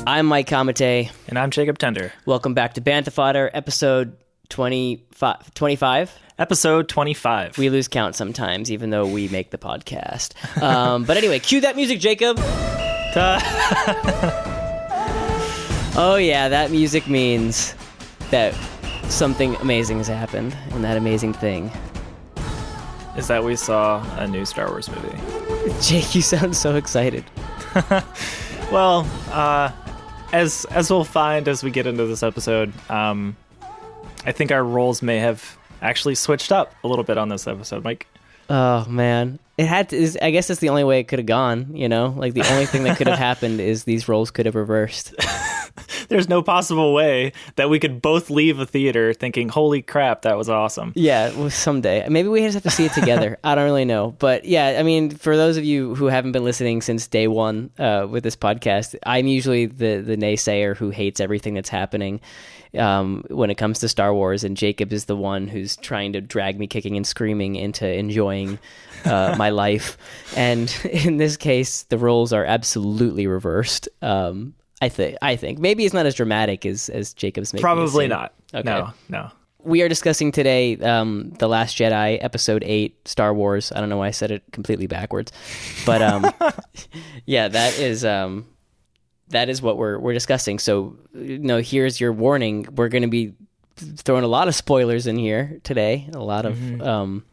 I'm Mike Kamate. And I'm Jacob Tender. Welcome back to Bantha Fodder, episode 25. Episode 25. We lose count sometimes, even though we make the podcast. But anyway, cue that music, Jacob. Oh yeah, that music means that something amazing has happened, and that amazing thing is that we saw a new Star Wars movie. Jake, you sound so excited. Well, as we'll find as we get into this episode, I think our roles may have actually switched up a little bit on this episode, Mike. Oh man, it had to. I guess that's the only way it could have gone. You know, like the only thing that could have happened is these roles could have reversed. There's no possible way that we could both leave a theater thinking, "Holy crap, that was awesome." Yeah, well, someday. Maybe we just have to see it together. I don't really know, but yeah, I mean, for those of you who haven't been listening since day one with this podcast, I'm usually the naysayer who hates everything that's happening when it comes to Star Wars, and Jacob is the one who's trying to drag me kicking and screaming into enjoying my life. And in this case, the roles are absolutely reversed. I think maybe it's not as dramatic as Jacob's making. Probably not. Okay. No. We are discussing today The Last Jedi, Episode 8, Star Wars. I don't know why I said it completely backwards, but yeah, that is what we're discussing. So, here's your warning: we're going to be throwing a lot of spoilers in here today, a lot of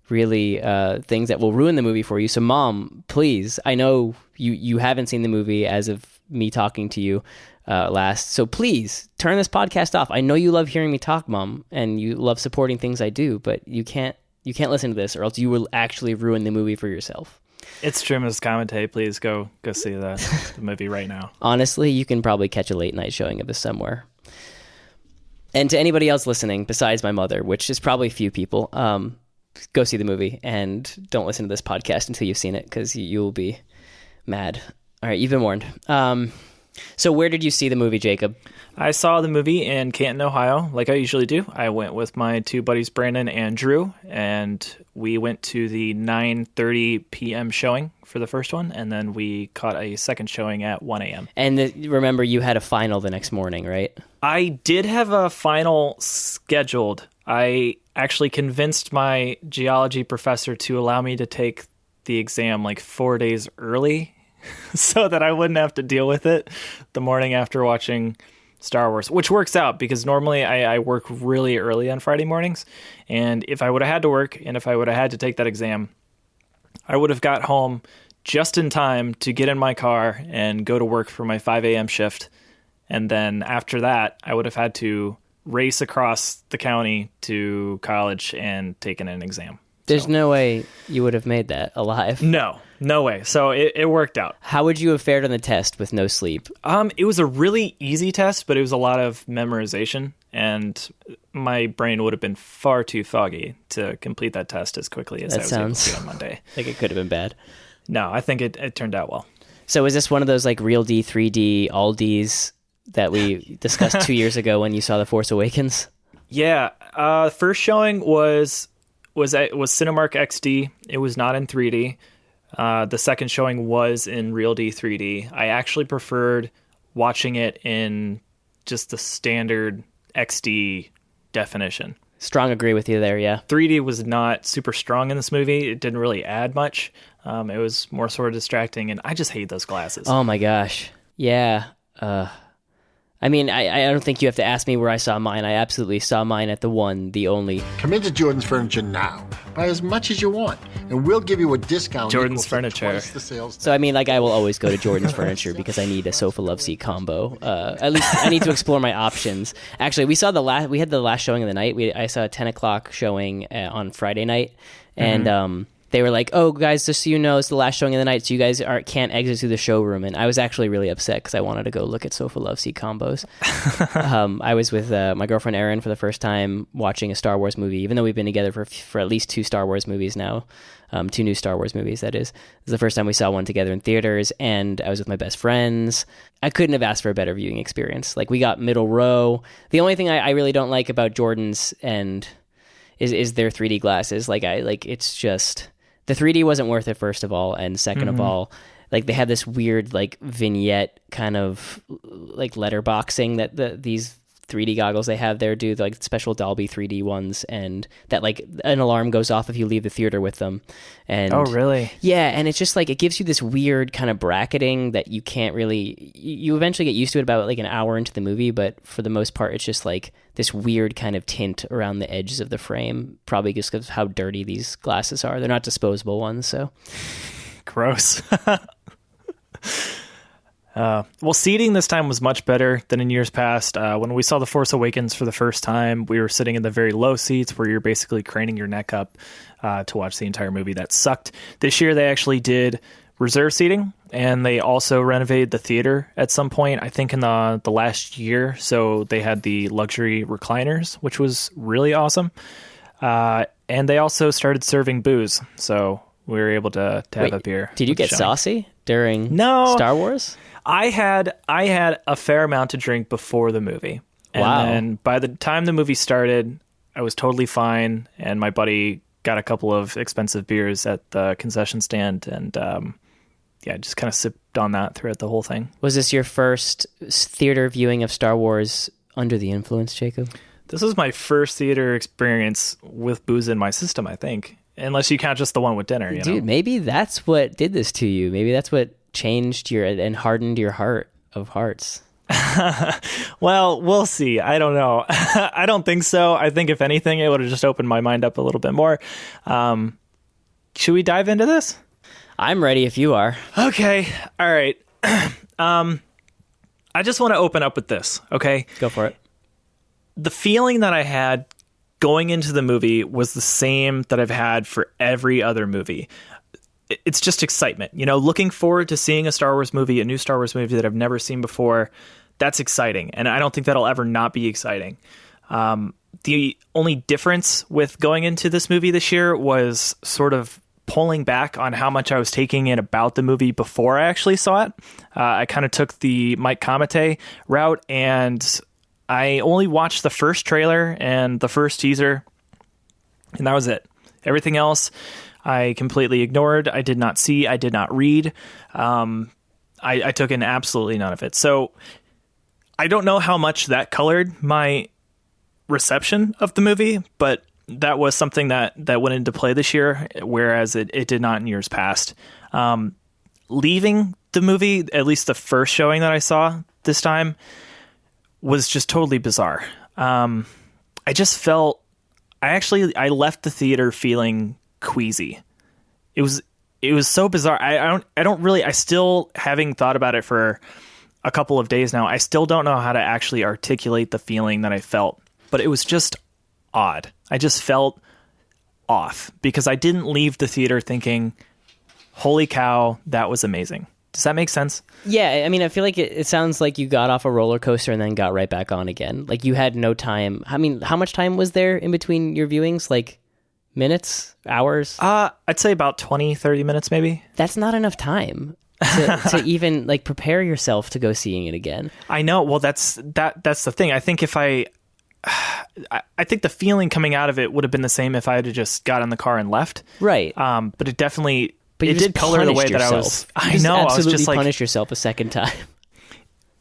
really things that will ruin the movie for you. So, Mom, please, I know you haven't seen the movie as of me talking to you last, so please turn this podcast off. I know you love hearing me talk, Mom, and you love supporting things I do, but you can't listen to this, or else you will actually ruin the movie for yourself. It's true, Ms. Kamate. Please go see the movie right now. Honestly, you can probably catch a late night showing of this somewhere. And to anybody else listening, besides my mother, which is probably a few people, go see the movie and don't listen to this podcast until you've seen it, because you'll be mad. All right, you've been warned. So where did you see the movie, Jacob? I saw the movie in Canton, Ohio, like I usually do. I went with my two buddies, Brandon and Drew, and we went to the 9:30 p.m. showing for the first one, and then we caught a second showing at 1 a.m. And remember, you had a final the next morning, right? I did have a final scheduled. I actually convinced my geology professor to allow me to take the exam like 4 days early, so that I wouldn't have to deal with it the morning after watching Star Wars, which works out because normally I work really early on Friday mornings. And if I would have had to work and if I would have had to take that exam, I would have got home just in time to get in my car and go to work for my 5 a.m. shift. And then after that, I would have had to race across the county to college and take an exam. There's no way you would have made that alive. No way. So it worked out. How would you have fared on the test with no sleep? It was a really easy test, but it was a lot of memorization, and my brain would have been far too foggy to complete that test as quickly as I was able to on Monday. Like it could have been bad. No, I think it turned out well. So is this one of those like real D, 3D, all Ds that we discussed 2 years ago when you saw The Force Awakens? Yeah. First showing was Cinemark XD. It was not in 3D. The second showing was in Real D 3D. I actually preferred watching it in just the standard XD definition. Strong agree with you there, yeah. 3D was not super strong in this movie. It didn't really add much. It was more sort of distracting, and I just hate those glasses. Oh my gosh. Yeah. I mean, I don't think you have to ask me where I saw mine. I absolutely saw mine at the one, the only. Come into Jordan's Furniture now. Buy as much as you want, and we'll give you a discount. Jordan's Furniture. Twice the sales. So, I mean, like, I will always go to Jordan's Furniture because I need a sofa love seat combo. At least I need to explore my options. Actually, we had the last showing of the night. I saw a 10 o'clock showing on Friday night, and they were like, "Oh, guys, just so you know, it's the last showing of the night, so you guys can't exit through the showroom." And I was actually really upset because I wanted to go look at sofa love seat combos. I was with my girlfriend Erin for the first time watching a Star Wars movie, even though we've been together for at least 2 Star Wars movies now. 2 new Star Wars movies, that is. This is the first time we saw one together in theaters, and I was with my best friends. I couldn't have asked for a better viewing experience. Like, we got middle row. The only thing I really don't like about Jordan's is their 3D glasses. It's just... The 3D wasn't worth it, first of all, and second of all, like they have this weird like vignette kind of like letterboxing that these 3D goggles they have there do, like special Dolby 3D ones, and that like an alarm goes off if you leave the theater with them. And oh, really? Yeah, and it's just like it gives you this weird kind of bracketing that you can't really. You eventually get used to it about like an hour into the movie, but for the most part, it's just like this weird kind of tint around the edges of the frame, probably just because of how dirty these glasses are. They're not disposable ones, so gross. Well, seating this time was much better than in years past. When we saw The Force Awakens for the first time, we were sitting in the very low seats where you're basically craning your neck up to watch the entire movie. That sucked. This year, they actually did reserve seating, and they also renovated the theater at some point, I think in the last year. So they had the luxury recliners, which was really awesome. And they also started serving booze, so we were able to have a beer. Did you get saucy during Star Wars? I had a fair amount to drink before the movie. And then by the time the movie started, I was totally fine. And my buddy got a couple of expensive beers at the concession stand. And just kind of sipped on that throughout the whole thing. Was this your first theater viewing of Star Wars under the influence, Jacob? This was my first theater experience with booze in my system, I think. Unless you count just the one with dinner, you know? Dude, maybe that's what did this to you. Maybe that's what changed and hardened your heart of hearts. Well, we'll see. I don't know. I don't think so. I think if anything, it would have just opened my mind up a little bit more. Should we dive into this? I'm ready if you are. Okay. All right. I just want to open up with this. Okay. Go for it. The feeling that I had going into the movie was the same that I've had for every other movie. It's just excitement, you know, looking forward to seeing a Star Wars movie, a new Star Wars movie that I've never seen before. That's exciting. And I don't think that'll ever not be exciting. The only difference with going into this movie this year was sort of pulling back on how much I was taking in about the movie before I actually saw it. I kind of took the Mike Kamate route, and I only watched the first trailer and the first teaser, and that was it. Everything else I completely ignored. I did not see. I did not read. I took in absolutely none of it. So I don't know how much that colored my reception of the movie, but that was something that went into play this year, whereas it did not in years past. Leaving the movie, at least the first showing that I saw this time, was just totally bizarre. I just felt... I left the theater feeling queasy. It was so bizarre. I still, having thought about it for a couple of days now, I still don't know how to actually articulate the feeling that I felt, but it was just odd. I just felt off because I didn't leave the theater thinking, holy cow, that was amazing. Does that make sense? Yeah, I mean, I feel like it sounds like you got off a roller coaster and then got right back on again. Like you had no time. I mean, how much time was there in between your viewings? Like minutes, hours? I'd say about 20, 30 minutes maybe. That's not enough time to even like prepare yourself to go seeing it again. I know. Well, that's the thing. I think I think the feeling coming out of it would have been the same if I had just got in the car and left. Right. But it definitely... But it did color the way that I was. I know. Absolutely, I was just like, punish yourself a second time.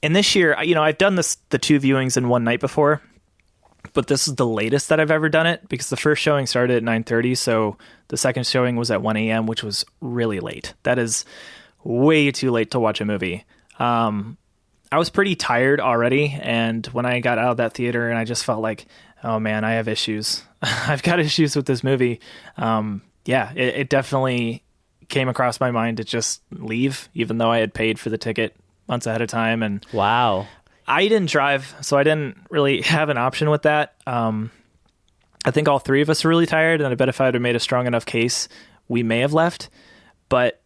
And this year, you know, I've done the two viewings in one night before, but this is the latest that I've ever done it because the first showing started at 9:30, so the second showing was at 1 a.m., which was really late. That is way too late to watch a movie. I was pretty tired already, and when I got out of that theater, and I just felt like, oh man, I have issues. I've got issues with this movie. It definitely came across my mind to just leave, even though I had paid for the ticket months ahead of time. And wow, I didn't drive, so I didn't really have an option with that. I think all three of us were really tired, and I bet if I had made a strong enough case, we may have left. But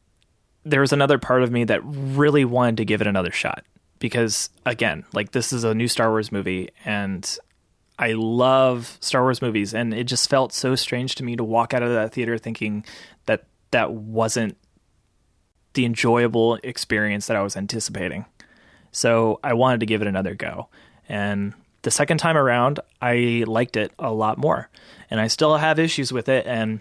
there was another part of me that really wanted to give it another shot because, again, like this is a new Star Wars movie, and I love Star Wars movies, and it just felt so strange to me to walk out of that theater thinking that wasn't the enjoyable experience that I was anticipating. So I wanted to give it another go. And the second time around, I liked it a lot more. And I still have issues with it, and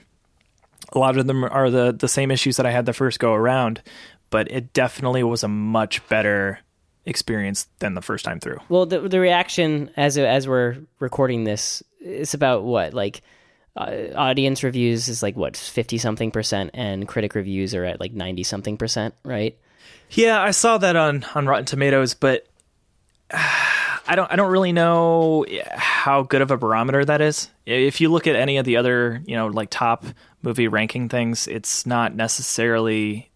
a lot of them are the same issues that I had the first go around. but it definitely was a much better experience than the first time through. Well, the reaction as we're recording this, it's about what, like, audience reviews is like what, 50-something%, and critic reviews are at like 90-something%, right? Yeah, I saw that on Rotten Tomatoes, but I don't really know how good of a barometer that is. If you look at any of the other, like top movie ranking things, it's not necessarily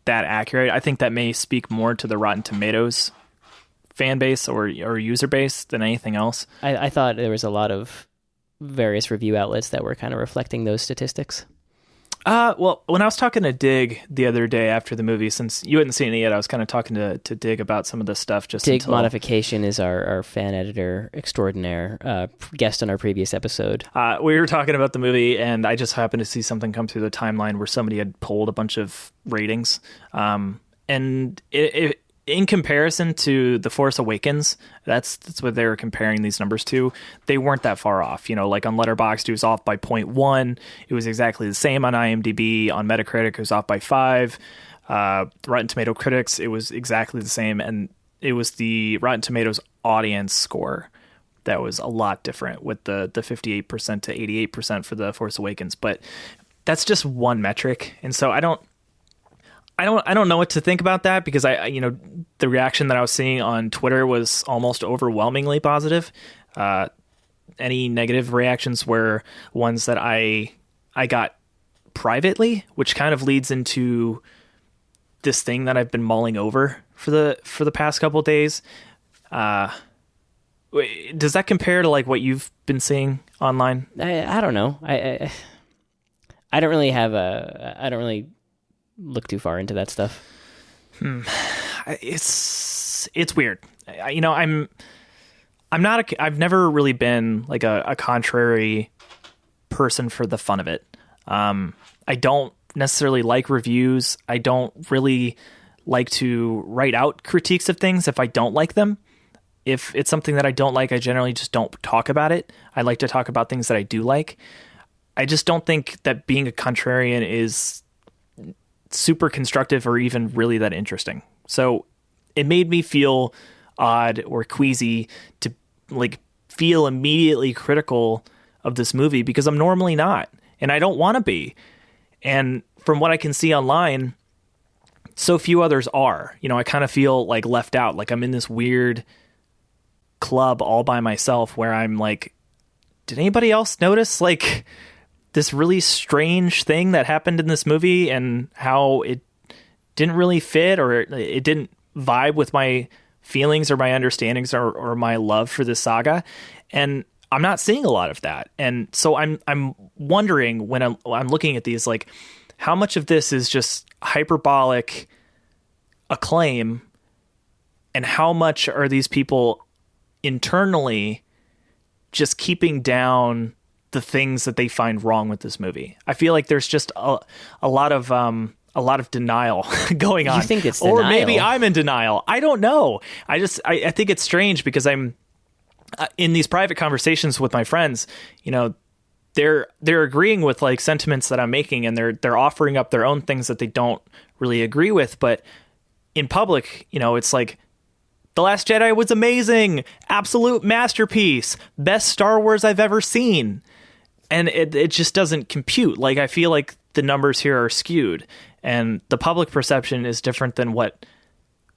that accurate. I think that may speak more to the Rotten Tomatoes fan base or user base than anything else. I thought there was a lot of various review outlets that were kind of reflecting those statistics. Well, when I was talking to Dig the other day after the movie, since you hadn't seen it yet, I was kind of talking to Dig about some of this stuff. Dig Modification is our fan editor extraordinaire, guest on our previous episode. We were talking about the movie, and I just happened to see something come through the timeline where somebody had pulled a bunch of ratings. And in comparison to The Force Awakens, that's what they were comparing these numbers to. They weren't that far off. Like on Letterboxd, it was off by 0.1. It was exactly the same on IMDb. On Metacritic, it was off by 5. Rotten Tomato Critics, it was exactly the same. And it was the Rotten Tomatoes audience score that was a lot different, with the 58% to 88% for The Force Awakens. But that's just one metric. And so I don't know what to think about that, because the reaction that I was seeing on Twitter was almost overwhelmingly positive. Any negative reactions were ones that I got privately, which kind of leads into this thing that I've been mulling over for the past couple of days. Does that compare to like what you've been seeing online? I don't know. I don't really I don't really look too far into that stuff. It's weird. I've never really been like a contrary person for the fun of it. I don't necessarily like reviews. I don't really like to write out critiques of things if I don't like them. If it's something that I don't like, I generally just don't talk about it. I like to talk about things that I do like. I just don't think that being a contrarian is super constructive or even really that interesting. So it made me feel odd or queasy to like feel immediately critical of this movie, because I'm normally not, and I don't want to be. And from what I can see online, so few others are. I kind of feel like left out, like I'm in this weird club all by myself where I'm like, did anybody else notice like this really strange thing that happened in this movie and how it didn't really fit, or it didn't vibe with my feelings or my understandings or my love for this saga? And I'm not seeing a lot of that. And so I'm wondering when I'm looking at these, like, how much of this is just hyperbolic acclaim, and how much are these people internally just keeping down the things that they find wrong with this movie? I feel like there's just a lot of denial going on. You think it's denial? Or maybe I'm in denial. I don't know. I think it's strange, because I'm in these private conversations with my friends, they're agreeing with like sentiments that I'm making, and they're offering up their own things that they don't really agree with. But in public, it's like, The Last Jedi was amazing, absolute masterpiece, best Star Wars I've ever seen. And it just doesn't compute. Like, I feel like the numbers here are skewed, and the public perception is different than what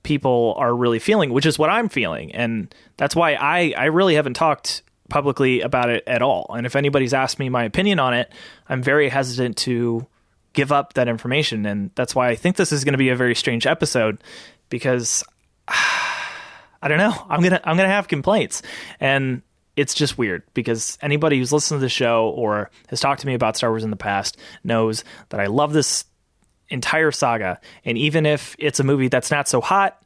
people are really feeling, which is what I'm feeling. And that's why I really haven't talked publicly about it at all. And if anybody's asked me my opinion on it, I'm very hesitant to give up that information. And that's why I think this is going to be a very strange episode, because I don't know, I'm going to have complaints. And it's just weird, because anybody who's listened to the show or has talked to me about Star Wars in the past knows that I love this entire saga. And even if it's a movie that's not so hot,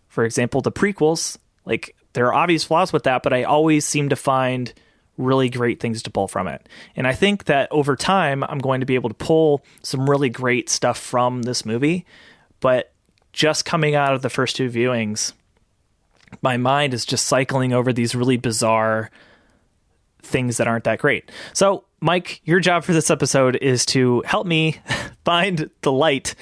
for example, the prequels, like, there are obvious flaws with that, but I always seem to find really great things to pull from it. And I think that over time, I'm going to be able to pull some really great stuff from this movie. But just coming out of the first two viewings, my mind is just cycling over these really bizarre things that aren't that great. So, Mike, your job for this episode is to help me find the light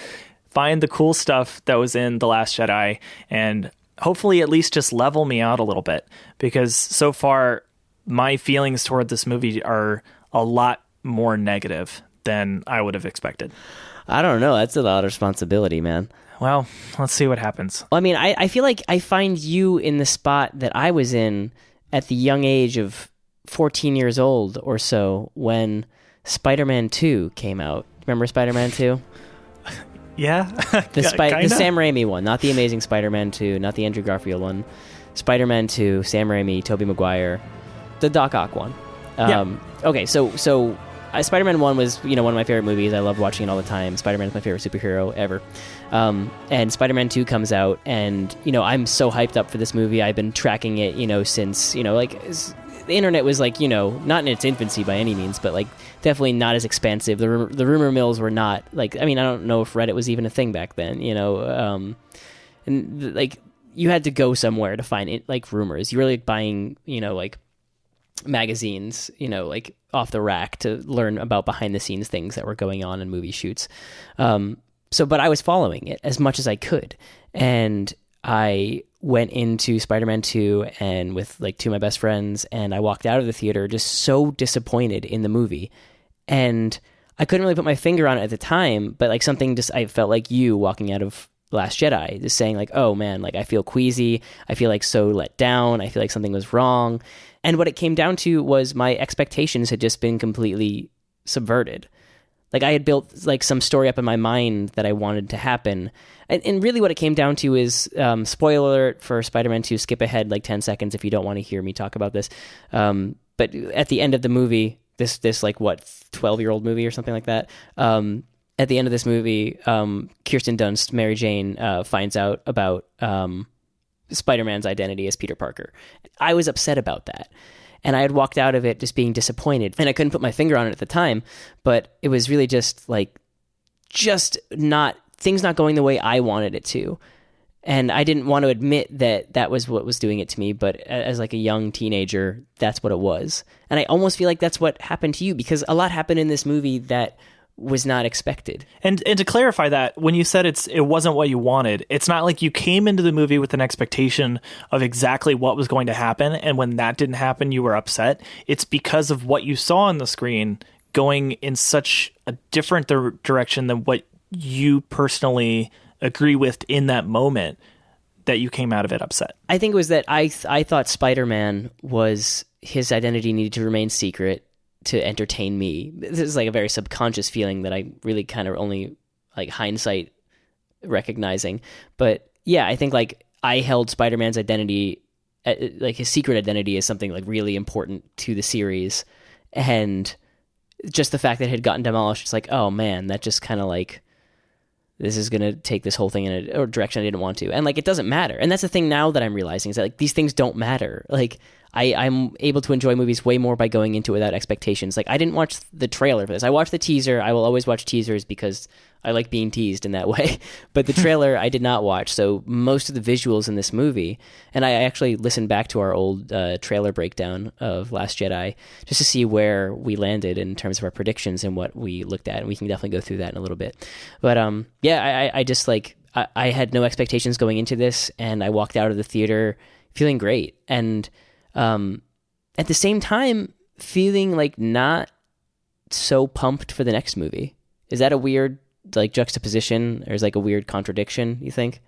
find the cool stuff that was in The Last Jedi and hopefully at least just level me out a little bit, because so far my feelings toward this movie are a lot more negative than I would have expected. I don't know. That's a lot of responsibility, man. Well, let's see what happens. I mean, I feel like I find you in the spot that I was in at the young age of 14 years old or so when Spider-Man 2 came out. Remember Spider-Man 2? Yeah. The Sam Raimi one, not the Amazing Spider-Man 2, not the Andrew Garfield one. Spider-Man 2, Sam Raimi, Tobey Maguire, the Doc Ock one. Okay, so Spider-Man 1 was, one of my favorite movies. I love watching it all the time. Spider-Man is my favorite superhero ever. And Spider-Man 2 comes out, and, I'm so hyped up for this movie. I've been tracking it, since, the internet was, not in its infancy by any means, but, definitely not as expansive. The rumor mills were not, I don't know if Reddit was even a thing back then, and, you had to go somewhere to find it, rumors. You were, buying, magazines, off the rack to learn about behind the scenes things that were going on in movie shoots. But I was following it as much as I could. And I went into Spider-Man 2 and with two of my best friends, and I walked out of the theater just so disappointed in the movie. And I couldn't really put my finger on it at the time, but I felt like you walking out of Last Jedi, just saying oh man, I feel queasy. I feel so let down. I feel like something was wrong. And what it came down to was my expectations had just been completely subverted. I had built some story up in my mind that I wanted to happen. And really what it came down to is, spoiler alert for Spider-Man 2, skip ahead 10 seconds if you don't want to hear me talk about this. But at the end of the movie, this 12-year-old movie or something like that, at the end of this movie, Kirsten Dunst, Mary Jane, finds out about Spider-Man's identity as Peter Parker. I was upset about that. And I had walked out of it just being disappointed. And I couldn't put my finger on it at the time, but it was really just things not going the way I wanted it to. And I didn't want to admit that was what was doing it to me, but as a young teenager, that's what it was. And I almost feel like that's what happened to you, because a lot happened in this movie that was not expected. And to clarify that, when you said it wasn't what you wanted, it's not like you came into the movie with an expectation of exactly what was going to happen, and when that didn't happen, you were upset. It's because of what you saw on the screen going in such a different direction than what you personally agree with in that moment that you came out of it upset. I think it was that I thought Spider-Man his identity needed to remain secret to entertain me. This is a very subconscious feeling that I really kind of only hindsight recognizing. But yeah, I think I held Spider-Man's identity, his secret identity, as something really important to the series. And just the fact that it had gotten demolished, it's oh man, that just kind of this is going to take this whole thing in a direction I didn't want to. And it doesn't matter. And that's the thing now that I'm realizing, is that these things don't matter. I'm able to enjoy movies way more by going into it without expectations. I didn't watch the trailer for this. I watched the teaser. I will always watch teasers because I like being teased in that way. But the trailer I did not watch. So most of the visuals in this movie, and I actually listened back to our old trailer breakdown of Last Jedi just to see where we landed in terms of our predictions and what we looked at. And we can definitely go through that in a little bit. But I just I had no expectations going into this, and I walked out of the theater feeling great. And at the same time, feeling not so pumped for the next movie. Is that a weird juxtaposition, or is a weird contradiction, you think?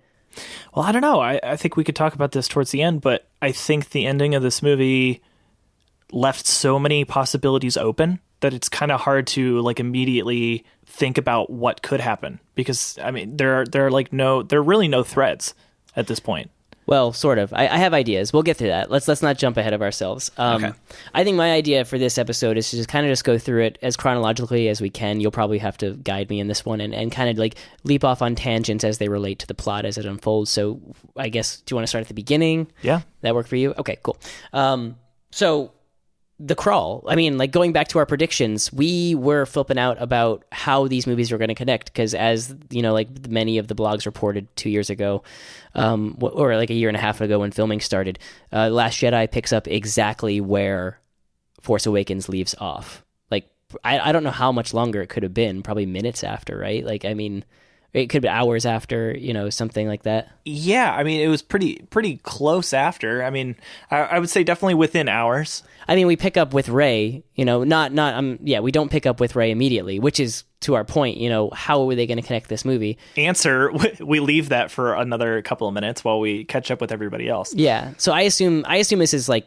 Well, I don't know. I think we could talk about this towards the end, but I think the ending of this movie left so many possibilities open that it's kind of hard to immediately think about what could happen, because I mean there are really no threads at this point. Well, sort of. I have ideas. We'll get through that. Let's not jump ahead of ourselves. Okay. I think my idea for this episode is to just go through it as chronologically as we can. You'll probably have to guide me in this one and kind of leap off on tangents as they relate to the plot as it unfolds. So I guess, do you want to start at the beginning? Yeah. That work for you? Okay, cool. So the crawl, I mean, going back to our predictions, we were flipping out about how these movies were going to connect, because as, many of the blogs reported 2 years ago, or a year and a half ago when filming started, Last Jedi picks up exactly where Force Awakens leaves off. I don't know how much longer it could have been, probably minutes after, right? It could be hours after, something like that. Yeah, I mean, it was pretty close after. I mean, I would say definitely within hours. I mean, we pick up with Rey, we don't pick up with Rey immediately, which is to our point, how are they going to connect this movie? Answer, we leave that for another couple of minutes while we catch up with everybody else. Yeah. So I assume this is like,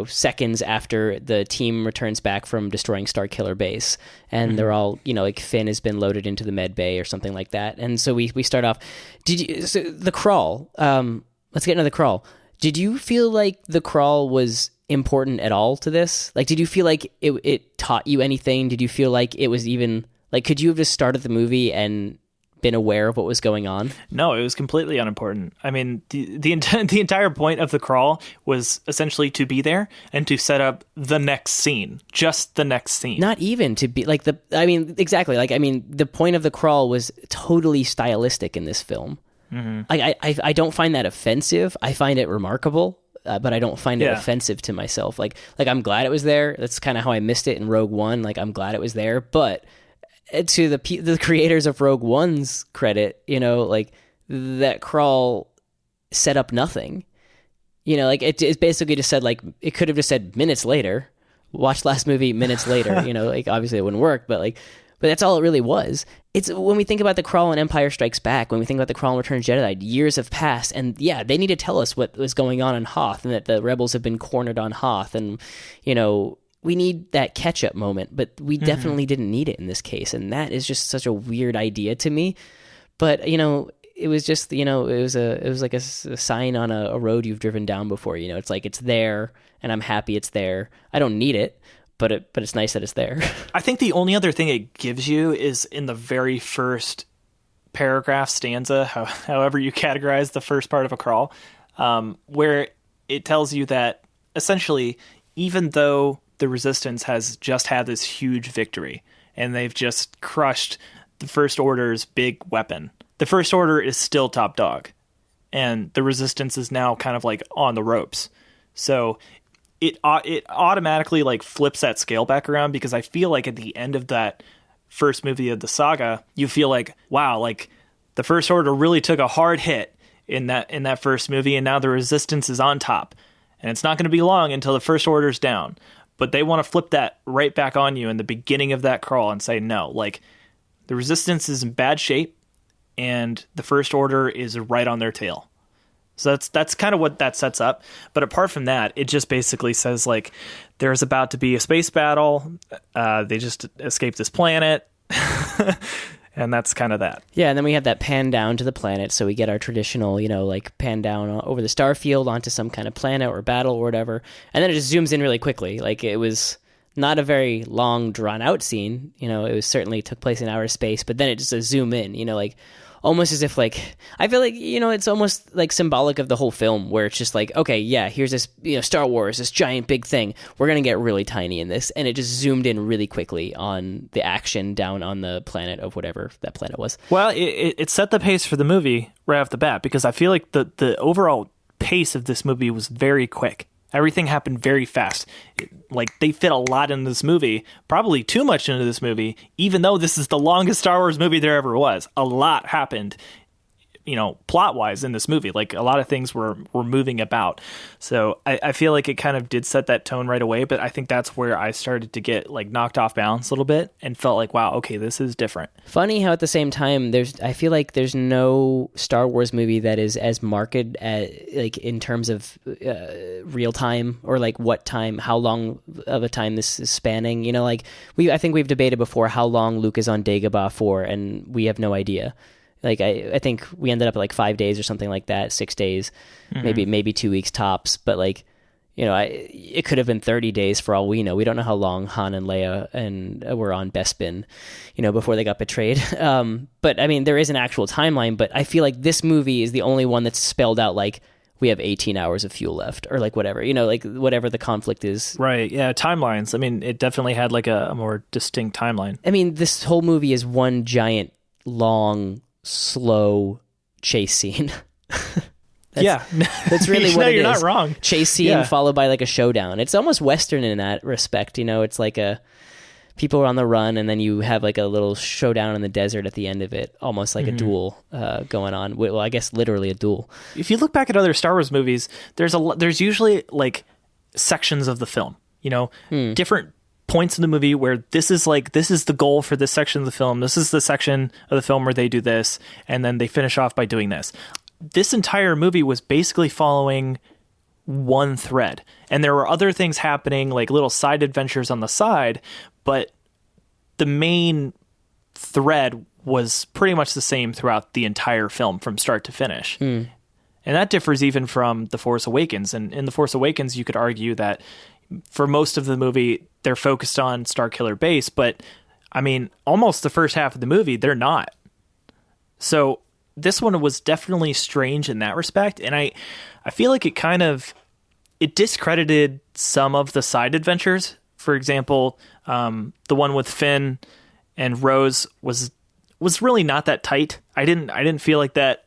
seconds after the team returns back from destroying Starkiller Base, and they're all, like Finn has been loaded into the med bay or something like that. And so we start off. So the crawl? Let's get into the crawl. Did you feel like the crawl was important at all to this? Like, did you feel like it taught you anything? Did you feel like it was even like, could you have just started the movie and been aware of what was going on? No, it was completely unimportant. I mean, the entire point of the crawl was essentially to be there and to set up the next scene, just the next scene. Not even to be like exactly. Like, I mean, the point of the crawl was totally stylistic in this film. Mm-hmm. Like, I don't find that offensive. I find it remarkable, but I don't find it offensive to myself. Like I'm glad it was there. That's kind of how I missed it in Rogue One. Like, I'm glad it was there, but to the creators of Rogue One's credit, like that crawl set up nothing. Like it basically just said, like, it could have just said minutes later, watch last movie minutes later. Like, obviously it wouldn't work, but that's all it really was. It's when we think about the crawl in Empire Strikes Back, when we think about the crawl in Return of the Jedi, years have passed, and yeah, they need to tell us what was going on in Hoth, and that the rebels have been cornered on Hoth, and we need that catch-up moment, but we definitely didn't need it in this case, and that is just such a weird idea to me. But it was just it was like a sign on a road you've driven down before. It's like, it's there, and I'm happy it's there. I don't need it, but it's nice that it's there. I think the only other thing it gives you is in the very first paragraph, stanza, however you categorize the first part of a crawl, where it tells you that essentially, even though the Resistance has just had this huge victory and they've just crushed the First Order's big weapon, the First Order is still top dog, and the Resistance is now kind of like on the ropes. So it automatically like flips that scale back around, because I feel like at the end of that first movie of the saga, you feel like, wow, like the First Order really took a hard hit in that first movie, and now the Resistance is on top, and it's not going to be long until the First Order's down. But they want to flip that right back on you in the beginning of that crawl and say, no, like, the Resistance is in bad shape and the First Order is right on their tail. So that's kind of what that sets up. But apart from that, it just basically says, like, there's about to be a space battle. They just escaped this planet. And that's kind of that. Yeah, and then we have that pan down to the planet, so we get our traditional, like, pan down over the starfield onto some kind of planet or battle or whatever, and then it just zooms in really quickly. Like, it was not a very long, drawn-out scene. It was certainly took place in outer space, but then it just a zoom in, like, almost as if, like, I feel like, it's almost like symbolic of the whole film, where it's just like, okay, yeah, here's this, Star Wars, this giant big thing. We're going to get really tiny in this. And it just zoomed in really quickly on the action down on the planet of whatever that planet was. Well, it set the pace for the movie right off the bat, because I feel like the overall pace of this movie was very quick. Everything happened very fast. Like, they fit a lot into this movie, probably too much into this movie, even though this is the longest Star Wars movie there ever was. A lot happened, plot-wise in this movie. Like, a lot of things were moving about. So I feel like it kind of did set that tone right away, but I think that's where I started to get, like, knocked off balance a little bit and felt like, wow, okay, this is different. Funny how at the same time, I feel like there's no Star Wars movie that is as marked as, like, in terms of real time, or like what time, how long of a time this is spanning. Like, I think we've debated before how long Luke is on Dagobah for, and we have no idea. Like, I think we ended up at like 5 days or something like that, 6 days, maybe 2 weeks tops. But like, it could have been 30 days for all we know. We don't know how long Han and Leia were on Bespin, before they got betrayed. But I mean, there is an actual timeline, but I feel like this movie is the only one that's spelled out like, we have 18 hours of fuel left, or like whatever, like whatever the conflict is. Right. Yeah. Timelines. I mean, it definitely had like a more distinct timeline. I mean, this whole movie is one giant, long, slow chase scene. That's really what it is. You're not wrong. Chase scene followed by like a showdown. It's almost Western in that respect. It's like people are on the run, and then you have like a little showdown in the desert at the end of it, almost like a duel going on. Well, I guess literally a duel. If you look back at other Star Wars movies, there's usually like sections of the film, different points in the movie where this is the goal for this section of the film. This is the section of the film where they do this, and then they finish off by doing this. This entire movie was basically following one thread, and there were other things happening, like little side adventures on the side, but the main thread was pretty much the same throughout the entire film from start to finish. And that differs even from The Force Awakens. And in The Force Awakens, you could argue that for most of the movie, they're focused on Starkiller Base, but I mean, almost the first half of the movie, they're not. So this one was definitely strange in that respect. And I feel like it discredited some of the side adventures. For example, the one with Finn and Rose was really not that tight. I didn't feel like that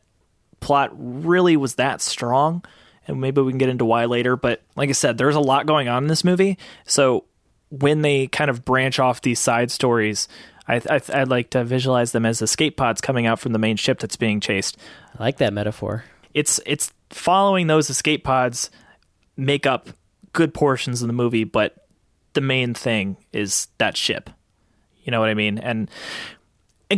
plot really was that strong, and maybe we can get into why later. But like I said, there's a lot going on in this movie. So when they kind of branch off these side stories, I'd like to visualize them as escape pods coming out from the main ship that's being chased. I like that metaphor. It's following those escape pods make up good portions of the movie, but the main thing is that ship. You know what I mean? And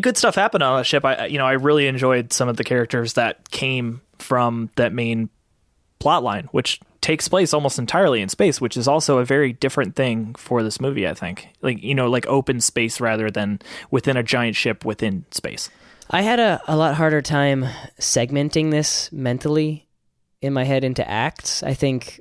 good stuff happened on that ship. I really enjoyed some of the characters that came from that main plot line, which takes place almost entirely in space, which is also a very different thing for this movie, I think. Like open space rather than within a giant ship within space. I had a lot harder time segmenting this mentally in my head into acts. I think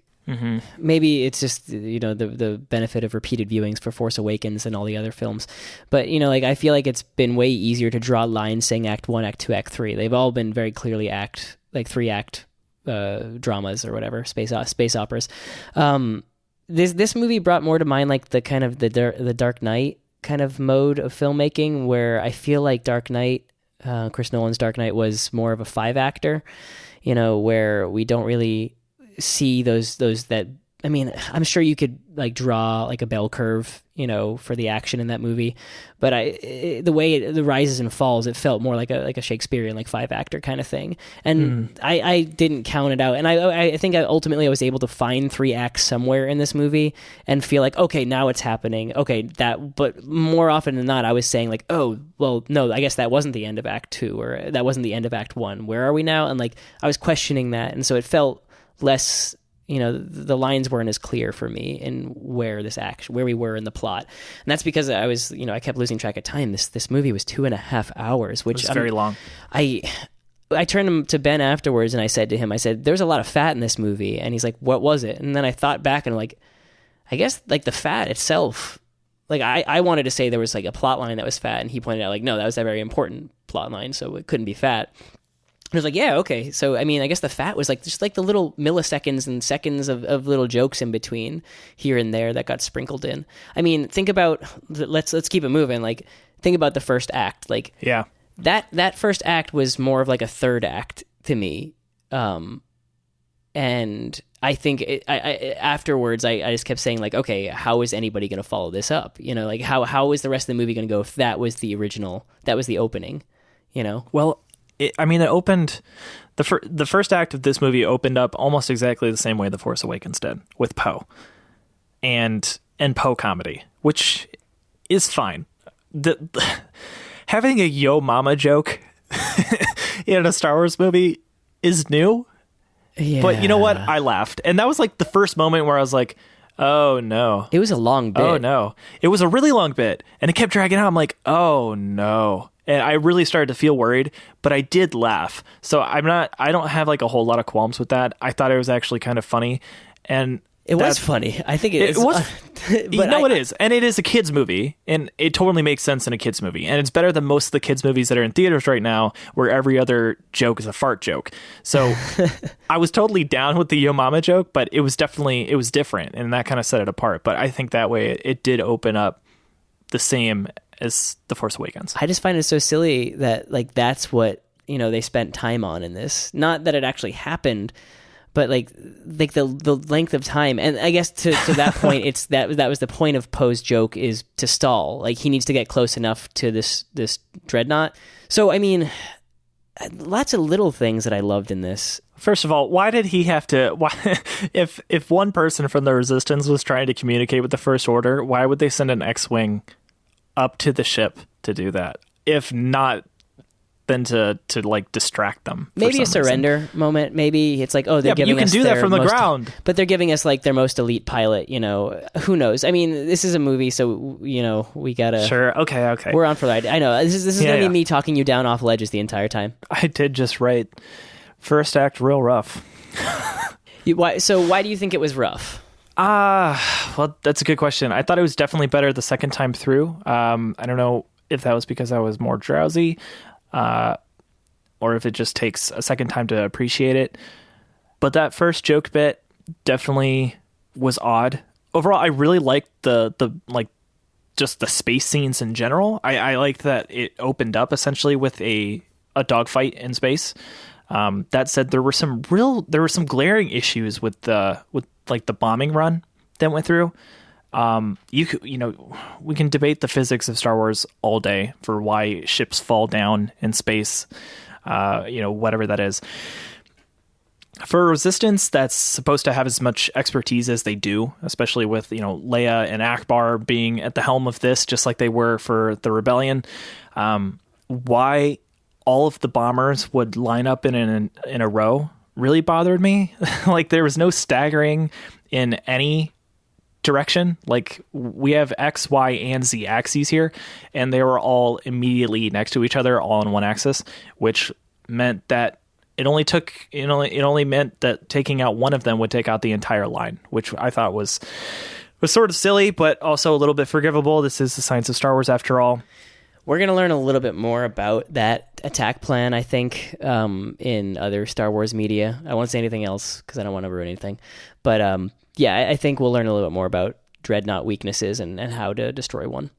maybe it's just, the benefit of repeated viewings for Force Awakens and all the other films. But, I feel like it's been way easier to draw lines saying Act 1, Act 2, Act 3. They've all been very clearly 3-act dramas or whatever, space operas. This movie brought more to mind like the kind of the Dark Knight kind of mode of filmmaking, where I feel like Dark Knight, Chris Nolan's Dark Knight, was more of a 5-actor, where we don't really see those that. I mean, I'm sure you could like draw like a bell curve, for the action in that movie, but the way the rises and falls, it felt more like a Shakespearean, like 5-actor kind of thing. And I didn't count it out. And I think ultimately I was able to find 3 acts somewhere in this movie and feel like, okay, now it's happening. Okay, but more often than not, I was saying like, oh, well, no, I guess that wasn't the end of Act 2, or that wasn't the end of Act 1. Where are we now? And like, I was questioning that. And so it felt less, the lines weren't as clear for me in where we were in the plot. And that's because I was, I kept losing track of time. This movie was 2.5 hours, which is very long. I turned to Ben afterwards and I said, there's a lot of fat in this movie. And he's like, what was it? And then I thought back and like, I guess like the fat itself, like I wanted to say there was like a plot line that was fat, and he pointed out like, no, that was a very important plot line, so it couldn't be fat. I was like, yeah, okay. So, I mean, I guess the fat was like just like the little milliseconds and seconds of little jokes in between here and there that got sprinkled in. I mean, think about, let's keep it moving. Like, think about the first act. Like, yeah, that first act was more of like a third act to me. And I think afterwards, I just kept saying like, okay, how is anybody going to follow this up? Like how is the rest of the movie going to go if that was the opening, Well, it opened, the first act of this movie opened up almost exactly the same way The Force Awakens did, with Poe and Poe comedy, which is fine. Having a Yo Mama joke in a Star Wars movie is new, but you know what? I laughed, and that was like the first moment where I was like, oh no. It was a long bit. Oh no. It was a really long bit, and it kept dragging out. I'm like, oh no. And I really started to feel worried, but I did laugh. So I don't have like a whole lot of qualms with that. I thought it was actually kind of funny. And it was funny. I think it was. It is. And it is a kid's movie, and it totally makes sense in a kid's movie. And it's better than most of the kids' movies that are in theaters right now, where every other joke is a fart joke. So I was totally down with the Yo Mama joke, but it was different, and that kind of set it apart. But I think that way it did open up the same as The Force Awakens. I just find it so silly that like that's what they spent time on in this. Not that it actually happened, but like the length of time, and I guess to that point, it's that was the point of Poe's joke, is to stall. Like he needs to get close enough to this dreadnought. So I mean, lots of little things that I loved in this. First of all, why did he have to? Why, if one person from the Resistance was trying to communicate with the First Order, why would they send an X-wing up to the ship to do that? If not, then to like distract them. Maybe a surrender moment. Maybe it's like, oh, they're giving us. You can do that from the ground, but they're giving us like their most elite pilot. You know, who knows? I mean, this is a movie, so you know we gotta. Sure. Okay. We're on for that. I know this is gonna be me talking you down off ledges the entire time. I did just write. First act real rough. Why do you think it was rough? Well, that's a good question. I thought it was definitely better the second time through. I don't know if that was because I was more drowsy, or if it just takes a second time to appreciate it. But that first joke bit definitely was odd. Overall, I really liked the like just the space scenes in general. I liked that it opened up essentially with a dogfight in space. That said, there were some glaring issues with the bombing run that went through. We can debate the physics of Star Wars all day for why ships fall down in space, whatever that is. For Resistance, that's supposed to have as much expertise as they do, especially with, Leia and Akbar being at the helm of this, just like they were for the Rebellion. Why all of the bombers would line up in a row really bothered me. Like there was no staggering in any direction. Like we have X, Y, and Z axes here, and they were all immediately next to each other, all on one axis, which meant that it only meant that taking out one of them would take out the entire line, which I thought was sort of silly, but also a little bit forgivable. This is the science of Star Wars after all. We're going to learn a little bit more about that attack plan, I think, in other Star Wars media. I won't say anything else because I don't want to ruin anything. But I think we'll learn a little bit more about dreadnought weaknesses and how to destroy one.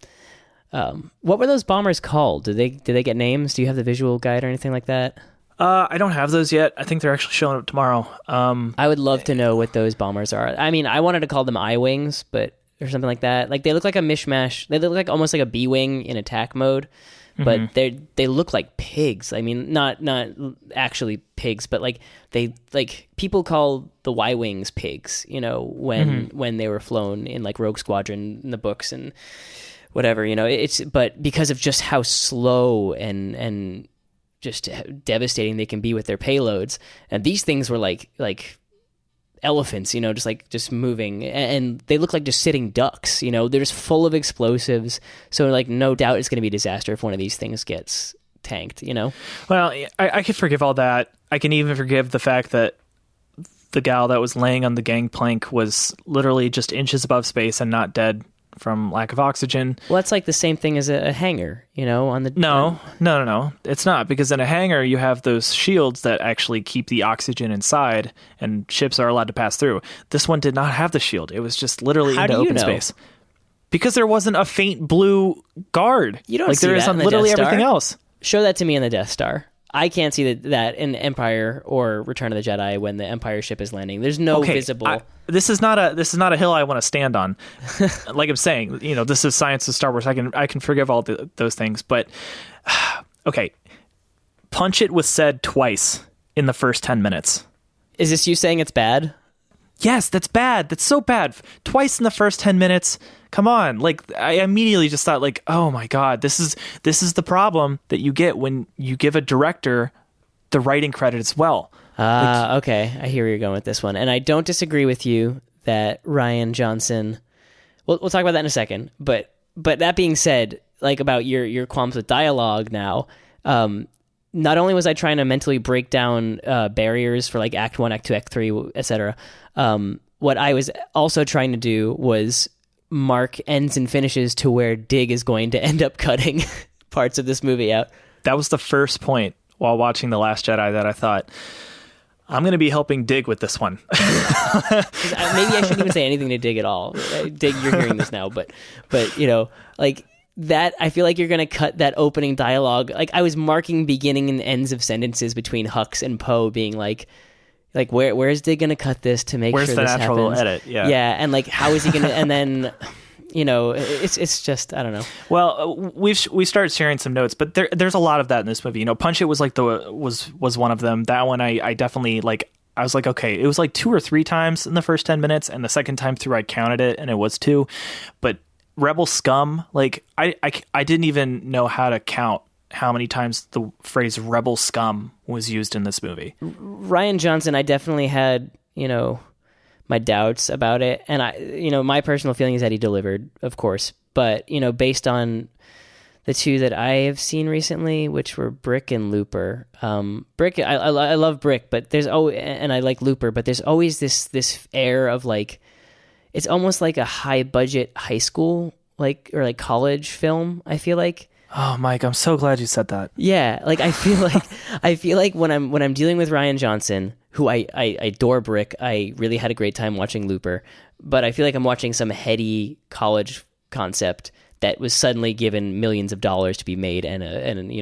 What were those bombers called? Did they get names? Do you have the visual guide or anything like that? I don't have those yet. I think they're actually showing up tomorrow. I would love to know what those bombers are. I mean, I wanted to call them I-wings, but or something like that. Like they look like a mishmash. They look like almost like a B-wing in attack mode, but they look like pigs. I mean, not actually pigs, but like they like people call the Y-wings pigs. When they were flown in like Rogue Squadron in the books and whatever. But because of just how slow and just devastating they can be with their payloads, and these things were like elephants, just moving, and they look like just sitting ducks. They're just full of explosives, so like no doubt it's going to be a disaster if one of these things gets tanked. Well, I could forgive all that. I can even forgive the fact that the gal that was laying on the gangplank was literally just inches above space and not dead from lack of oxygen. Well, that's like the same thing as a hangar, on the... No. It's not, because in a hangar, you have those shields that actually keep the oxygen inside, and ships are allowed to pass through. This one did not have the shield. It was just literally into open space. Because there wasn't a faint blue guard. You don't see there is that on in the literally Death Star. Everything else. Show that to me in the Death Star. I can't see that in Empire or Return of the Jedi when the Empire ship is landing. There's no visible... This is not a hill I want to stand on. Like I'm saying, this is science of Star Wars. I can forgive all those things, but okay. Punch It was said twice in the first 10 minutes. Is this you saying it's bad? Yes, that's bad. That's so bad. Twice in the first 10 minutes. Come on. Like I immediately just thought like, oh my God, this is the problem that you get when you give a director the writing credit as well. Okay. I hear where you're going with this one. And I don't disagree with you that Rian Johnson, we'll talk about that in a second, but that being said, like about your qualms with dialogue now, not only was I trying to mentally break down barriers for like Act 1, Act 2, Act 3, etc. What I was also trying to do was mark ends and finishes to where Dig is going to end up cutting parts of this movie out. That was the first point while watching The Last Jedi that I thought, I'm going to be helping Dig with this one. Maybe I shouldn't even say anything to Dig at all. Dig, you're hearing this now, but like that, I feel like you're going to cut that opening dialogue. Like I was marking beginning and ends of sentences between Hux and Poe being like, Like where is Dig gonna cut this to make Where's sure the this natural happens? edit? Yeah. Yeah, and like how is he gonna? And then, it's just I don't know. Well, we started sharing some notes, but there's a lot of that in this movie. Punch It was like was one of them. That one I definitely like. I was like, okay, it was like 2 or 3 times in the first 10 minutes, and the second time through I counted it, and it was 2. But Rebel Scum, like I didn't even know how to count how many times the phrase Rebel Scum was used in this movie. Rian Johnson, I definitely had, my doubts about it. And my personal feeling is that he delivered, of course. But, based on the 2 that I have seen recently, which were Brick and Looper. Brick, I love Brick, but and I like Looper, but there's always this air of like, it's almost like a high budget high school, or like college film, I feel like. Oh, Mike, I'm so glad you said that. Yeah, like I feel like when I'm dealing with Rian Johnson, who I adore Brick, I really had a great time watching Looper, but I feel like I'm watching some heady college concept that was suddenly given millions of dollars to be made and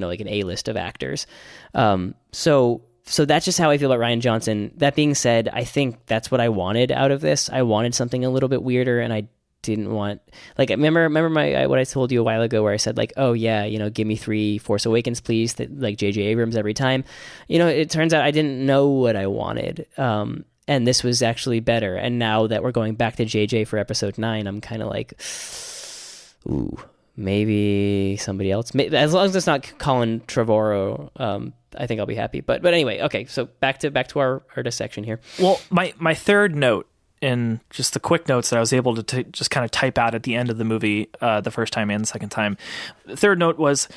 like an A-list of actors. So that's just how I feel about Rian Johnson. That being said, I think that's what I wanted out of this. I wanted something a little bit weirder, and I didn't want, like, remember what I told you a while ago where I said like, oh yeah, give me 3 Force Awakens please, that like J.J. Abrams every time. It turns out I didn't know what I wanted, and this was actually better. And now that we're going back to J.J. for episode 9, I'm kind of like, ooh, maybe somebody else, as long as it's not Colin Trevorrow, I think I'll be happy. But anyway, okay, so back to our dissection here. Well, my third note, in just the quick notes that I was able to just kind of type out at the end of the movie, the first time and the second time. The third note was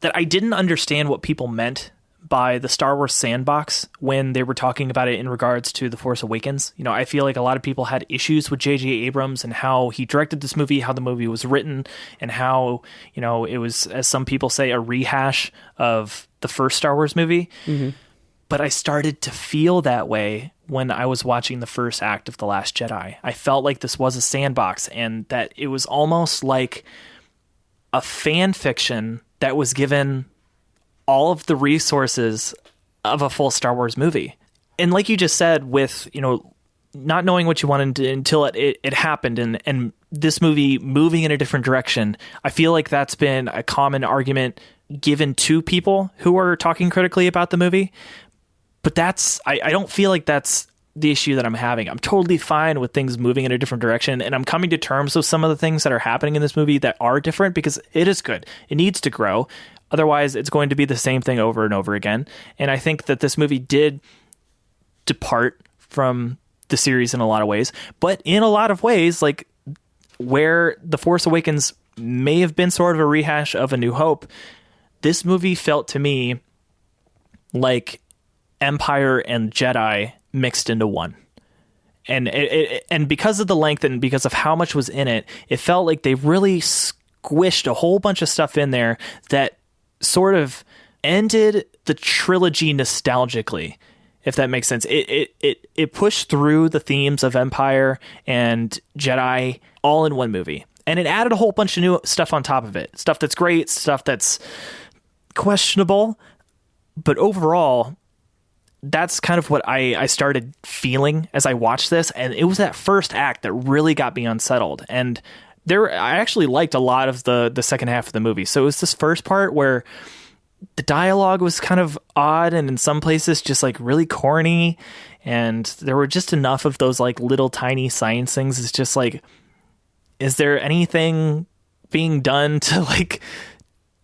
that I didn't understand what people meant by the Star Wars sandbox when they were talking about it in regards to The Force Awakens. I feel like a lot of people had issues with J.J. Abrams and how he directed this movie, how the movie was written, and how, it was, as some people say, a rehash of the first Star Wars movie. Mm-hmm. But I started to feel that way when I was watching the first act of The Last Jedi. I felt like this was a sandbox, and that it was almost like a fan fiction that was given all of the resources of a full Star Wars movie. And like you just said, with, not knowing what you wanted until it happened, and this movie moving in a different direction, I feel like that's been a common argument given to people who are talking critically about the movie. But I don't feel like that's the issue that I'm having. I'm totally fine with things moving in a different direction, and I'm coming to terms with some of the things that are happening in this movie that are different, because it is good. It needs to grow. Otherwise, it's going to be the same thing over and over again. And I think that this movie did depart from the series in a lot of ways, but in a lot of ways, like where The Force Awakens may have been sort of a rehash of A New Hope, this movie felt to me like Empire and Jedi mixed into one. And because of the length and because of how much was in it, it felt like they really squished a whole bunch of stuff in there that sort of ended the trilogy nostalgically, if that makes sense. It pushed through the themes of Empire and Jedi all in one movie. And it added a whole bunch of new stuff on top of it. Stuff that's great, stuff that's questionable. But overall, that's kind of what I started feeling as I watched this. And it was that first act that really got me unsettled. And I actually liked a lot of the second half of the movie. So it was this first part where the dialogue was kind of odd, and in some places just like really corny. And there were just enough of those like little tiny science things. It's just like, is there anything being done to like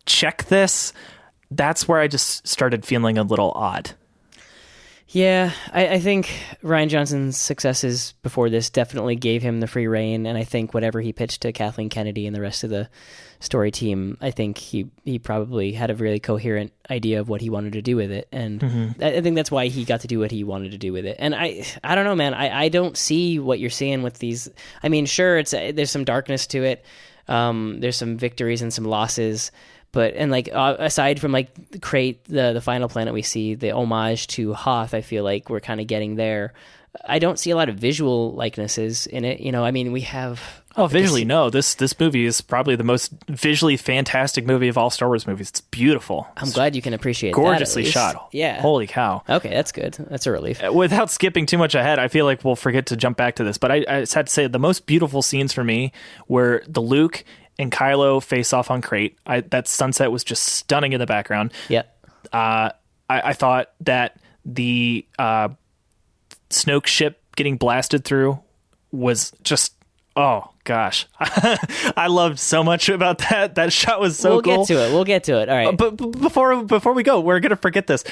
check this? That's where I just started feeling a little odd. Yeah, I think Rian Johnson's successes before this definitely gave him the free rein, and I think whatever he pitched to Kathleen Kennedy and the rest of the story team, I think he probably had a really coherent idea of what he wanted to do with it, and I think that's why he got to do what he wanted to do with it. And I don't know, man, I don't see what you're seeing with these. I mean, sure, there's some darkness to it, there's some victories and some losses. But, and like, aside from like Crate, the final planet we see, the homage to Hoth, I feel like we're kind of getting there. I don't see a lot of visual likenesses in it. You know, I mean, we have... Oh, visually, no. This movie is probably the most visually fantastic movie of all Star Wars movies. It's beautiful. I'm glad you can appreciate gorgeously that. Gorgeously shot. Yeah. Holy cow. Okay, that's good. That's a relief. Without skipping too much ahead, I feel like we'll forget to jump back to this, but I just had to say the most beautiful scenes for me were the Luke and Kylo face off on Crate. That sunset was just stunning in the background. Yeah. I thought that the Snoke ship getting blasted through was just, oh gosh. I loved so much about that. That shot was so cool. We'll get to it. All right. But before we go, we're going to forget this.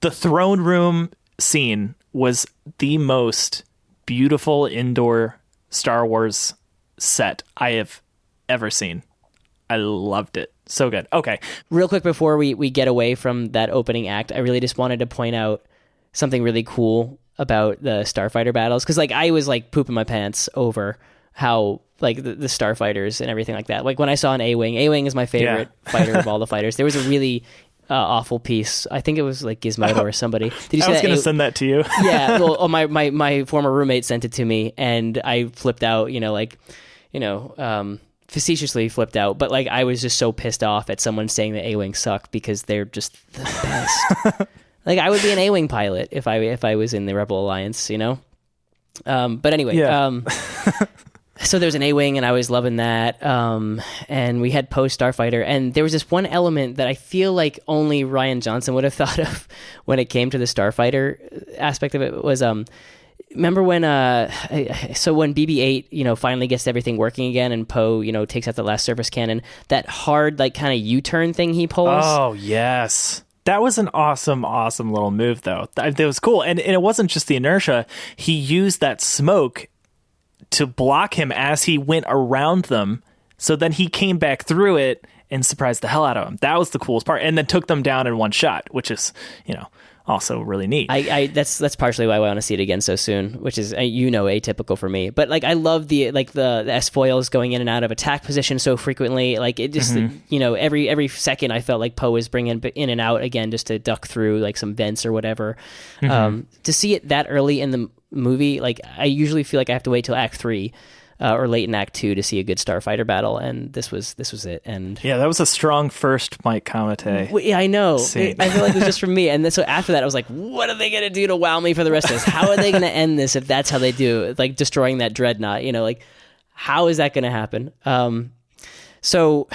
The throne room scene was the most beautiful indoor Star Wars set I have ever seen. I loved it. So good. Okay. Real quick before we get away from that opening act, I really just wanted to point out something really cool about the starfighter battles, because like I was like pooping my pants over how like the starfighters and everything like that. Like when I saw an A-Wing is my favorite fighter of all the fighters. There was a really awful piece. I think it was like Gizmodo or somebody. Did you see I was going to send that to you. Yeah. Well, my former roommate sent it to me, and I flipped out. Facetiously flipped out, but like I was just so pissed off at someone saying the A-Wings suck, because they're just the best. Like I would be an A-Wing pilot if I was in the Rebel Alliance, you know. But anyway, so there's an A-Wing, and I was loving that. And we had post Starfighter, and there was this one element that I feel like only Rian Johnson would have thought of when it came to the Starfighter aspect of it. Was remember when when BB-8 finally gets everything working again, and Poe takes out the last surface cannon, that hard like kind of U-turn thing he pulls. Oh yes. That was an awesome little move, though. That was cool. And it wasn't just the inertia. He used that smoke to block him as he went around them. So then he came back through it and surprised the hell out of him. That was the coolest part. And then took them down in one shot, which is, also really neat. That's partially why I want to see it again so soon, which is atypical for me. But like I love the S-foils going in and out of attack position so frequently. Like it just every second I felt like Poe was bringing in and out again just to duck through like some vents or whatever. To see it that early in the movie, like I usually feel like I have to wait till Act 3. Or late in Act 2 to see a good starfighter battle, and this was it. And yeah, that was a strong first Mike Kamate. Yeah, I know. I feel like it was just for me. And then, so after that, I was like, what are they gonna do to wow me for the rest of this? How are they gonna end this if that's how they do it? Like destroying that dreadnought? Like how is that gonna happen? So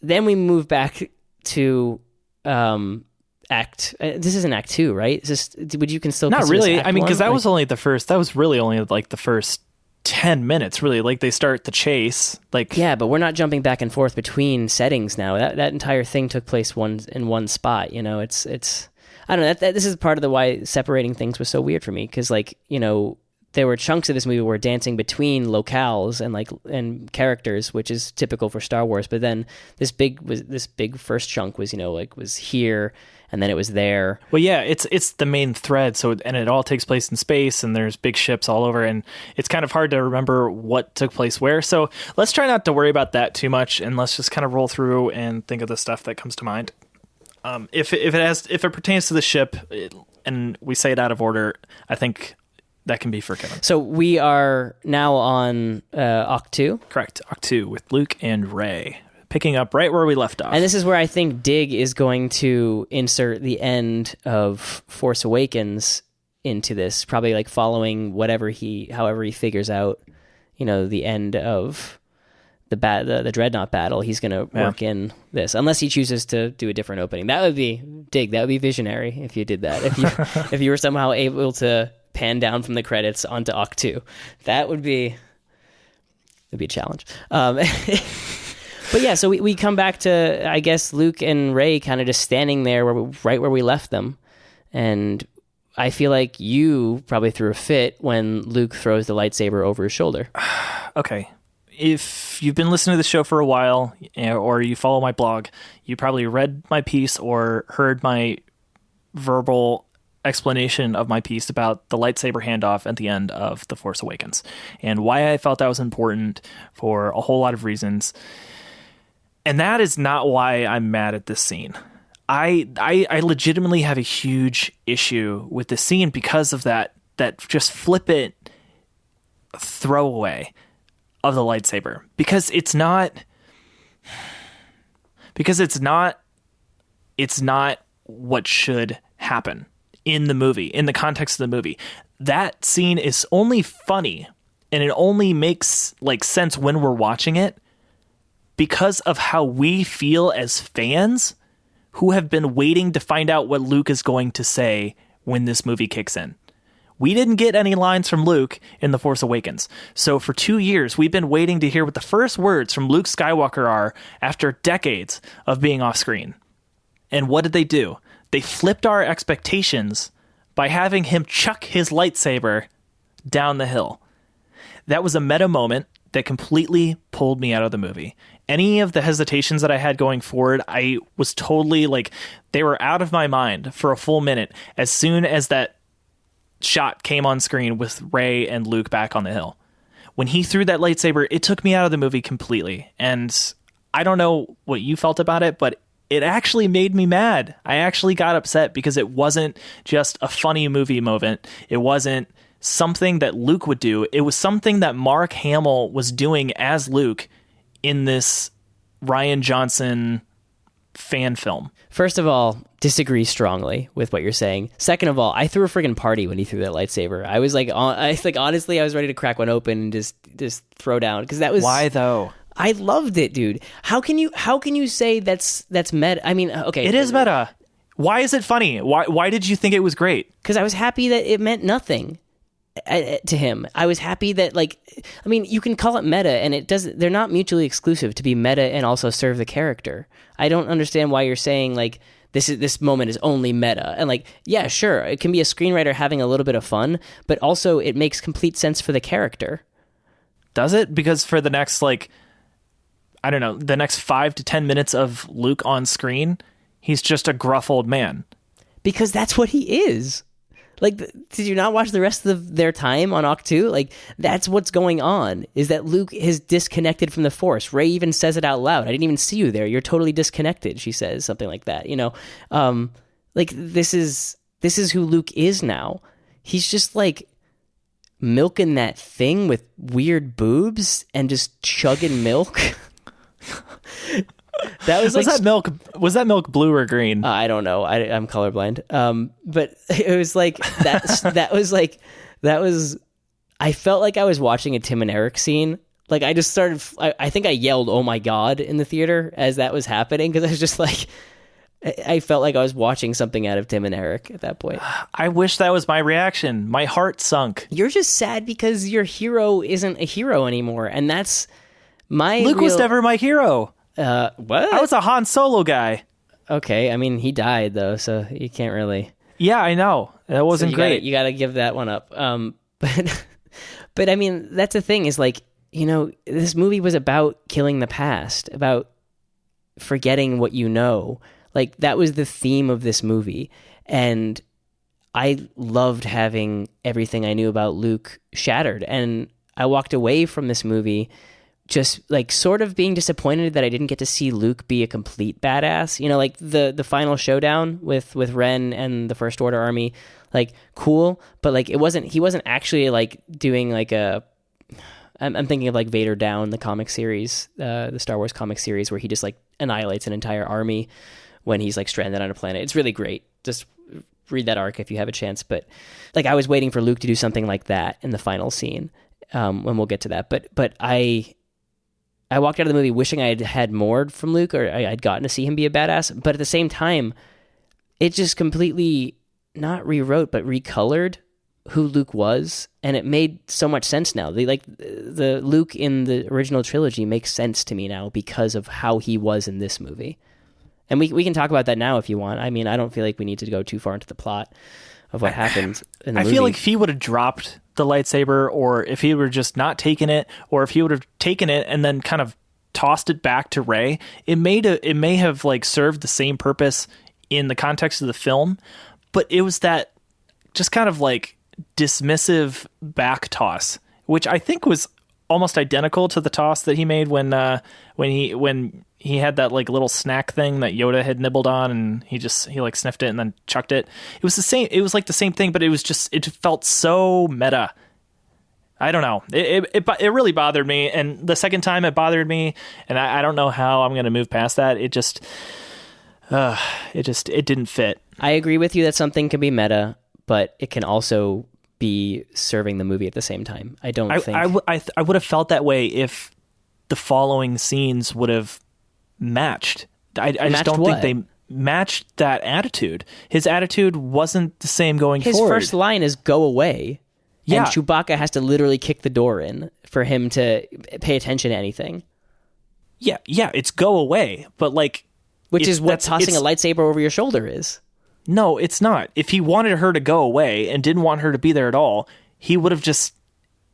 then we move back to Act. This isn't Act 2, right? Would you can still not really? Act I mean, because that like, was only the first. That was really only like the first 10 minutes, really. Like they start the chase, like yeah, but we're not jumping back and forth between settings now. That entire thing took place in one spot. It's I don't know. This is part of the why separating things was so weird for me, because like there were chunks of this movie where dancing between locales and characters, which is typical for Star Wars. But then this big first chunk was was here. And then it was there. Well, yeah, it's the main thread. So, and it all takes place in space, and there's big ships all over, and it's kind of hard to remember what took place where. So let's try not to worry about that too much, and let's just kind of roll through and think of the stuff that comes to mind. If it pertains to the ship, and we say it out of order, I think that can be forgiven. So we are now on Occ 2? Correct, Occ 2 with Luke and Rey. Picking up right where we left off. And this is where I think Dig is going to insert the end of Force Awakens into this, probably like following however he figures out, the end of the Dreadnought battle. He's going to work in this, unless he chooses to do a different opening. That would be Dig. That would be visionary if you did that. If you were somehow able to pan down from the credits onto Occ 2, that would be a challenge. But yeah, so we come back to, I guess, Luke and Rey kind of just standing there right where we left them. And I feel like you probably threw a fit when Luke throws the lightsaber over his shoulder. Okay. If you've been listening to the show for a while, or you follow my blog, you probably read my piece or heard my verbal explanation of my piece about the lightsaber handoff at the end of The Force Awakens, and why I felt that was important for a whole lot of reasons. And that is not why I'm mad at this scene. I legitimately have a huge issue with this scene because of that that just flippant throwaway of the lightsaber, because it's not what should happen in the movie, in the context of the movie. That scene is only funny, and it only makes like sense when we're watching it because of how we feel as fans who have been waiting to find out what Luke is going to say when this movie kicks in. We didn't get any lines from Luke in The Force Awakens. So for 2 years, we've been waiting to hear what the first words from Luke Skywalker are after decades of being off screen. And what did they do? They flipped our expectations by having him chuck his lightsaber down the hill. That was a meta moment that completely pulled me out of the movie. Any of the hesitations that I had going forward, I was totally like, they were out of my mind for a full minute as soon as that shot came on screen with Rey and Luke back on the hill. When he threw that lightsaber, it took me out of the movie completely. And I don't know what you felt about it, but it actually made me mad. I actually got upset because it wasn't just a funny movie moment. It wasn't something that Luke would do. It was something that Mark Hamill was doing as Luke in this Rian Johnson fan film. First of all, disagree strongly with what you're saying. Second of all, I threw a friggin' party when he threw that lightsaber. I was like, honestly, I was ready to crack one open and just throw down, because that was. Why though? I loved it, dude. How can you say that's meta? I mean, okay, it is meta. Why is it funny? Why did you think it was great? Because I was happy that it meant nothing to him. I was happy that, like, I mean, you can call it meta, and it doesn't. They're not mutually exclusive to be meta and also serve the character. I don't understand why you're saying like this moment is only meta. And like, yeah, sure, it can be a screenwriter having a little bit of fun, but also it makes complete sense for the character. Does it? Because for the next, like, I don't know, the next 5 to 10 minutes of Luke on screen, he's just a gruff old man. Because that's what he is. Like, did you not watch the rest of their time on Octu? Like, that's what's going on, is that Luke is disconnected from the Force. Rey even says it out loud. I didn't even see you there. You're totally disconnected, she says, something like that, you know? Like, this is who Luke is now. He's just, like, milking that thing with weird boobs and just chugging milk. That was that milk blue or green? I don't know. I'm colorblind. But it was like that was I felt like I was watching a Tim and Eric scene. Like, I just started. I think I yelled, "Oh my God!" in the theater as that was happening, because I was just like, I felt like I was watching something out of Tim and Eric at that point. I wish that was my reaction. My heart sunk. You're just sad because your hero isn't a hero anymore, and that's my. Luke was never my hero. What? I was a Han Solo guy. Okay, I mean, he died though, so you can't really. Yeah, I know. That wasn't great. You gotta give that one up. But I mean, that's the thing, is like, you know, this movie was about killing the past, about forgetting what you know. Like, that was the theme of this movie, and I loved having everything I knew about Luke shattered, and I walked away from this movie just like sort of being disappointed that I didn't get to see Luke be a complete badass. You know, like the final showdown with Ren and the First Order army, like, cool, but like he wasn't actually like doing like I'm thinking of like Vader Down, the comic series, the Star Wars comic series, where he just like annihilates an entire army when he's like stranded on a planet. It's really great. Just read that arc if you have a chance. But like, I was waiting for Luke to do something like that in the final scene, when we'll get to that. But I walked out of the movie wishing I had more from Luke, or I'd gotten to see him be a badass. But at the same time, it just completely not rewrote, but recolored who Luke was, and it made so much sense now. The Luke in the original trilogy makes sense to me now because of how he was in this movie. And we can talk about that now if you want. I mean, I don't feel like we need to go too far into the plot of what happened in the movie. I feel like if he would have dropped the lightsaber, or if he were just not taking it, or if he would have taken it and then kind of tossed it back to Rey, it may have like served the same purpose in the context of the film, but it was that just kind of like dismissive back toss, which I think was almost identical to the toss that he made when he had that like little snack thing that Yoda had nibbled on, and he like sniffed it and then chucked it. It was the same. It was like the same thing, but it felt so meta. I don't know. It really bothered me, and the second time it bothered me, and I don't know how I'm going to move past that. It didn't fit. I agree with you that something can be meta, but it can also be serving the movie at the same time. I would have felt that way if the following scenes would have matched. I just don't think they matched that attitude. His attitude wasn't the same going forward. His first line is "go away." Yeah. And Chewbacca has to literally kick the door in for him to pay attention to anything. Yeah, it's go away, but like... Which is what tossing a lightsaber over your shoulder is. No, it's not. If he wanted her to go away and didn't want her to be there at all, he would have just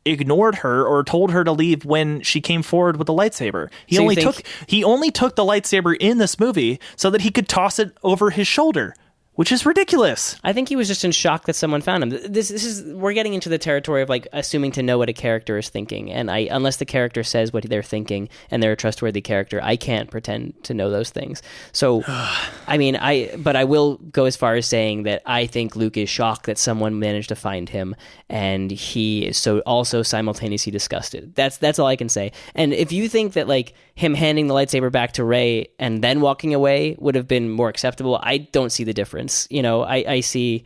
ignored her or told her to leave when she came forward with the lightsaber. He only took the lightsaber in this movie so that he could toss it over his shoulder, which is ridiculous. I think he was just in shock that someone found him. We're getting into the territory of like assuming to know what a character is thinking, and unless the character says what they're thinking and they're a trustworthy character, I can't pretend to know those things. So, but I will go as far as saying that I think Luke is shocked that someone managed to find him, and he is so also simultaneously disgusted. That's all I can say. And if you think that like him handing the lightsaber back to Rey and then walking away would have been more acceptable, I don't see the difference. I see,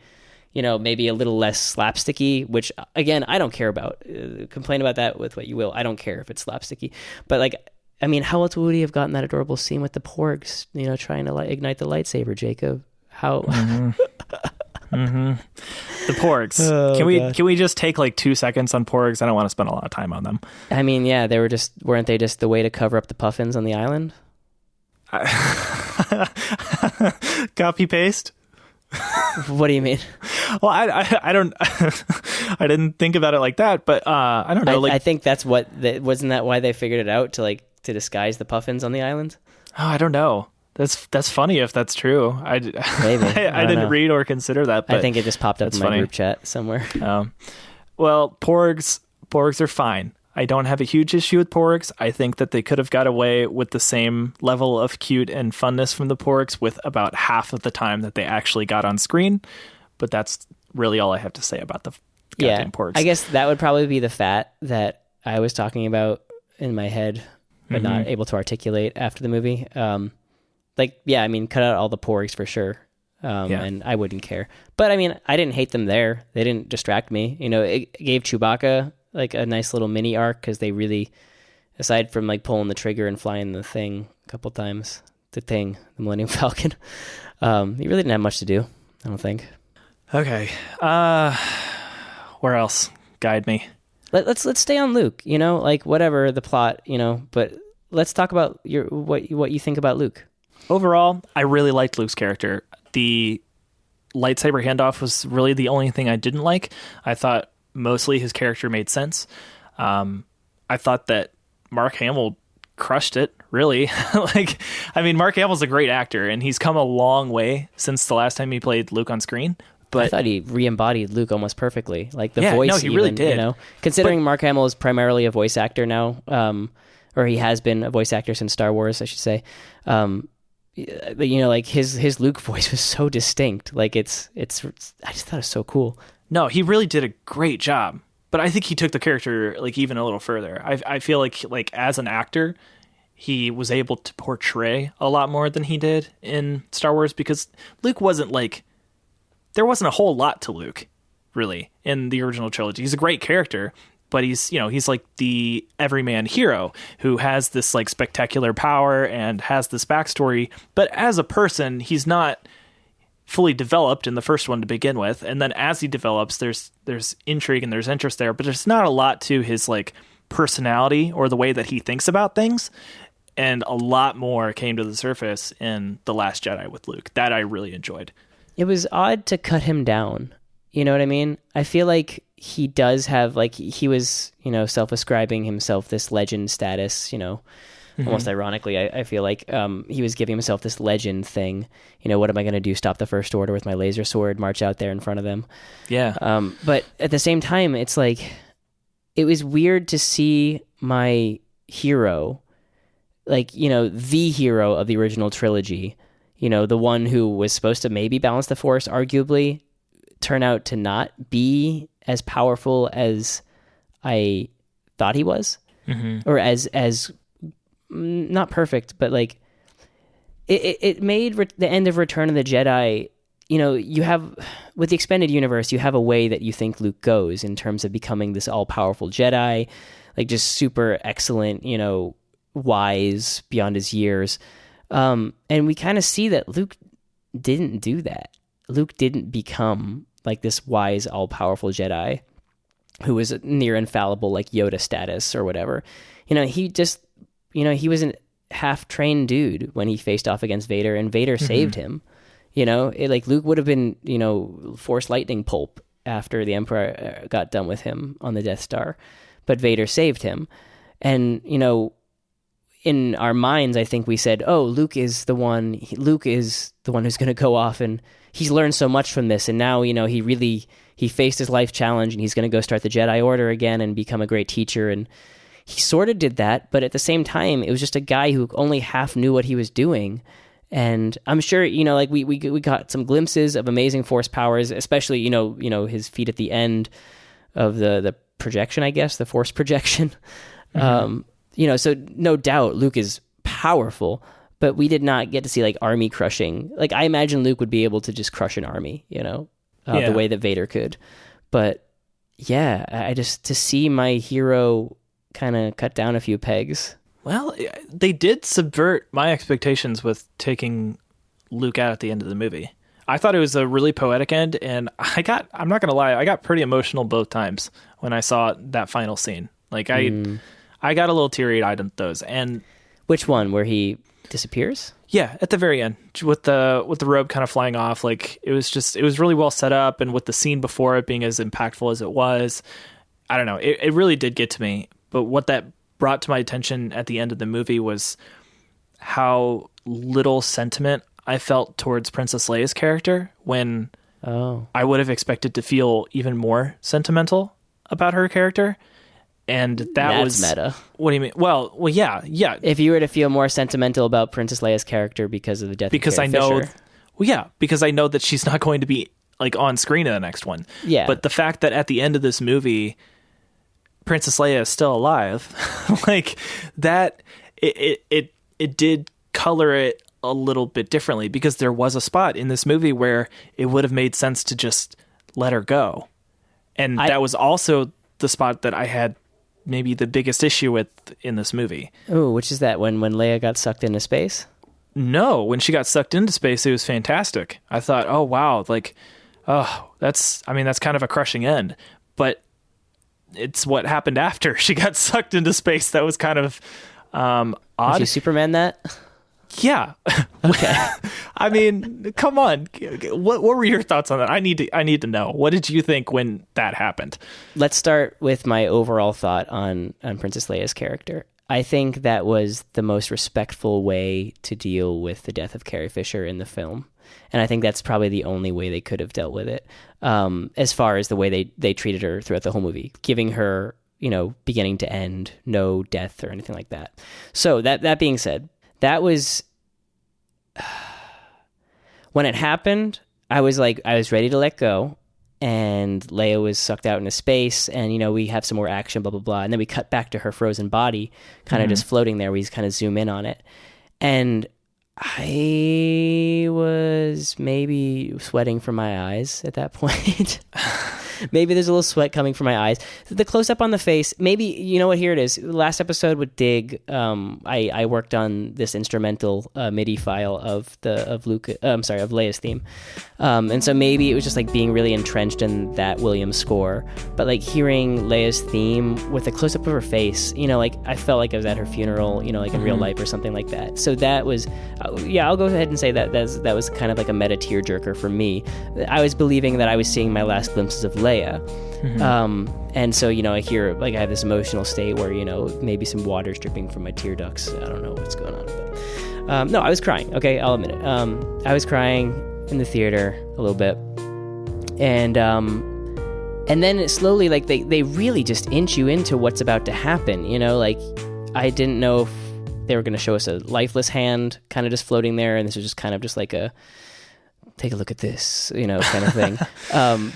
maybe a little less slapsticky, which again, I don't care about. Complain about that with what you will. I don't care if it's slapsticky. But like, I mean, how else would he have gotten that adorable scene with the porgs, trying to ignite the lightsaber, Jacob? How? Mm-hmm. Mm-hmm. The porgs. Oh, can we just take like 2 seconds on porgs? I don't want to spend a lot of time on them. I mean, yeah, weren't they just the way to cover up the puffins on the island? Copy paste. What do you mean? Well, I don't. I didn't think about it like that, but I don't know. I think that's wasn't that why they figured it out to disguise the puffins on the island? Oh, I don't know. That's funny if that's true. Maybe I didn't read or consider that. But I think it just popped up in my group chat somewhere. Well, porgs are fine. I don't have a huge issue with porgs. I think that they could have got away with the same level of cute and funness from the porgs with about half of the time that they actually got on screen. But that's really all I have to say about the goddamn porgs. I guess that would probably be the fat that I was talking about in my head, but not able to articulate after the movie. Cut out all the porgs for sure. And I wouldn't care. But I mean, I didn't hate them there. They didn't distract me. It gave Chewbacca like a nice little mini arc because they really, aside from like pulling the trigger and flying the thing a couple times, the Millennium Falcon, he really didn't have much to do, I don't think. Okay. Where else? Guide me. Let's stay on Luke, whatever the plot, but let's talk about what you think about Luke. Overall, I really liked Luke's character. The lightsaber handoff was really the only thing I didn't like. I thought mostly his character made sense. I thought that Mark Hamill crushed it, really. Mark Hamill's a great actor, and he's come a long way since the last time he played Luke on screen. But I thought he re-embodied Luke almost perfectly. Like the voice, no, he really did. Considering Mark Hamill is primarily a voice actor now, or he has been a voice actor since Star Wars, I should say. His Luke voice was so distinct. I just thought it was so cool. No, he really did a great job. But I think he took the character even a little further. I feel like as an actor, he was able to portray a lot more than he did in Star Wars, because Luke wasn't there wasn't a whole lot to Luke really in the original trilogy. He's a great character, but he's like the everyman hero who has this spectacular power and has this backstory. But as a person, he's not fully developed in the first one to begin with. And then as he develops, there's intrigue and there's interest there, but there's not a lot to his personality or the way that he thinks about things. And a lot more came to the surface in The Last Jedi with Luke that I really enjoyed. It was odd to cut him down. You know what I mean? I feel like he does have he was, self-ascribing himself this legend status, almost ironically, I feel like he was giving himself this legend thing. What am I going to do? Stop the First Order with my laser sword, march out there in front of them. Yeah. But at the same time, it's it was weird to see my hero like, the hero of the original trilogy, the one who was supposed to maybe balance the Force, arguably, turn out to not be as powerful as I thought he was, or as not perfect, but like it made the end of Return of the Jedi. You have, with the expanded universe, you have a way that you think Luke goes in terms of becoming this all-powerful Jedi, like just super excellent, wise beyond his years. And we kind of see that Luke didn't do that. Luke didn't become like this wise, all-powerful Jedi who was near infallible, like Yoda status or whatever. He just, he was a half-trained dude when he faced off against Vader, and Vader saved him. Like Luke would have been, Force lightning pulp after the Emperor got done with him on the Death Star, but Vader saved him. And, in our minds, I think we said, oh, Luke is the one who's going to go off, and he's learned so much from this. And now, he faced his life challenge, and he's going to go start the Jedi Order again and become a great teacher. And he sort of did that, but at the same time, it was just a guy who only half knew what he was doing. And I'm sure, like we got some glimpses of amazing Force powers, especially, his feat at the end of the projection, I guess, the Force projection. So no doubt Luke is powerful, but we did not get to see like army crushing. Like I imagine Luke would be able to just crush an army, the way that Vader could. But yeah, I just, to see my hero kind of cut down a few pegs. Well, they did subvert my expectations with taking Luke out at the end of the movie. I thought it was a really poetic end, and I'm not going to lie, I got pretty emotional both times when I saw that final scene. Like, I got a little teary-eyed at those. And which one, where he disappears? Yeah, at the very end, with the robe kind of flying off. Like, it was really well set up, and with the scene before it being as impactful as it was, I don't know, it really did get to me. But what that brought to my attention at the end of the movie was how little sentiment I felt towards Princess Leia's character, when I would have expected to feel even more sentimental about her character. And that's was meta. What do you mean? Well, yeah. If you were to feel more sentimental about Princess Leia's character because of the death of Carrie Fisher. Because I know that she's not going to be like on screen in the next one. Yeah. But the fact that at the end of this movie, Princess Leia is still alive, like that, it did color it a little bit differently, because there was a spot in this movie where it would have made sense to just let her go. And that was also the spot that I had maybe the biggest issue with in this movie. Oh, which is that, when Leia got sucked into space? No, when she got sucked into space, it was fantastic. I thought, oh wow, like, that's kind of a crushing end. But it's what happened after she got sucked into space that was kind of odd. Did you Superman that? Yeah. Okay. I mean, come on. What were your thoughts on that? I need to know. What did you think when that happened? Let's start with my overall thought on Princess Leia's character. I think that was the most respectful way to deal with the death of Carrie Fisher in the film. And I think that's probably the only way they could have dealt with it, as far as the way they treated her throughout the whole movie, giving her, beginning to end, no death or anything like that. So that being said, that was when it happened, I was ready to let go, and Leia was sucked out into space, and we have some more action, blah blah blah, and then we cut back to her frozen body, kind of just floating there. We just kind of zoom in on it, and I was maybe sweating from my eyes at that point. Maybe there's a little sweat coming from my eyes. The close-up on the face, maybe, here it is. Last episode with Dig, I worked on this instrumental MIDI file of Leia's theme. And so maybe it was just like being really entrenched in that Williams score. But like hearing Leia's theme with a close-up of her face, I felt like I was at her funeral, like in real life or something like that. So that was, I'll go ahead and say that was kind of like a meta tearjerker for me. I was believing that I was seeing my last glimpses of Leia. And so, I hear, I have this emotional state where, maybe some water's dripping from my tear ducts. I don't know what's going on. But, no, I was crying. Okay, I'll admit it. I was crying in the theater a little bit. And then it slowly, they really just inch you into what's about to happen. I didn't know if they were going to show us a lifeless hand kind of just floating there, and this was just kind of just like a take a look at this, kind of thing.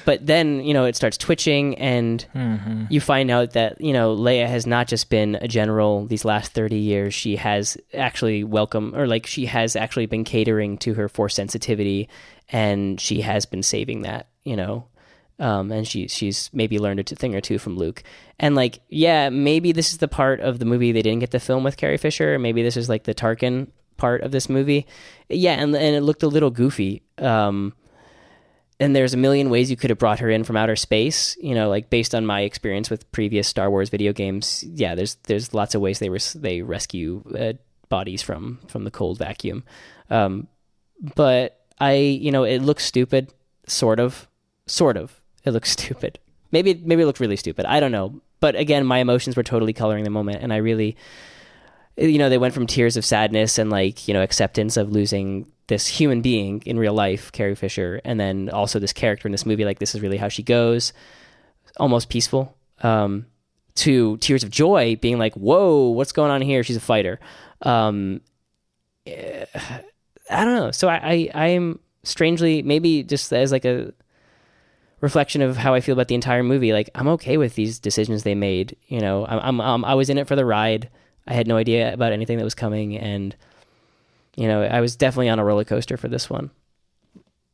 But then, it starts twitching, and you find out that, Leia has not just been a general these last 30 years. She has actually she has actually been catering to her Force sensitivity, and she has been saving that, and she's maybe learned a thing or two from Luke. And maybe this is the part of the movie they didn't get to film with Carrie Fisher. Maybe this is like the Tarkin part of this movie. And it looked a little goofy. And there's a million ways you could have brought her in from outer space, based on my experience with previous Star Wars video games. Yeah, there's lots of ways they rescue bodies from the cold vacuum. But it looks stupid, sort of. It looks stupid. Maybe it looked really stupid. I don't know. But again, my emotions were totally coloring the moment, and I really, they went from tears of sadness and acceptance of losing this human being in real life, Carrie Fisher, and then also this character in this movie, this is really how she goes, almost peaceful, to tears of joy, being like, whoa, what's going on here? She's a fighter. I don't know. So I am strangely, maybe just as a reflection of how I feel about the entire movie, I'm okay with these decisions they made. I was in it for the ride. I had no idea about anything that was coming, and I was definitely on a roller coaster for this one.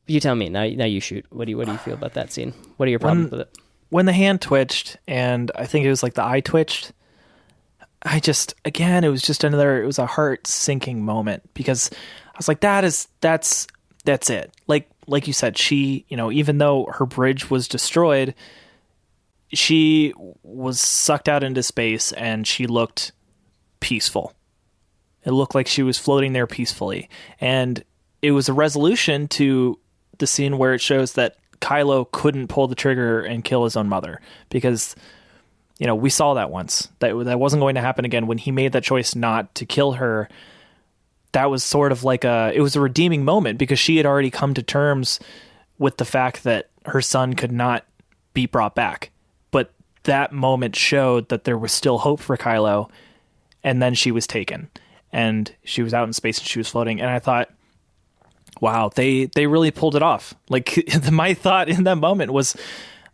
You tell me now. You shoot. What do you feel about that scene? What are your problems with it? When the hand twitched, and I think it was the eye twitched, it was a heart sinking moment, because I was like, that's it. Like you said, she, even though her bridge was destroyed, she was sucked out into space, and she looked peaceful. It looked like she was floating there peacefully. And it was a resolution to the scene where it shows that Kylo couldn't pull the trigger and kill his own mother, because, we saw that once. That wasn't going to happen again. When he made that choice not to kill her, that was sort of it was a redeeming moment, because she had already come to terms with the fact that her son could not be brought back. But that moment showed that there was still hope for Kylo, and then she was taken, and she was out in space, and she was floating. And I thought, wow, they really pulled it off. My thought in that moment was,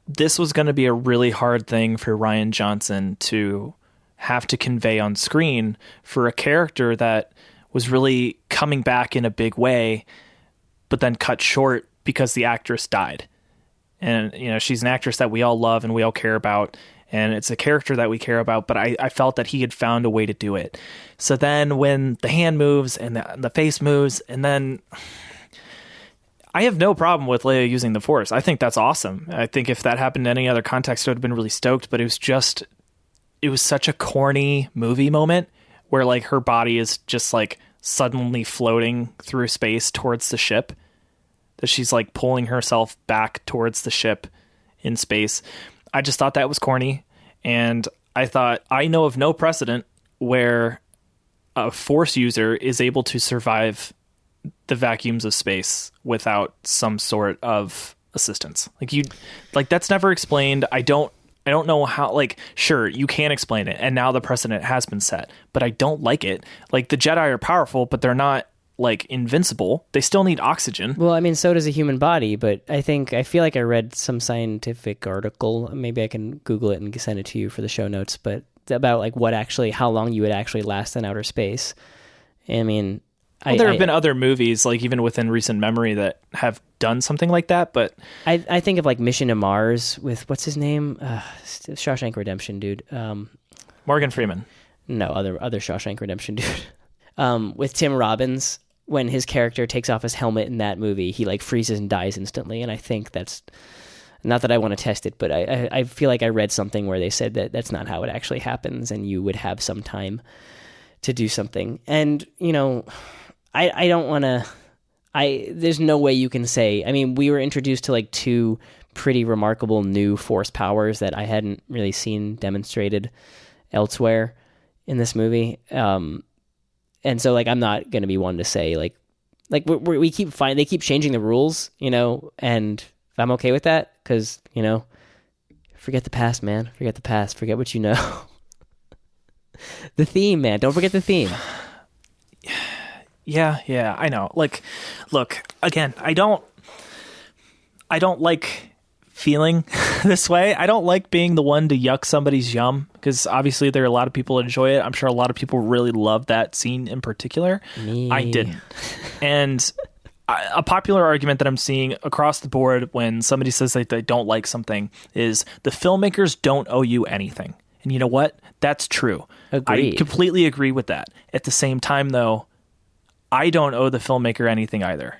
this was going to be a really hard thing for Rian Johnson to have to convey on screen for a character that was really coming back in a big way, but then cut short because the actress died. And, she's an actress that we all love and we all care about, and it's a character that we care about, but I felt that he had found a way to do it. So then when the hand moves and the face moves, and then I have no problem with Leia using the Force. I think that's awesome. I think if that happened in any other context, I would have been really stoked, but it was such a corny movie moment, where her body is just suddenly floating through space towards the ship, that she's pulling herself back towards the ship in space. I just thought that was corny. And I thought, I know of no precedent where a Force user is able to survive the vacuums of space without some sort of assistance. That's never explained. I don't know how, sure, you can explain it, and now the precedent has been set, but I don't like it. The Jedi are powerful, but they're not, invincible. They still need oxygen. Well, I mean, so does a human body, but I feel like I read some scientific article, maybe I can Google it and send it to you for the show notes, but about, how long you would actually last in outer space. I mean... there have been other movies, even within recent memory, that have done something like that, but... I think of, Mission to Mars with, what's his name? Shawshank Redemption, dude. Morgan Freeman. No, other Shawshank Redemption, dude. With Tim Robbins, when his character takes off his helmet in that movie, he, freezes and dies instantly, and I think that's... Not that I want to test it, but I feel like I read something where they said that that's not how it actually happens, and you would have some time to do something. And, I don't want to... there's no way you can say... I mean, we were introduced to two pretty remarkable new Force powers that I hadn't really seen demonstrated elsewhere in this movie. And so I'm not going to be one to say we keep they keep changing the rules, and I'm okay with that, because, forget the past, man. Forget the past. Forget what you know. The theme, man. Don't forget the theme. Yeah, I know. Like, look, again, I don't like feeling this way. I don't like being the one to yuck somebody's yum, because obviously there are a lot of people who enjoy it. I'm sure a lot of people really love that scene in particular. Me. I didn't. And a popular argument that I'm seeing across the board when somebody says that they don't like something is the filmmakers don't owe you anything. And you know what? That's true. Agreed. I completely agree with that. At the same time, though, I don't owe the filmmaker anything either.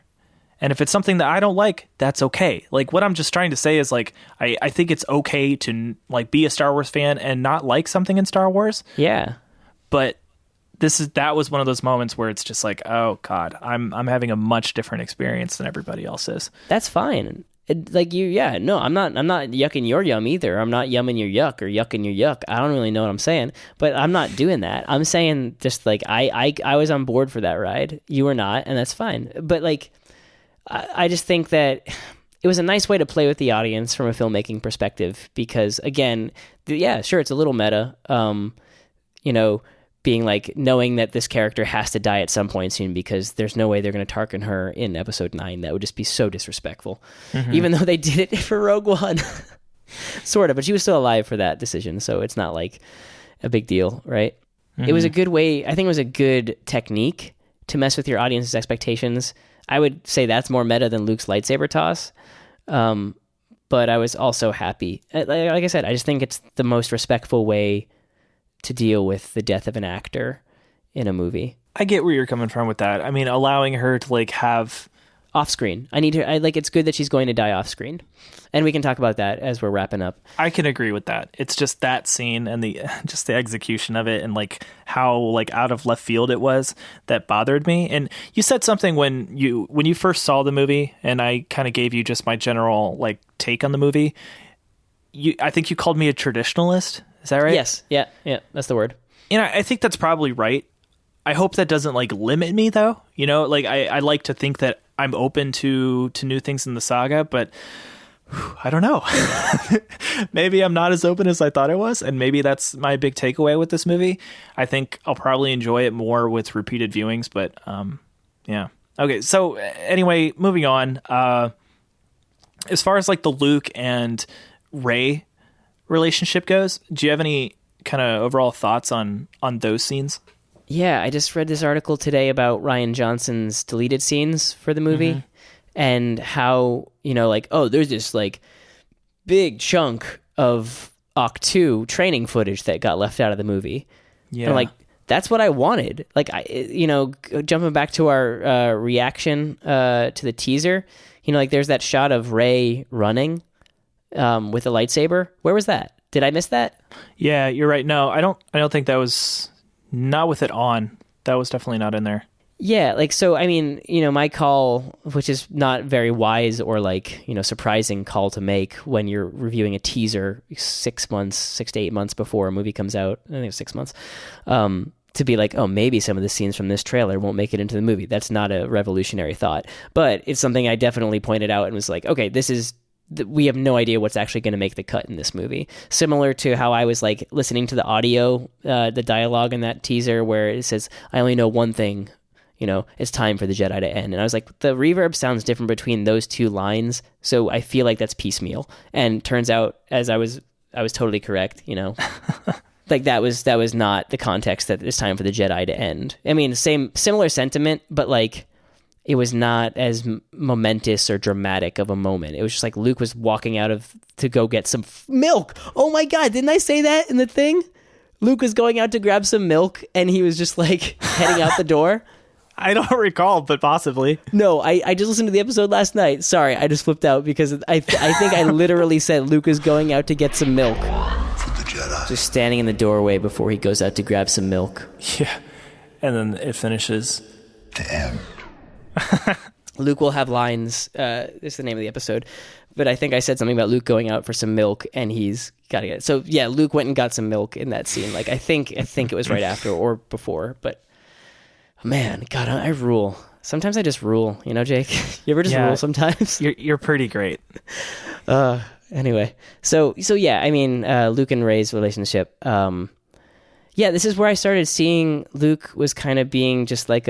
And if it's something that I don't like, that's okay. Like, what I'm just trying to say is, like, I think it's okay to, like, be a Star Wars fan and not like something in Star Wars. Yeah. But that was one of those moments where it's just like, oh God, I'm having a much different experience than everybody else is. That's fine. I'm not yucking your yum either. I'm not yumming your yuck or yucking your yuck. I don't really know what I'm saying, but I'm not doing that. I'm saying just like, I was on board for that ride. You were not, and that's fine. But like, I just think that it was a nice way to play with the audience from a filmmaking perspective, because again, yeah, sure, it's a little meta, being like, knowing that this character has to die at some point soon because there's no way they're going to Tarkin her in episode 9. That would just be so disrespectful, even though they did it for Rogue One. Sort of, but she was still alive for that decision, so it's not like a big deal, right? It was a good way, I think it was a good technique to mess with your audience's expectations. I would say that's more meta than Luke's lightsaber toss. But I was also happy. Like I said, I just think it's the most respectful way to deal with the death of an actor in a movie. I get where you're coming from with that. I mean, allowing her to like have off screen. It's good that she's going to die off screen. And we can talk about that as we're wrapping up. I can agree with that. It's just that scene and the execution of it and like how like out of left field it was that bothered me. And you said something when you first saw the movie, and I kind of gave you just my general like take on the movie. I think you called me a traditionalist. Is that right? Yes. Yeah, that's the word. And I think that's probably right. I hope that doesn't like limit me though. Like I like to think that I'm open to new things in the saga, but I don't know. Maybe I'm not as open as I thought I was, and maybe that's my big takeaway with this movie. I think I'll probably enjoy it more with repeated viewings, but yeah. Okay, so anyway, moving on. As far as like the Luke and Rey relationship goes, do you have any kind of overall thoughts on those scenes? Yeah, I just read this article today about Rian Johnson's deleted scenes for the movie, and how, there's this like big chunk of Octu training footage that got left out of the movie. Yeah. And I'm like, that's what I wanted. Like, jumping back to our reaction to the teaser, there's that shot of Rey running with a lightsaber. Where was that? Did I miss that? Yeah, you're right. No, I don't think that was. Not with it on. That was definitely not in there. Yeah, my call, which is not very wise or surprising call to make when you're reviewing a teaser 6 to 8 months before a movie comes out, I think it's 6 months, to be like, oh, maybe some of the scenes from this trailer won't make it into the movie. That's not a revolutionary thought, but it's something I definitely pointed out and was like, okay, we have no idea what's actually going to make the cut in this movie. Similar to how I was like listening to the audio, the dialogue in that teaser where it says, I only know one thing, it's time for the Jedi to end. And I was like, the reverb sounds different between those two lines. So I feel like that's piecemeal. And turns out, as I was totally correct, like that was not the context that it's time for the Jedi to end. I mean, similar sentiment, but like, it was not as momentous or dramatic of a moment. It was just like Luke was walking out to go get some milk. Oh my God, didn't I say that in the thing? Luke was going out to grab some milk and he was just like heading out the door. I don't recall, but possibly. No, I just listened to the episode last night. Sorry, I just flipped out because I think I literally said Luke is going out to get some milk. For the Jedi. Just standing in the doorway before he goes out to grab some milk. Yeah. And then it finishes. To end. Luke will have lines. This is the name of the episode, but I think I said something about Luke going out for some milk, and he's got to get it. So yeah, Luke went and got some milk in that scene. Like I think it was right after or before. But man, God, I rule. Sometimes I just rule. Jake. You ever just rule sometimes? You're pretty great. Anyway, so yeah, I mean, Luke and Rey's relationship. Yeah, this is where I started seeing Luke was kind of being just like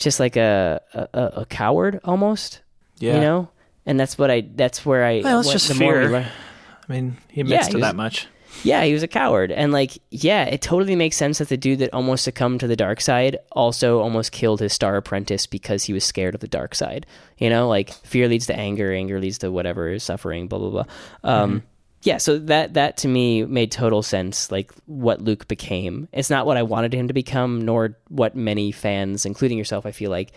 just like a coward almost. Yeah. You know? And that's where I... Well, it's just fear. I mean, he admits to he was, that much. Yeah, he was a coward. And like, yeah, it totally makes sense that the dude that almost succumbed to the dark side also almost killed his star apprentice because he was scared of the dark side. You know, like fear leads to anger leads to whatever, suffering, blah, blah, blah. Yeah, so that to me made total sense, like what Luke became. It's not what I wanted him to become, nor what many fans, including yourself, I feel like,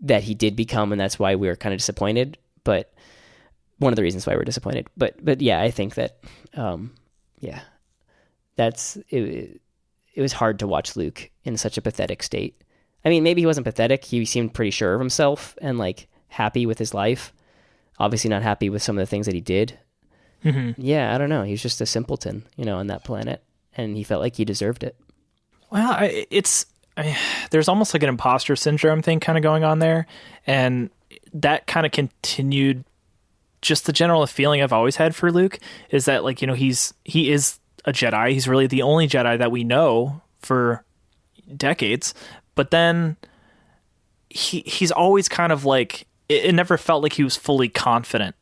that he did become, and that's why we were kind of disappointed. But one of the reasons why we're disappointed. But yeah, I think that... yeah, that's it. It was hard to watch Luke in such a pathetic state. I mean, maybe he wasn't pathetic. He seemed pretty sure of himself and like happy with his life. Obviously not happy with some of the things that he did. Mm-hmm. Yeah, I don't know. He was just a simpleton, you know, on that planet, and he felt like he deserved it. Well, there's almost like an imposter syndrome thing kind of going on there, and that kind of continued. Just the general feeling I've always had for Luke is that, like, you know, he is a Jedi. He's really the only Jedi that we know for decades. But then he's always kind of like, it never felt like he was fully confident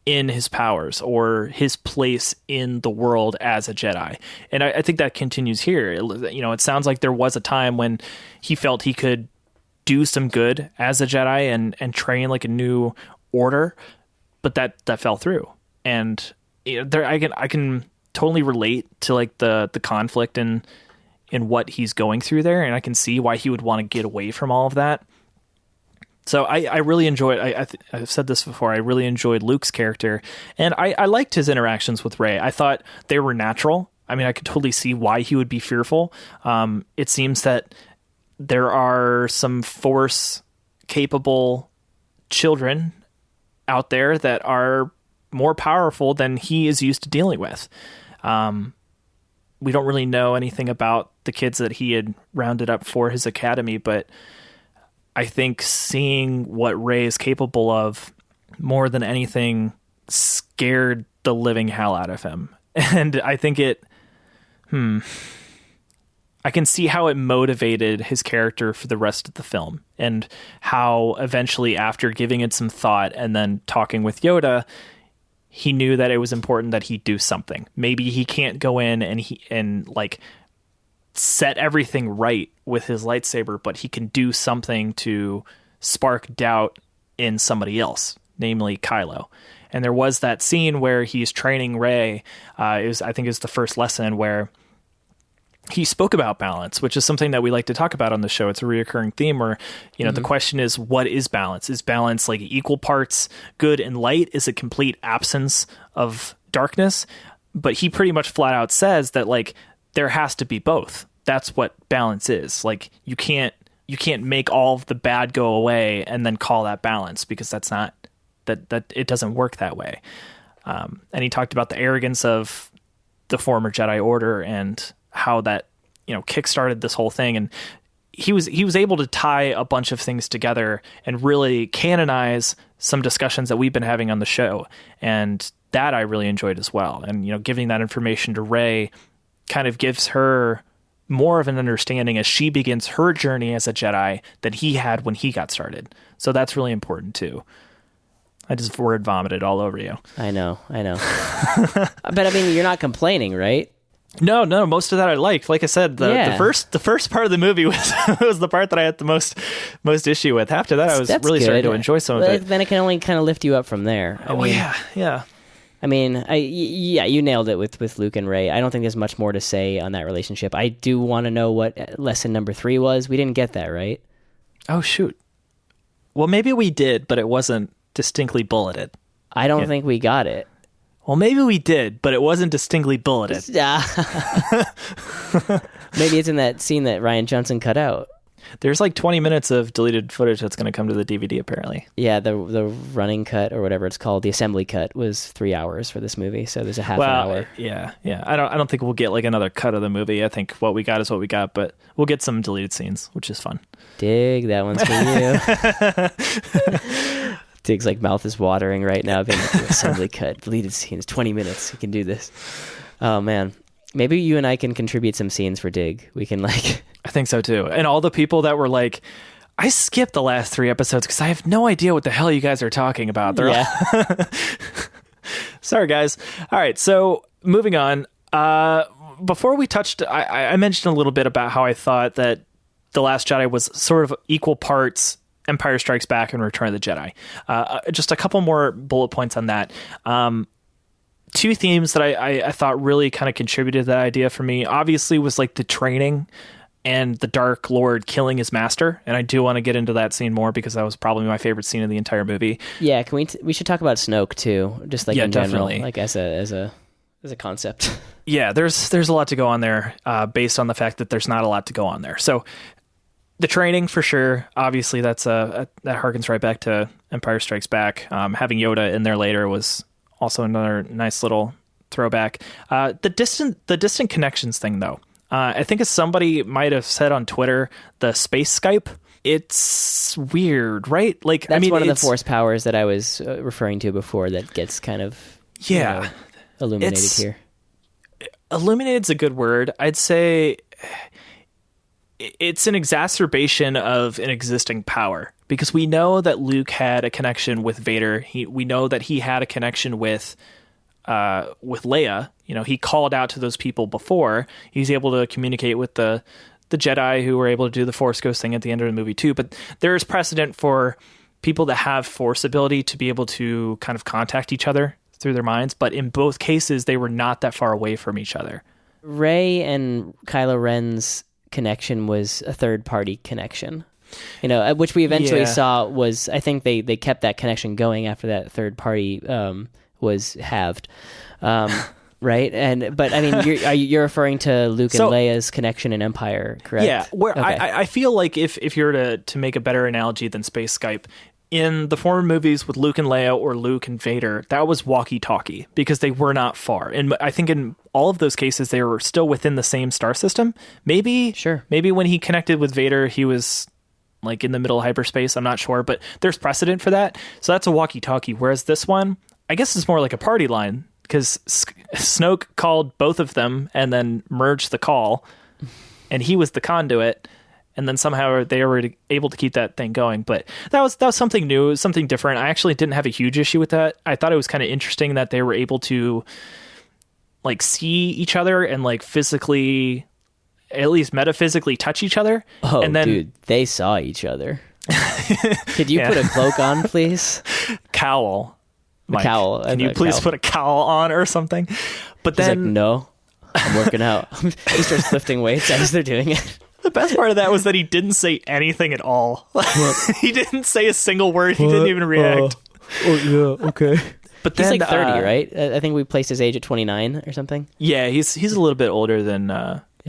in his powers or his place in the world as a Jedi. And I think that continues here. You know, it sounds like there was a time when he felt he could do some good as a Jedi and train like a new order. But that fell through, and you know, I can totally relate to like the conflict in what he's going through there, and I can see why he would want to get away from all of that. So I really enjoyed. I've said this before. I really enjoyed Luke's character, and I liked his interactions with Rey. I thought they were natural. I mean, I could totally see why he would be fearful. It seems that there are some Force capable children out there that are more powerful than he is used to dealing with. We don't really know anything about the kids that he had rounded up for his academy, but I think seeing what Rey is capable of more than anything scared the living hell out of him. And I think I can see how it motivated his character for the rest of the film, and how eventually, after giving it some thought and then talking with Yoda, he knew that it was important that he do something. Maybe he can't go in and like set everything right with his lightsaber, but he can do something to spark doubt in somebody else, namely Kylo. And there was that scene where he's training Rey. I think it was the first lesson where he spoke about balance, which is something that we like to talk about on the show. It's a reoccurring theme where, you know, the question is, what is balance? Is balance like equal parts good and light? Is it complete absence of darkness? But he pretty much flat out says that, like, there has to be both. That's what balance is. Like, you can't make all of the bad go away and then call that balance, because that's not, that it doesn't work that way. And he talked about the arrogance of the former Jedi Order and how that, you know, kickstarted this whole thing. And he was able to tie a bunch of things together and really canonize some discussions that we've been having on the show. And that I really enjoyed as well. And, you know, giving that information to Rey kind of gives her more of an understanding as she begins her journey as a Jedi that he had when he got started. So that's really important too. I just word vomited all over you. I know. But I mean, you're not complaining, right? No, most of that I liked. Like I said, the first part of the movie was the part that I had the most issue with. After that, I was really starting to enjoy some of it. Then it can only kind of lift you up from there. Yeah. I mean, you nailed it with Luke and Rey. I don't think there's much more to say on that relationship. I do want to know what lesson number 3 was. We didn't get that, right? Oh, shoot. Well, maybe we did, but it wasn't distinctly bulleted. I don't think we got it. Well, maybe we did, but it wasn't distinctly bulleted. Maybe it's in that scene that Rian Johnson cut out. There's like 20 minutes of deleted footage that's going to come to the DVD, apparently. Yeah, the running cut, or whatever it's called, the assembly cut, was 3 hours for this movie, so there's a half an hour. Yeah. I don't think we'll get like another cut of the movie. I think what we got is what we got, but we'll get some deleted scenes, which is fun. Dig, that one's for you. Dig's like mouth is watering right now, being like, assembly cut, deleted scenes, 20 minutes. He can do this. Oh man, maybe you and I can contribute some scenes for Dig. We can like. I think so too. And all the people that were like, I skipped the last 3 episodes because I have no idea what the hell you guys are talking about. Sorry, guys. All right, so moving on. Before we touched, I mentioned a little bit about how I thought that The Last Jedi was sort of equal parts Empire Strikes Back and Return of the Jedi. Just a couple more bullet points on that. 2 themes that I thought really kind of contributed to that idea for me, obviously, was like the training and the Dark Lord killing his master. And I do want to get into that scene more because that was probably my favorite scene of the entire movie. Yeah, can we should talk about Snoke too, just like in definitely. general, like as a concept. Yeah, there's a lot to go on there, based on the fact that there's not a lot to go on there. So the training, for sure, obviously that harkens right back to Empire Strikes Back. Having Yoda in there later was also another nice little throwback. The distant connections thing, though. I think as somebody might have said on Twitter, the space Skype, it's weird, right? Like, That's one of the Force powers that I was referring to before that gets kind of illuminated here. Illuminated's a good word. I'd say it's an exacerbation of an existing power, because we know that Luke had a connection with Vader. We know that he had a connection with Leia. You know, he called out to those people before. He's able to communicate with the Jedi who were able to do the Force Ghost thing at the end of the movie too. But there is precedent for people that have Force ability to be able to kind of contact each other through their minds. But in both cases, they were not that far away from each other. Rey and Kylo Ren's connection was a third-party connection, you know, which we eventually saw was, I think they kept that connection going after that third party was halved, right? But I mean, you're referring to Luke and Leia's connection in Empire, correct? Yeah, where okay. I feel like if you're to make a better analogy than Space Skype, in the former movies with Luke and Leia or Luke and Vader, that was walkie-talkie because they were not far. And I think in all of those cases, they were still within the same star system. Maybe when he connected with Vader, he was like in the middle of hyperspace. I'm not sure, but there's precedent for that. So that's a walkie-talkie. Whereas this one, I guess it's more like a party line because Snoke called both of them and then merged the call, and he was the conduit. And then somehow they were able to keep that thing going. But that was something new, it was something different. I actually didn't have a huge issue with that. I thought it was kind of interesting that they were able to like see each other and like physically, at least metaphysically, touch each other. Oh, and then, dude, they saw each other. Could you put a cloak on, please? Cowl. Mike. Cowl. Can you please put a cowl on or something? But He's then like, no, I'm working out. He starts lifting weights as they're doing it. The best part of that was that he didn't say anything at all. He didn't say a single word. He didn't even react. Oh, yeah, okay. But then, he's like 30, right? I think we placed his age at 29 or something. Yeah, he's a little bit older than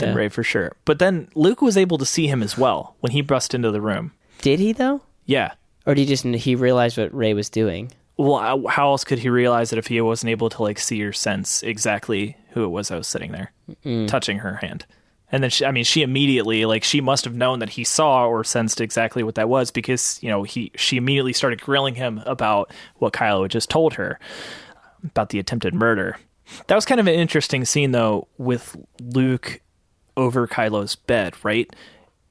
Rey for sure. But then Luke was able to see him as well when he burst into the room. Did he though? Yeah. Or did he realize what Rey was doing? Well, how else could he realize it if he wasn't able to like see or sense exactly who it was that was sitting there, touching her hand? And then she immediately, like, she must have known that he saw or sensed exactly what that was because, you know, she immediately started grilling him about what Kylo had just told her about the attempted murder. That was kind of an interesting scene, though, with Luke over Kylo's bed, right?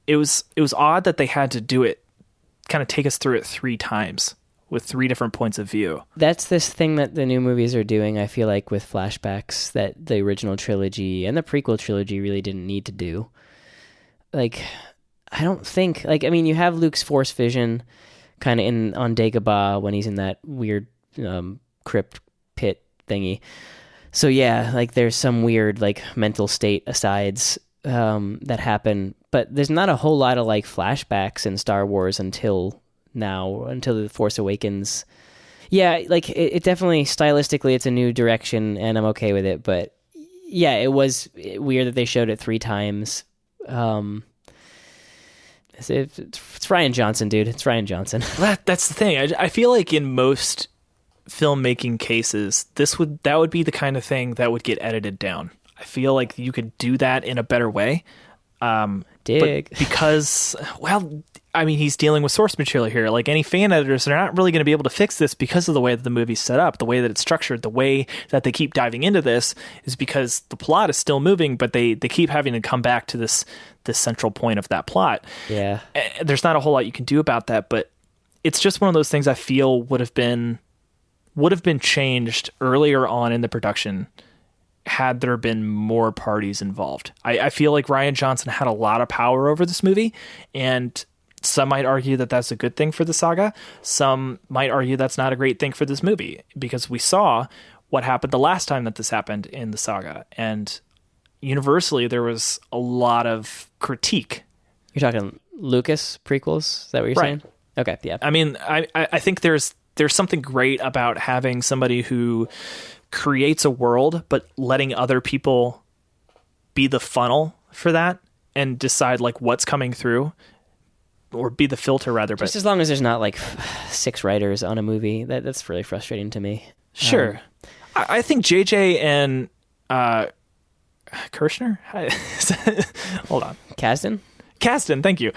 It was odd that they had to do it, kind of take us through it 3 times with 3 different points of view. That's this thing that the new movies are doing, I feel like, with flashbacks that the original trilogy and the prequel trilogy really didn't need to do. Like, I don't think... Like, I mean, you have Luke's Force vision kind of on Dagobah when he's in that weird crypt pit thingy. So, yeah, like, there's some weird, like, mental state asides that happen. But there's not a whole lot of, like, flashbacks in Star Wars until The Force Awakens. Yeah, like it definitely stylistically it's a new direction and I'm okay with it, but yeah, it was weird that they showed it 3 times. It's Rian Johnson, dude. It's Rian Johnson. That's the thing. I feel like in most filmmaking cases, that would be the kind of thing that would get edited down. I feel like you could do that in a better way. Dig. But because, well, I mean, he's dealing with source material here. Like any fan editors, they're not really going to be able to fix this because of the way that the movie's set up, the way that it's structured, the way that they keep diving into this is because the plot is still moving, but they keep having to come back to this central point of that plot. Yeah. There's not a whole lot you can do about that, but it's just one of those things I feel would have been changed earlier on in the production had there been more parties involved. I feel like Rian Johnson had a lot of power over this movie, and some might argue that that's a good thing for the saga. Some might argue that's not a great thing for this movie, because we saw what happened the last time that this happened in the saga, and universally there was a lot of critique. You're talking Lucas prequels? Is that what you're saying? Okay, yeah. I mean, I think there's something great about having somebody who creates a world, but letting other people be the funnel for that and decide like what's coming through, or be the filter rather. Just as long as there's not like 6 writers on a movie, that's really frustrating to me. Sure. I think JJ and Kirshner? Hold on. Kasdan, thank you.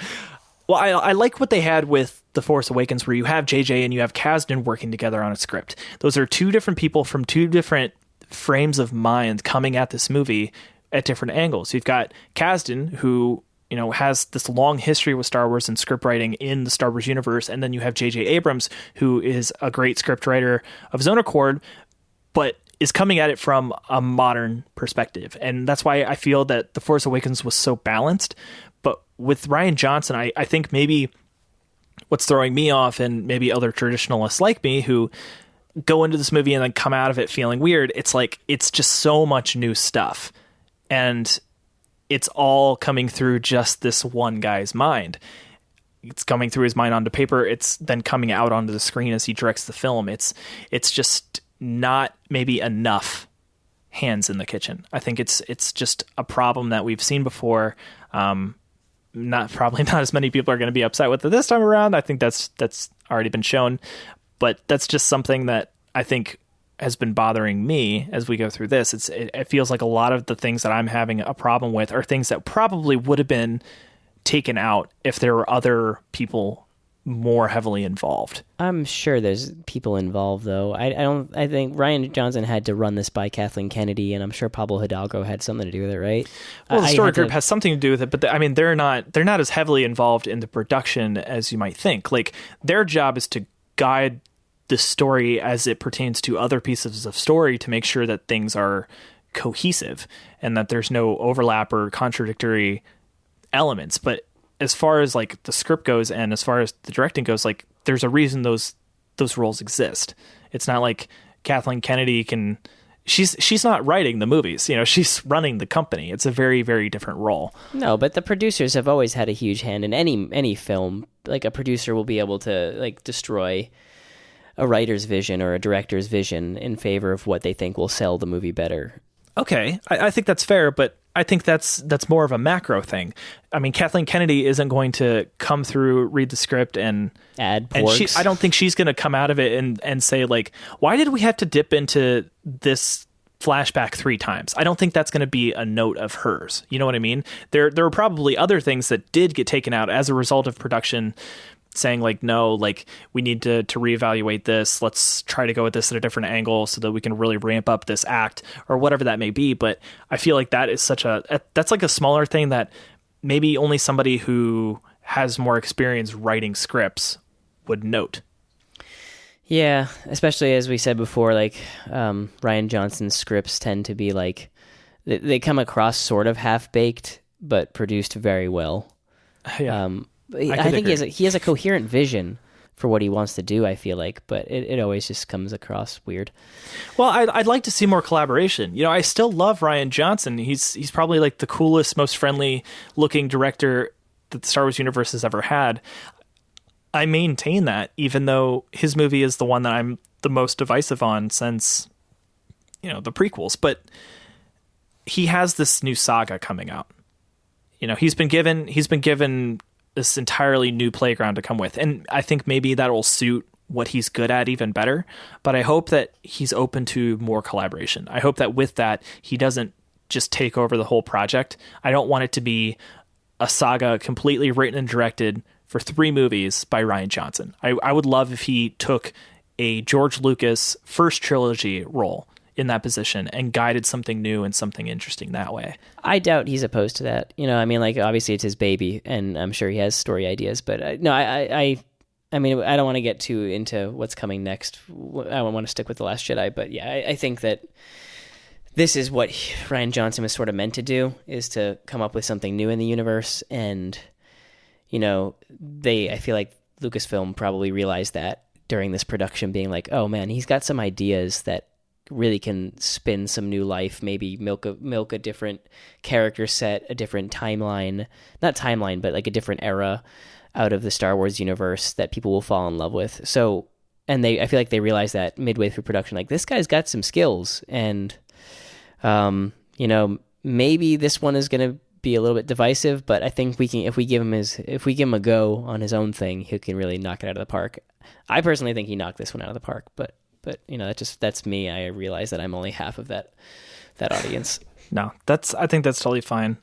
Well, I like what they had with The Force Awakens, where you have JJ and you have Kasdan working together on a script. Those are 2 different people from 2 different frames of mind coming at this movie at different angles. You've got Kasdan, who has this long history with Star Wars and script writing in the Star Wars universe, and then you have J.J. Abrams, who is a great script writer of his own accord, but is coming at it from a modern perspective. And that's why I feel that The Force Awakens was so balanced. But with Rian Johnson, I think maybe what's throwing me off, and maybe other traditionalists like me who go into this movie and then come out of it feeling weird, it's like it's just so much new stuff. And it's all coming through just this one guy's mind. It's coming through his mind onto paper. It's then coming out onto the screen as he directs the film. It's just not maybe enough hands in the kitchen. I think it's just a problem that we've seen before. Probably not as many people are going to be upset with it this time around. I think that's already been shown, but that's just something that I think has been bothering me as we go through this. It feels like a lot of the things that I'm having a problem with are things that probably would have been taken out if there were other people more heavily involved. I'm sure there's people involved, though. I think Rian Johnson had to run this by Kathleen Kennedy, and I'm sure Pablo Hidalgo had something to do with it, right? Well, the story group has something to do with it, but they're not as heavily involved in the production as you might think. Like, their job is to guide the story as it pertains to other pieces of story to make sure that things are cohesive and that there's no overlap or contradictory elements. But as far as like the script goes and as far as the directing goes, like there's a reason those roles exist. It's not like Kathleen Kennedy she's not writing the movies, she's running the company. It's a very, very different role. No, but the producers have always had a huge hand in any film. Like a producer will be able to like destroy a writer's vision or a director's vision in favor of what they think will sell the movie better. Okay, I think that's fair, but I think that's more of a macro thing. I mean, Kathleen Kennedy isn't going to come through, read the script, and add porgs. I don't think she's going to come out of it and say, like, why did we have to dip into this flashback 3 times? I don't think that's going to be a note of hers. You know what I mean? There are probably other things that did get taken out as a result of production, saying like, no, like we need to reevaluate this. Let's try to go at this at a different angle so that we can really ramp up this act or whatever that may be. But I feel like that is that's like a smaller thing that maybe only somebody who has more experience writing scripts would note. Yeah, especially as we said before, like Rian Johnson's scripts tend to be like, they come across sort of half-baked, but produced very well. Yeah. I think he has a coherent vision for what he wants to do, I feel like, but it always just comes across weird. Well, I'd like to see more collaboration. I still love Rian Johnson. He's probably like the coolest, most friendly looking director that the Star Wars universe has ever had. I maintain that, even though his movie is the one that I'm the most divisive on since, the prequels. But he has this new saga coming out. He's been given this entirely new playground to come with. And I think maybe that will suit what he's good at even better. But I hope that he's open to more collaboration. I hope that with that, he doesn't just take over the whole project. I don't want it to be a saga completely written and directed for 3 movies by Rian Johnson. I would love if he took a George Lucas first trilogy role in that position and guided something new and something interesting that way. I doubt he's opposed to that. You know, I mean, like, obviously it's his baby, and I'm sure he has story ideas, but no, I mean, I don't want to get too into what's coming next. I want to stick with The Last Jedi, but yeah, I think that this is what Rian Johnson was sort of meant to do, is to come up with something new in the universe. And, you know, I feel like Lucasfilm probably realized that during this production, being like, oh man, he's got some ideas that really can spin some new life, maybe milk a different character set, a different timeline, not timeline, but like a different era out of the Star Wars universe that people will fall in love with. So, and I feel like they realized that midway through production, like, this guy's got some skills, and, you know, maybe this one is going to be a little bit divisive, but I think if we give him a go on his own thing, he can really knock it out of the park. I personally think he knocked this one out of the park, but you know, that's me. I realize that I'm only half of that audience. No, I think that's totally fine.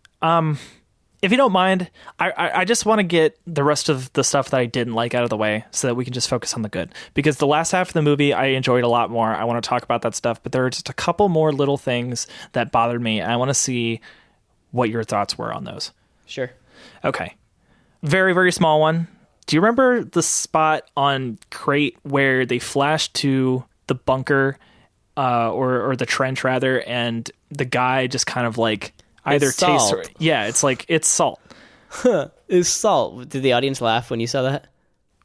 If you don't mind, I just want to get the rest of the stuff that I didn't like out of the way so that we can just focus on the good. Because the last half of the movie I enjoyed a lot more. I want to talk about that stuff, but there are just a couple more little things that bothered me. I want to see what your thoughts were on those. Sure. Okay. Very, very small one. Do you remember the spot on Crate where they flash to the bunker or the trench rather, and the guy just kind of like either tastes it's like it's salt. It's salt. Did the audience laugh when you saw that?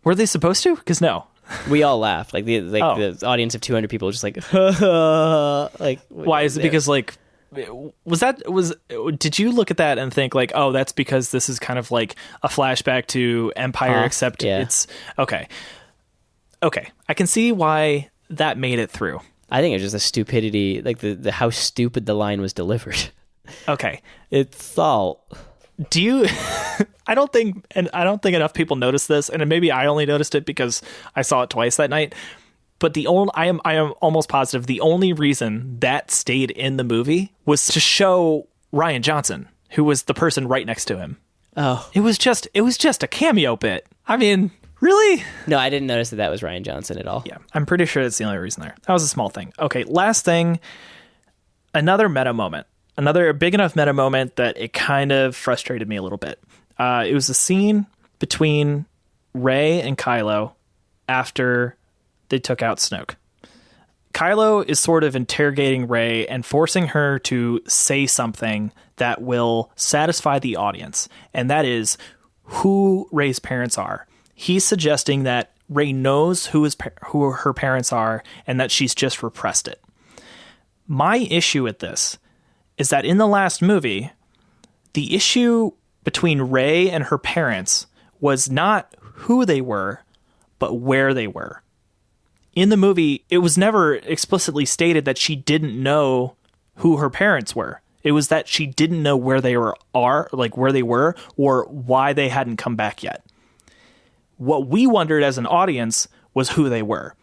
Were they supposed to? Because no, we all laughed. Like the audience of 200 people just like like. Why is it? Because like, did you look at that and think like, oh, that's because this is kind of like a flashback to Empire, except it's okay. I can see why that made it through. I think it was just a stupidity, like the how stupid the line was delivered. Okay. It's salt. Do you I don't think enough people noticed this, and maybe I only noticed it because I saw it twice that night. But I am almost positive the only reason that stayed in the movie was to show Rian Johnson, who was the person right next to him. Oh. It was just a cameo bit. I mean, really? No, I didn't notice that was Rian Johnson at all. Yeah, I'm pretty sure that's the only reason there. That was a small thing. Okay, last thing, another meta moment. Another big enough meta moment that it kind of frustrated me a little bit. It was a scene between Rey and Kylo after they took out Snoke. Kylo is sort of interrogating Rey and forcing her to say something that will satisfy the audience, and that is who Rey's parents are. He's suggesting that Rey knows who her parents are and that she's just repressed it. My issue with this is that in the last movie, the issue between Rey and her parents was not who they were, but where they were. In the movie, it was never explicitly stated that she didn't know who her parents were. It was that she didn't know where they were, or why they hadn't come back yet. What we wondered as an audience was who they were.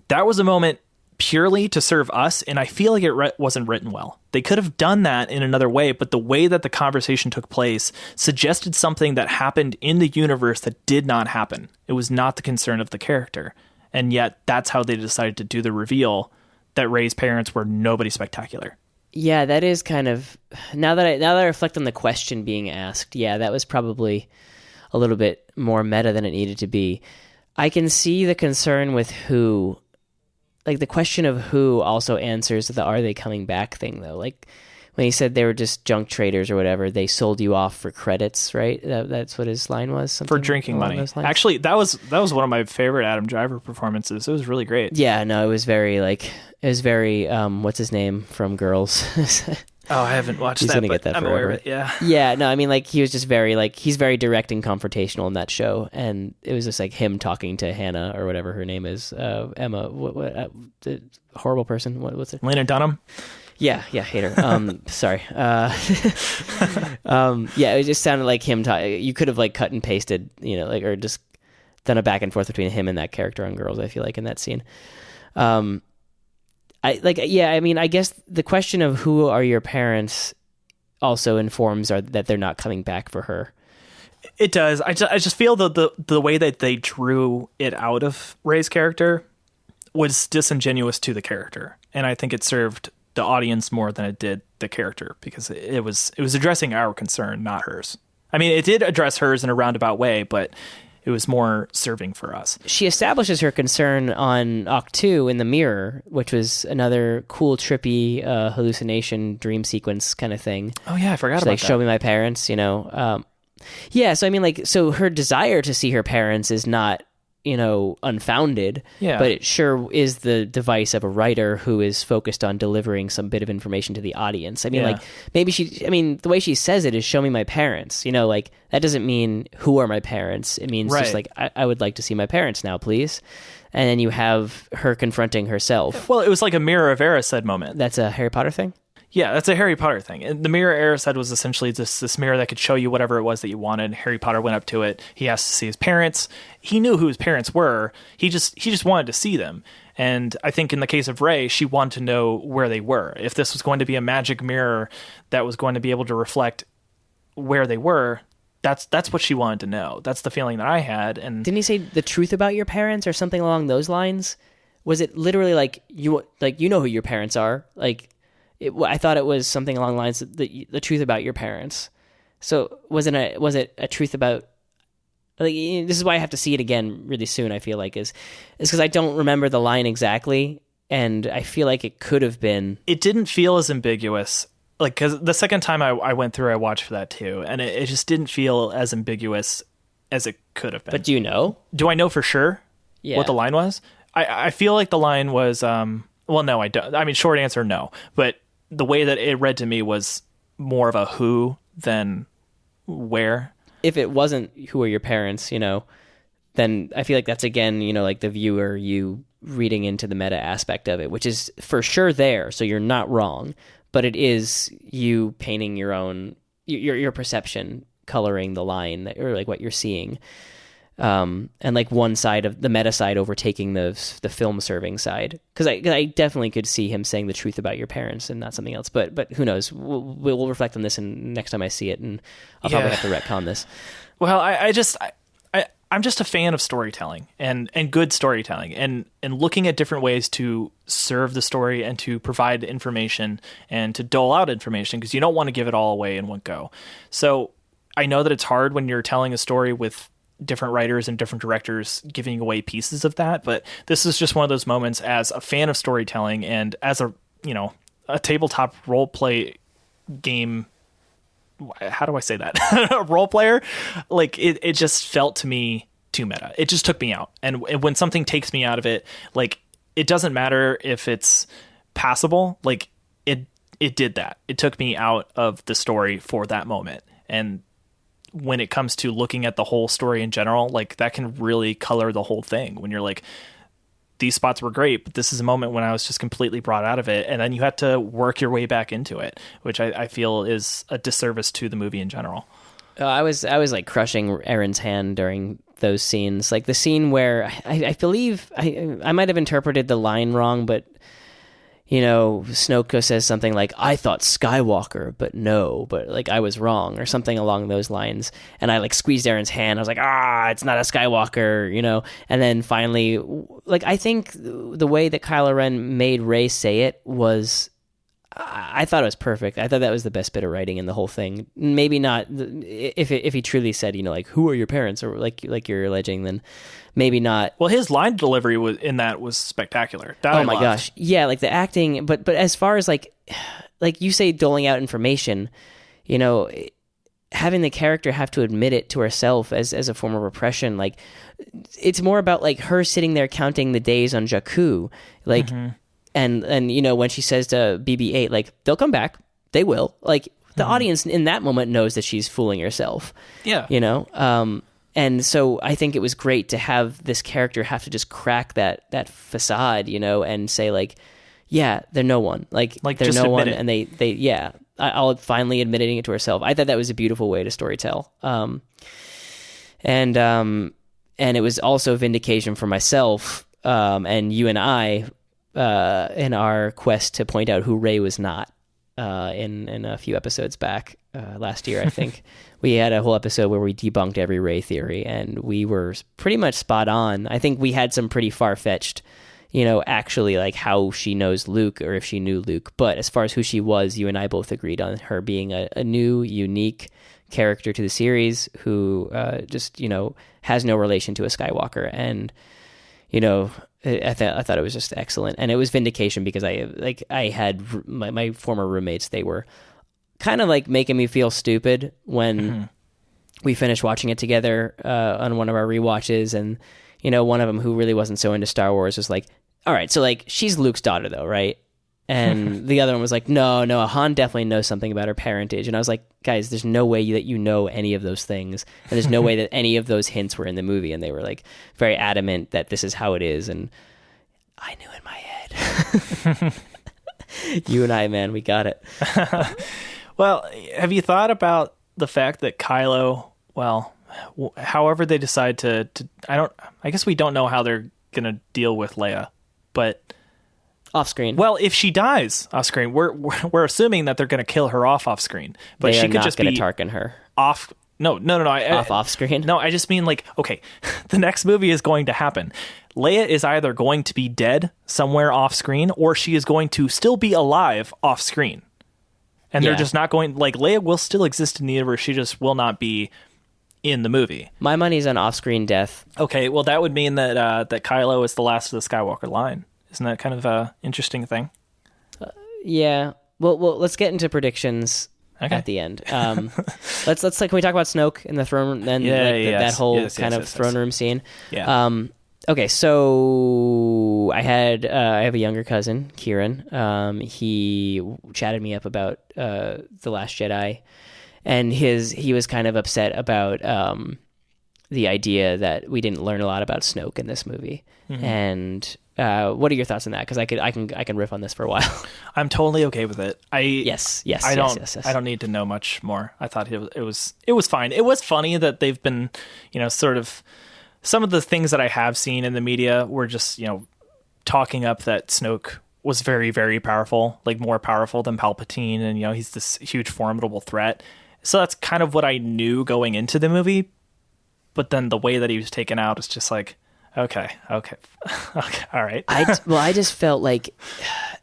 That was a moment purely to serve us, and I feel like it wasn't written well. They could have done that in another way, but the way that the conversation took place suggested something that happened in the universe that did not happen. It was not the concern of the character. And yet that's how they decided to do the reveal that Rey's parents were nobody spectacular. Yeah, that is kind of, now that I reflect on the question being asked, yeah, that was probably a little bit more meta than it needed to be. I can see the concern with who, like the question of who also answers the are they coming back thing though. Like when he said they were just junk traders or whatever, they sold you off for credits, right? That's what his line was. For drinking money. Actually, that was one of my favorite Adam Driver performances. It was really great. Yeah, no, it was very what's his name from Girls? Oh, I haven't watched He's that, gonna but get that I'm forever. aware of it, yeah. Yeah, no, I mean, like, he was just very, like, he's very direct and confrontational in that show, and it was just, like, him talking to Hannah, or whatever her name is, Emma, the horrible person, what's it? Lena Dunham? Yeah, hate her. Sorry. Yeah, it just sounded like him you could have, like, cut and pasted, you know, like, or just done a back and forth between him and that character on Girls, I feel like, in that scene. I guess the question of who are your parents also informs that they're not coming back for her. It does. I just feel the way that they drew it out of Rey's character was disingenuous to the character, and I think it served the audience more than it did the character, because it was addressing our concern, not hers. I mean, it did address hers in a roundabout way, but it was more serving for us. She establishes her concern on Octu in the mirror, which was another cool, trippy hallucination dream sequence kind of thing. Oh yeah, I forgot She's about like, that. show me my parents, you know. Yeah, so I mean, like, so her desire to see her parents is not, you know, unfounded, Yeah. but it sure is the device of a writer who is focused on delivering some bit of information to the audience. I mean, Yeah. like, the way she says it is, show me my parents, you know, like, that doesn't mean who are my parents. It means just Right. like, I would like to see my parents now, please. And then you have her confronting herself. Well, it was like a Mirror of Erised moment. That's a Harry Potter thing? Yeah, that's a Harry Potter thing. And the Mirror Erised was essentially just this mirror that could show you whatever it was that you wanted. Harry Potter went up to it. He asked to see his parents. He knew who his parents were. He just wanted to see them. And I think in the case of Rey, she wanted to know where they were. If this was going to be a magic mirror that was going to be able to reflect where they were, that's what she wanted to know. That's the feeling that I had. And Didn't he say the truth about your parents or something along those lines? Was it literally like you know who your parents are? Like, I thought it was something along the lines of the truth about your parents. So was it a truth about, like, this is why I have to see it again really soon, I feel like, is because I don't remember the line exactly, and I feel like it could have been. it didn't feel as ambiguous. Like, because the second time I went through, I watched for that too, and it just didn't feel as ambiguous as it could have been. But do you know? Do I know for sure what the line was? I feel like the line was, well, no, I don't. I mean, short answer, no. But the way that it read to me was more of a who than where. If it wasn't who are your parents, you know, then I feel like that's, again, you know, like the viewer, you reading into the meta aspect of it, which is for sure there, so you're not wrong, but it is you painting your own, your perception, coloring the line, or like what you're seeing. And like one side of the meta side overtaking the film serving side, because I definitely could see him saying the truth about your parents and not something else, but who knows, we'll reflect on this, and next time I see it, and I'll probably have to retcon this. Well, I'm just a fan of storytelling and good storytelling and looking at different ways to serve the story and to provide information and to dole out information, because you don't want to give it all away in one go. So I know that it's hard when you're telling a story with different writers and different directors giving away pieces of that, but this is just one of those moments as a fan of storytelling and as a tabletop role play game. How do I say that? A role player, like it just felt to me too meta. It just took me out. And when something takes me out of it, like, it doesn't matter if it's passable. Like, it did that. It took me out of the story for that moment. And when it comes to looking at the whole story in general, like, that can really color the whole thing when you're like, these spots were great, but this is a moment when I was just completely brought out of it. And then you had to work your way back into it, which I feel is a disservice to the movie in general. I was like crushing Erin's hand during those scenes. Like the scene where I believe I might have interpreted the line wrong, but, you know, Snoke says something like, I thought Skywalker, but like I was wrong, or something along those lines. And I like squeezed Erin's hand. I was like, it's not a Skywalker, you know? And then finally, like, I think the way that Kylo Ren made Rey say it was, I thought it was perfect. I thought that was the best bit of writing in the whole thing. Maybe not if he truly said, you know, like, who are your parents, or like you're alleging, then maybe not. Well, his line delivery was spectacular. That oh my gosh, yeah, like the acting. But as far as like you say, doling out information, you know, having the character have to admit it to herself as a form of repression, like, it's more about like her sitting there counting the days on Jakku, like. Mm-hmm. And you know, when she says to BB-8, like, they'll come back, they will. Like, the audience in that moment knows that she's fooling herself. Yeah. You know? And so I think it was great to have this character have to just crack that facade, you know, and say, like, yeah, they're no one. Like they're no one. And they I'll finally admitting it to herself. I thought that was a beautiful way to storytell. And it was also vindication for myself, and you and I, in our quest to point out who Rey was not. in a few episodes back last year, I think. We had a whole episode where we debunked every Rey theory, and we were pretty much spot on. I think we had some pretty far-fetched, actually like how she knows Luke or if she knew Luke. But as far as who she was, you and I both agreed on her being a new, unique character to the series who just, has no relation to a Skywalker. And, I thought it was just excellent. And it was vindication because I had my former roommates, they were kind of like making me feel stupid when we finished watching it together on one of our rewatches. And, one of them who really wasn't so into Star Wars was like, all right, so like she's Luke's daughter though, right? And the other one was like, no, Han definitely knows something about her parentage. And I was like, guys, there's no way that you know any of those things. And there's no way that any of those hints were in the movie. And they were like very adamant that this is how it is. And I knew in my head. You and I, man, we got it. Well, have you thought about the fact that Kylo, however they decide to I guess we don't know how they're going to deal with Leia, but off screen. Well, if she dies off screen, we're assuming that they're going to kill her off screen. But they she are could not just going be to Tarkin her off. No. Off screen. No, I just mean like, okay, the next movie is going to happen. Leia is either going to be dead somewhere off screen, or she is going to still be alive off screen. And they're just not going, like, Leia will still exist in the universe. She just will not be in the movie. My money's on off screen death. Okay, well, that would mean that that Kylo is the last of the Skywalker line. Isn't that kind of an interesting thing? Yeah. Well, let's get into predictions at the end. Let's can we talk about Snoke in the throne? Then that whole throne room scene. Yeah. Okay, so I have a younger cousin, Kieran. He chatted me up about The Last Jedi, and he was kind of upset about the idea that we didn't learn a lot about Snoke in this movie. Mm-hmm. And what are your thoughts on that? Because I can riff on this for a while. I'm totally okay with it. Yes. I don't need to know much more. I thought it was fine. It was funny that they've been, sort of. Some of the things that I have seen in the media were just, talking up that Snoke was very, very powerful, like more powerful than Palpatine. And, he's this huge, formidable threat. So that's kind of what I knew going into the movie. But then the way that he was taken out is just like, okay, all right. I just felt like,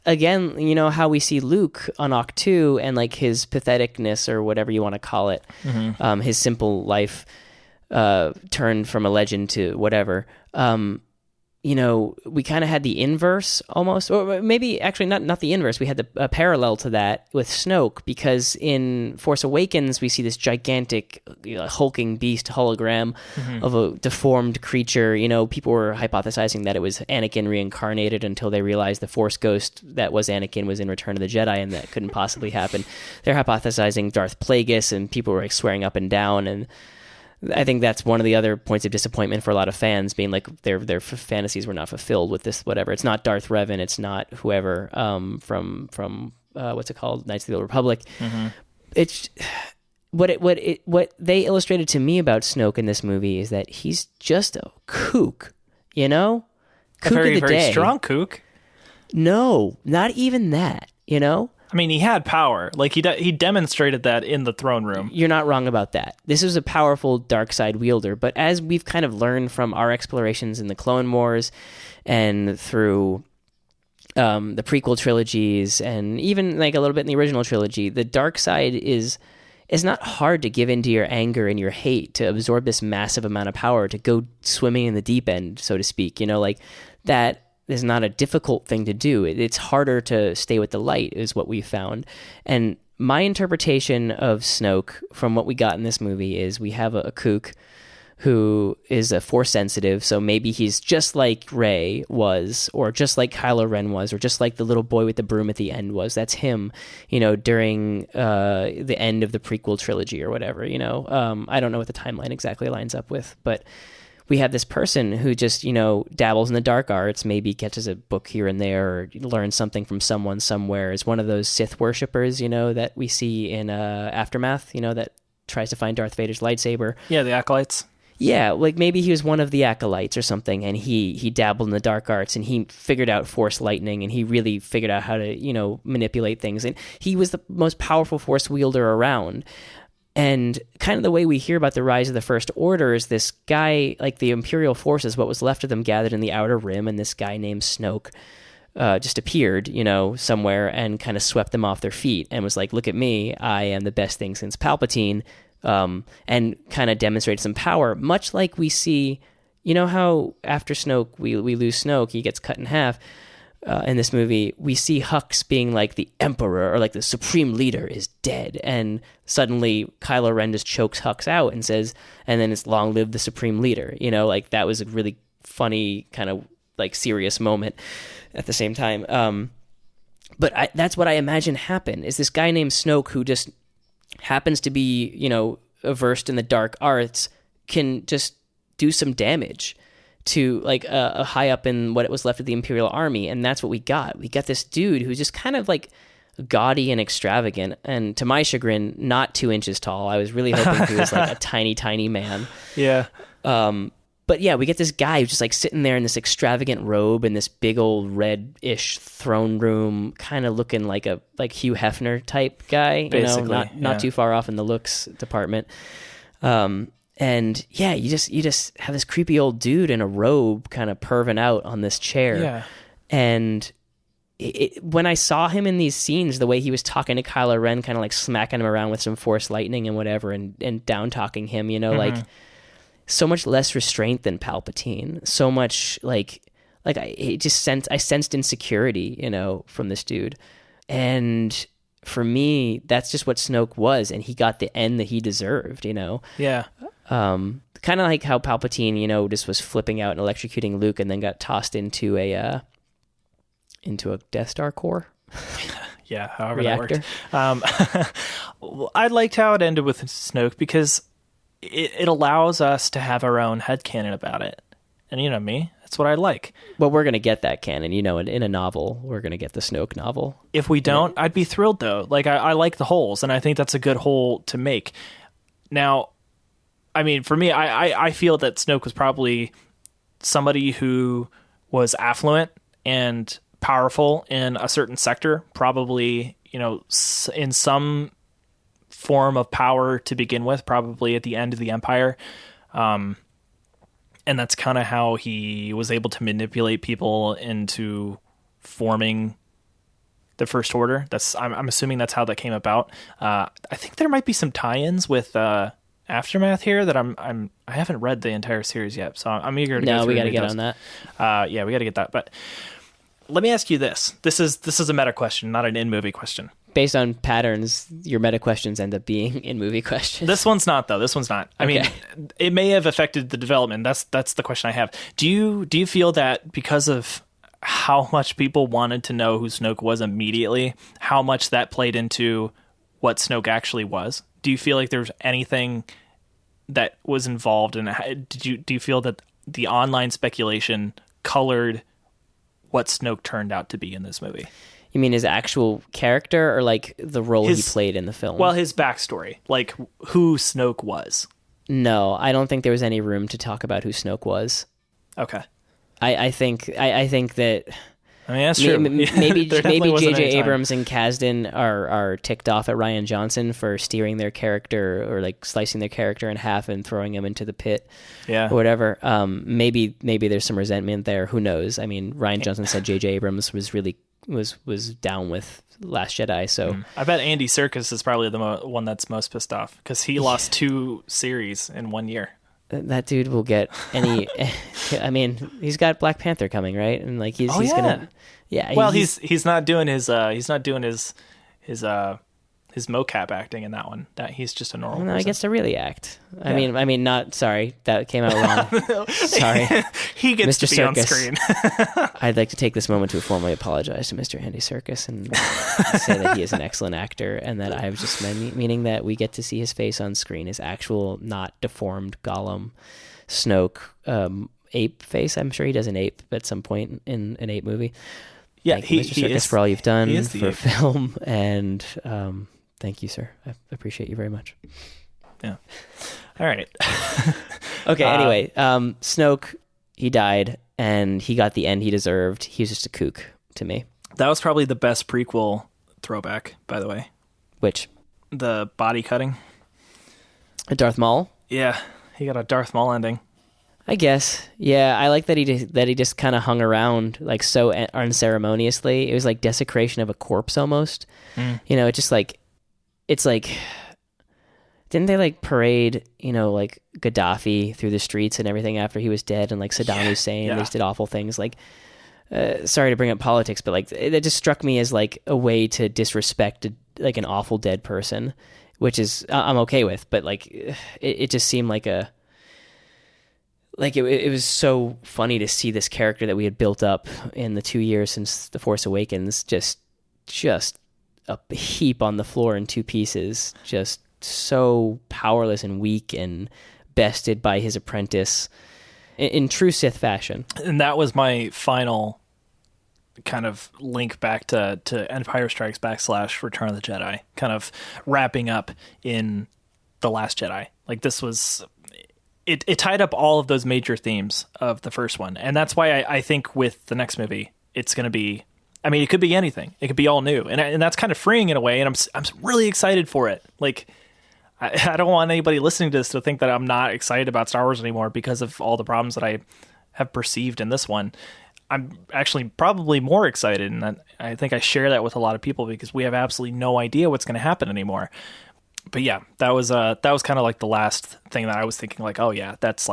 again, how we see Luke on Octo 2 and like his patheticness or whatever you want to call it, his simple life, turned from a legend to whatever. We kind of had the inverse almost, or maybe actually not the inverse. We had the parallel to that with Snoke, because in Force Awakens we see this gigantic hulking beast hologram of a deformed creature. People were hypothesizing that it was Anakin reincarnated until they realized the Force ghost that was Anakin was in Return of the Jedi, and that couldn't possibly happen. They're hypothesizing Darth Plagueis, and people were like swearing up and down. And I think that's one of the other points of disappointment for a lot of fans, being like their fantasies were not fulfilled with this whatever. It's not Darth Revan, it's not whoever from what's it called, Knights of the Old Republic. It's what they illustrated to me about Snoke in this movie is that he's just a kook, kook a very, of the very day. Strong kook. No, not even that. I mean, he had power. Like he demonstrated that in the throne room. You're not wrong about that. This is a powerful dark side wielder, but as we've kind of learned from our explorations in the Clone Wars and through the prequel trilogies and even like a little bit in the original trilogy, the dark side is not hard to give into your anger and your hate, to absorb this massive amount of power, to go swimming in the deep end, so to speak. Like that is not a difficult thing to do. It's harder to stay with the light, is what we found. And my interpretation of Snoke from what we got in this movie is we have a kook who is a Force sensitive, so maybe he's just like Rey was, or just like Kylo Ren was, or just like the little boy with the broom at the end was. That's him, during the end of the prequel trilogy or whatever. I don't know what the timeline exactly lines up with, but we have this person who just, dabbles in the dark arts, maybe catches a book here and there, or learns something from someone somewhere, is one of those Sith worshippers, that we see in Aftermath, that tries to find Darth Vader's lightsaber. Yeah, the acolytes. Yeah, like maybe he was one of the acolytes or something, and he dabbled in the dark arts, and he figured out Force lightning, and he really figured out how to, manipulate things. And he was the most powerful Force wielder around. And kind of the way we hear about the rise of the First Order is this guy, like the Imperial forces, what was left of them gathered in the Outer Rim, and this guy named Snoke just appeared, somewhere and kind of swept them off their feet and was like, look at me, I am the best thing since Palpatine. And kind of demonstrated some power, much like we see, how after Snoke, we lose Snoke, he gets cut in half. In this movie, we see Hux being like the Emperor or like the Supreme Leader is dead, and suddenly Kylo Ren just chokes Hux out and says, and then it's long live the Supreme Leader. Like that was a really funny kind of like serious moment at the same time. But that's what I imagine happened, is this guy named Snoke who just happens to be, versed in the dark arts, can just do some damage to like a high up in what it was left of the Imperial Army. And that's what we got. We got this dude who's just kind of like gaudy and extravagant, and to my chagrin, not 2 inches tall. I was really hoping he was like a tiny man. Yeah. But yeah, we get this guy who's just like sitting there in this extravagant robe in this big old red-ish throne room, kind of looking like Hugh Hefner type guy, basically, not too far off in the looks department. And yeah, you just have this creepy old dude in a robe kind of perving out on this chair. Yeah. And when I saw him in these scenes, the way he was talking to Kylo Ren, kind of like smacking him around with some Force lightning and whatever, and down talking him, like so much less restraint than Palpatine. So much I sensed insecurity, from this dude. And for me, that's just what Snoke was, and he got the end that he deserved, Yeah. Kind of like how Palpatine, just was flipping out and electrocuting Luke, and then got tossed into a Death Star core. Yeah, however reactor. That worked. I liked how it ended with Snoke because it allows us to have our own headcanon about it. And you know me, that's what I like. Well, we're going to get that canon, in a novel. We're going to get the Snoke novel. If we don't, I'd be thrilled, though. Like, I like the holes, and I think that's a good hole to make. Now, I mean, for me, I feel that Snoke was probably somebody who was affluent and powerful in a certain sector, probably, in some form of power to begin with, probably at the end of the Empire. And that's kind of how he was able to manipulate people into forming the First Order. I'm assuming that's how that came about. I think there might be some tie-ins with Aftermath here that I haven't read the entire series yet, so I'm eager to go through. No, we got to get on that. Yeah, we got to get that. But let me ask you this. This is a meta question, not an in-movie question. Based on patterns, your meta questions end up being in-movie questions. This one's not, though. This one's not. I mean, it may have affected the development. That's the question I have. Do you feel that because of how much people wanted to know who Snoke was immediately, how much that played into what Snoke actually was? Do you feel like there's anything that was involved in it? Do you feel that the online speculation colored what Snoke turned out to be in this movie? You mean his actual character, or like the role he played in the film? Well, his backstory, like who Snoke was. No, I don't think there was any room to talk about who Snoke was. Okay. I think that. I mean, that's true. Maybe J.J. Abrams and Kasdan are ticked off at Rian Johnson for steering their character, or like slicing their character in half and throwing him into the pit, or whatever. Maybe there's some resentment there. Who knows? I mean, Rian Johnson said J.J. Abrams was really was down with Last Jedi. So I bet Andy Serkis is probably the one that's most pissed off because he lost 2 series in 1 year. That dude will get any. I mean, he's got Black Panther coming, right? And like he's gonna. Yeah. Well, he's not doing his mocap acting in that one. That he's just a normal. No, he gets to really act. Yeah. I mean, not sorry. That came out wrong. Sorry. He gets Mr. to be Serkis, on screen. I'd like to take this moment to formally apologize to Mr. Andy Serkis and say that he is an excellent actor, and that I was just meaning that we get to see his face on screen, his actual, not deformed Gollum, Snoke, ape face. I'm sure he does an ape at some point in an ape movie. Yeah, Thank you, Mr. Serkis, is, for all you've done for ape. film, and thank you, sir. I appreciate you very much. Yeah. All right. Okay, anyway, Snoke, he died, and he got the end he deserved. He was just a kook to me. That was probably the best prequel throwback, by the way. Which? The body cutting. Darth Maul? Yeah, he got a Darth Maul ending. I guess. Yeah, I like that he just kind of hung around like so unceremoniously. It was like desecration of a corpse almost. You know, it's like didn't they like parade, you know, like Gaddafi through the streets and everything after he was dead, and like Saddam Hussein, they just did awful things. Like, sorry to bring up politics, but like it just struck me as like a way to disrespect like an awful dead person, which is I'm okay with, but like it just seemed like it was so funny to see this character that we had built up in the 2 years since The Force Awakens just a heap on the floor in two pieces, just so powerless and weak and bested by his apprentice in true Sith fashion. And that was my final kind of link back to Empire Strikes Back / Return of the Jedi, kind of wrapping up in The Last Jedi. Like this was... It tied up all of those major themes of the first one. And that's why I think with the next movie, it's going to be... I mean, it could be anything. It could be all new. And that's kind of freeing in a way. And I'm really excited for it. Like, I don't want anybody listening to this to think that I'm not excited about Star Wars anymore because of all the problems that I have perceived in this one. I'm actually probably more excited. And I think I share that with a lot of people because we have absolutely no idea what's going to happen anymore. But yeah, that was kind of like the last thing that I was thinking like, oh yeah, that's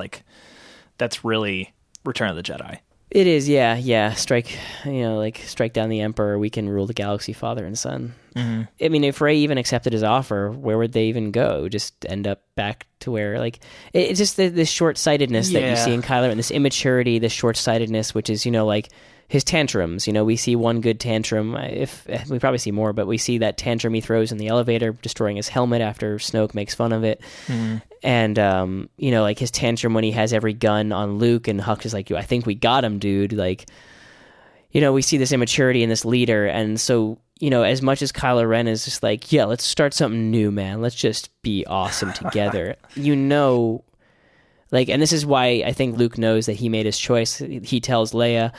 really Return of the Jedi. It is, yeah. Strike down the Emperor. We can rule the galaxy, father and son. Mm-hmm. I mean, if Rey even accepted his offer, where would they even go? Just end up back to where, like, it's just this short-sightedness that you see in Kylo Ren, this immaturity, this short-sightedness, which is, you know, like his tantrums. You know, we see one good tantrum. If we probably see more, but we see that tantrum he throws in the elevator, destroying his helmet after Snoke makes fun of it. Mm-hmm. And, you know, like his tantrum when he has every gun on Luke and Hux is like, I think we got him, dude. Like, you know, we see this immaturity in this leader. And so, you know, as much as Kylo Ren is just like, yeah, let's start something new, man. Let's just be awesome together. You know, like, and this is why I think Luke knows that he made his choice. He tells Leia,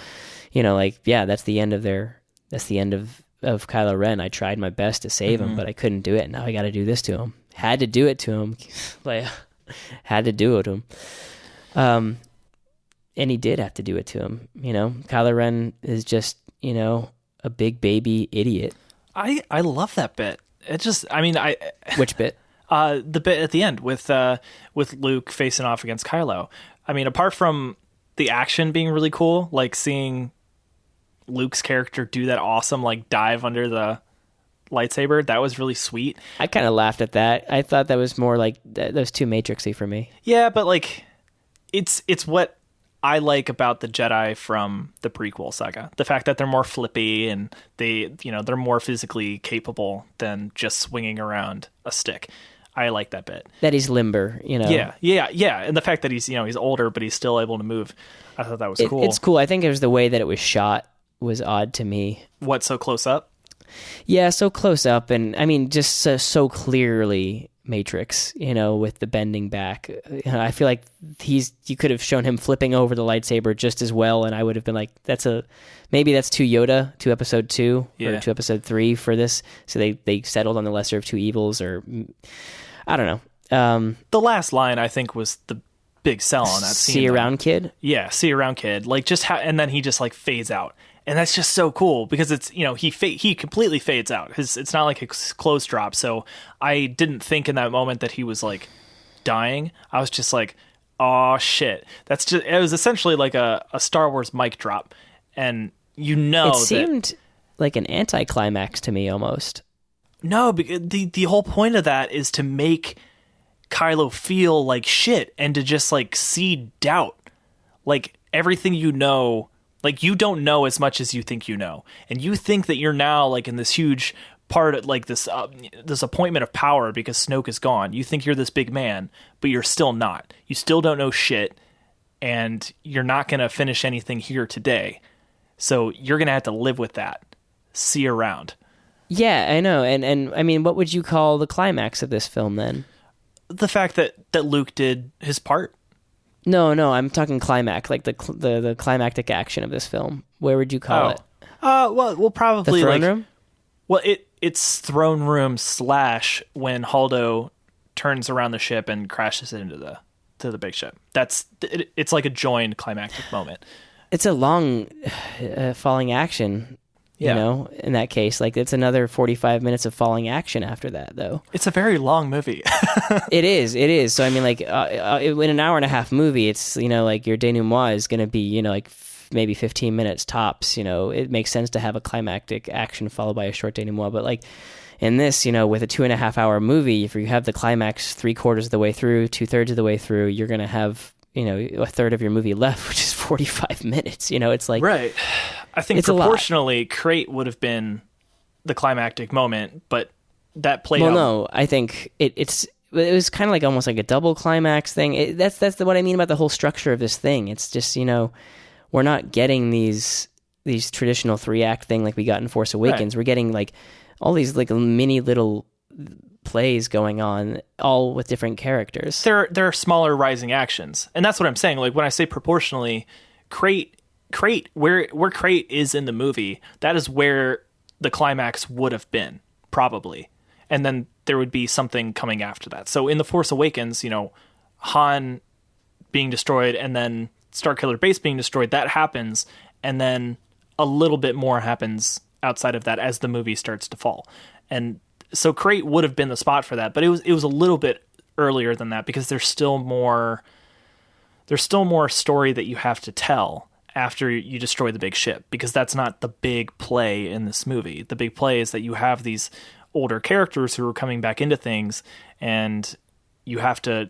you know, like, yeah, that's the end of Kylo Ren. I tried my best to save him, but I couldn't do it. Now I got to do this to him. Had to do it to him. Leia had to do it to him. And he did have to do it to him. You know, Kylo Ren is just, you know, a big baby idiot. I love that bit. It just, I mean, Which bit? The bit at the end with Luke facing off against Kylo. I mean, apart from the action being really cool, like seeing Luke's character do that awesome, like dive under the lightsaber, that was really sweet. I kind of laughed at that. I thought that was more like that was too Matrixy for me. Yeah, but like it's what I like about the Jedi from the prequel saga. The fact that they're more flippy and they're more physically capable than just swinging around a stick. I like that bit. That he's limber, you know. Yeah. And the fact that he's older, but he's still able to move. I thought that was cool. It's cool. I think it was the way that it was shot was odd to me. What, so close up? Yeah, so close up, and I mean, just so clearly Matrix, you know, with the bending back. You know, I feel like you could have shown him flipping over the lightsaber just as well, and I would have been like, maybe that's too Yoda, to episode 2 or to episode 3 for this. So they settled on the lesser of two evils, or I don't know. The last line I think was the big sell on that scene. See you around, kid. Yeah, see you around, kid. Like and then he just like fades out. And that's just so cool because it's, you know, he completely fades out. It's not like a close drop. So I didn't think in that moment that he was like dying. I was just like, oh shit. It was essentially like a Star Wars mic drop. And it seemed like an anticlimax to me almost. No, the whole point of that is to make Kylo feel like shit and to just like seed doubt. Like everything you know. Like, you don't know as much as you think you know. And you think that you're now, like, in this huge part of, like, this appointment of power because Snoke is gone. You think you're this big man, but you're still not. You still don't know shit, and you're not going to finish anything here today. So you're going to have to live with that. See you around. Yeah, I know. And I mean, what would you call the climax of this film, then? The fact that Luke did his part. No, I'm talking climax, like the climactic action of this film. Where would you call it? Well, we'll probably The throne room? Well, it's throne room / when Haldo turns around the ship and crashes it into the big ship. It's like a joined climactic moment. It's a long falling action. Yeah. You know, in that case, like it's another 45 minutes of falling action after that, though. It's a very long movie. It is. So I mean, like in an hour and a half movie, it's, you know, like your denouement is going to be, you know, like maybe 15 minutes tops. You know, it makes sense to have a climactic action followed by a short denouement. But like in this, you know, with a 2.5 hour movie, if you have the climax 3/4 of the way through, 2/3 of the way through, you're going to have, you know, a third of your movie left, which is 45 minutes. You know, it's like right. I think it's proportionally, Crate would have been the climactic moment, but that played out. Well, no, I think it was kind of like almost like a double climax thing. That's what I mean about the whole structure of this thing. It's just, you know, we're not getting these traditional 3-act thing like we got in Force Awakens. Right. We're getting like all these like mini little plays going on, all with different characters. There are smaller rising actions, and that's what I'm saying. Like when I say proportionally, Crate where Crate is in the movie, that is where the climax would have been probably, and then there would be something coming after that. So in the Force Awakens, you know, Han being destroyed and then Starkiller Base being destroyed, that happens, and then a little bit more happens outside of that as the movie starts to fall. And so Crate would have been the spot for that, but it was a little bit earlier than that because there's still more story that you have to tell after you destroy the big ship, because that's not the big play in this movie. The big play is that you have these older characters who are coming back into things, and you have to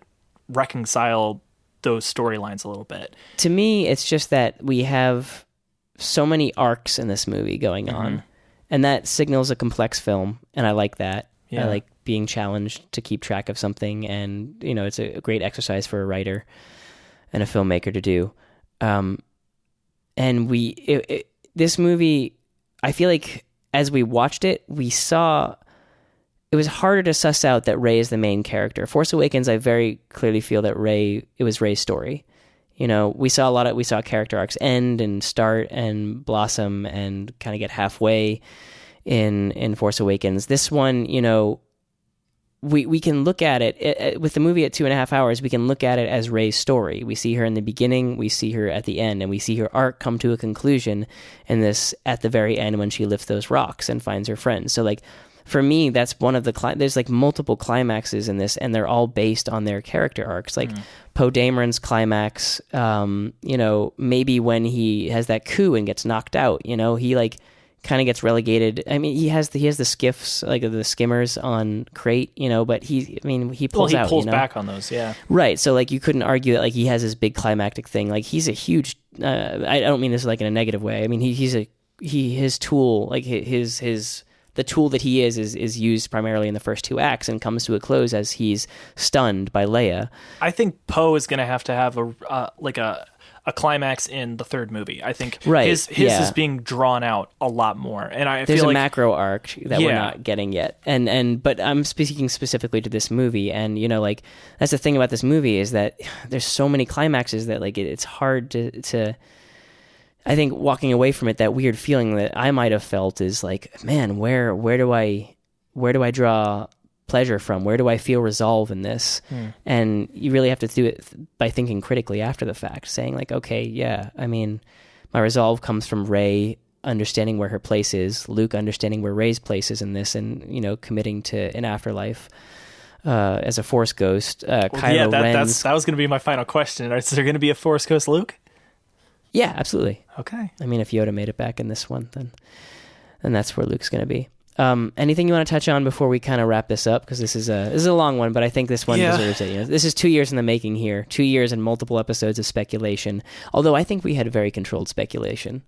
reconcile those storylines a little bit. To me, it's just that we have so many arcs in this movie going on, and that signals a complex film, and I like that. Yeah. I like being challenged to keep track of something, and, you know, it's a great exercise for a writer and a filmmaker to do. And this movie, I feel like as we watched it, we saw it was harder to suss out that Rey is the main character. Force Awakens, I very clearly feel that it was Rey's story. You know, we saw character arcs end and start and blossom and kind of get halfway in Force Awakens. This one, you know, we can look at it with the movie at 2.5 hours. We can look at it as Rey's story. We see her in the beginning, we see her at the end, and we see her arc come to a conclusion in this at the very end when she lifts those rocks and finds her friends. So like for me, that's one of there's like multiple climaxes in this, and they're all based on their character arcs. Like Poe Dameron's climax, you know, maybe when he has that coup and gets knocked out, you know, he like kind of gets relegated. I mean, he has the skiffs, like the skimmers on Crate, you know, but he pulls out. He pulls you know? back on those, yeah. Right. So like you couldn't argue that like he has this big climactic thing. Like he's a huge. I don't mean this like in a negative way. I mean his tool, like the tool that he is used primarily in the first 2 acts and comes to a close as he's stunned by Leia. I think Poe is going to have a climax in the third movie. I think his is being drawn out a lot more, and there's feel a macro arc that we're not getting yet. But I'm speaking specifically to this movie, and you know, like that's the thing about this movie is that there's so many climaxes that like it's hard to. I think walking away from it, that weird feeling that I might have felt is like, man, where do I draw pleasure from? Where do I feel resolve in this? And you really have to do it by thinking critically after the fact, saying like, okay, yeah, I mean, my resolve comes from Rey understanding where her place is, Luke understanding where Rey's place is in this, and, you know, committing to an afterlife as a Force ghost. Kylo Ren's... that was going to be my final question. Is there going to be a Force ghost Luke? Yeah, absolutely. Okay. I mean, if Yoda made it back in this one, then that's where Luke's going to be. Anything you want to touch on before we kind of wrap this up? Because this is a long one, but I think this one deserves it. You know, this is 2 years in the making here. 2 years and multiple episodes of speculation. Although I think we had very controlled speculation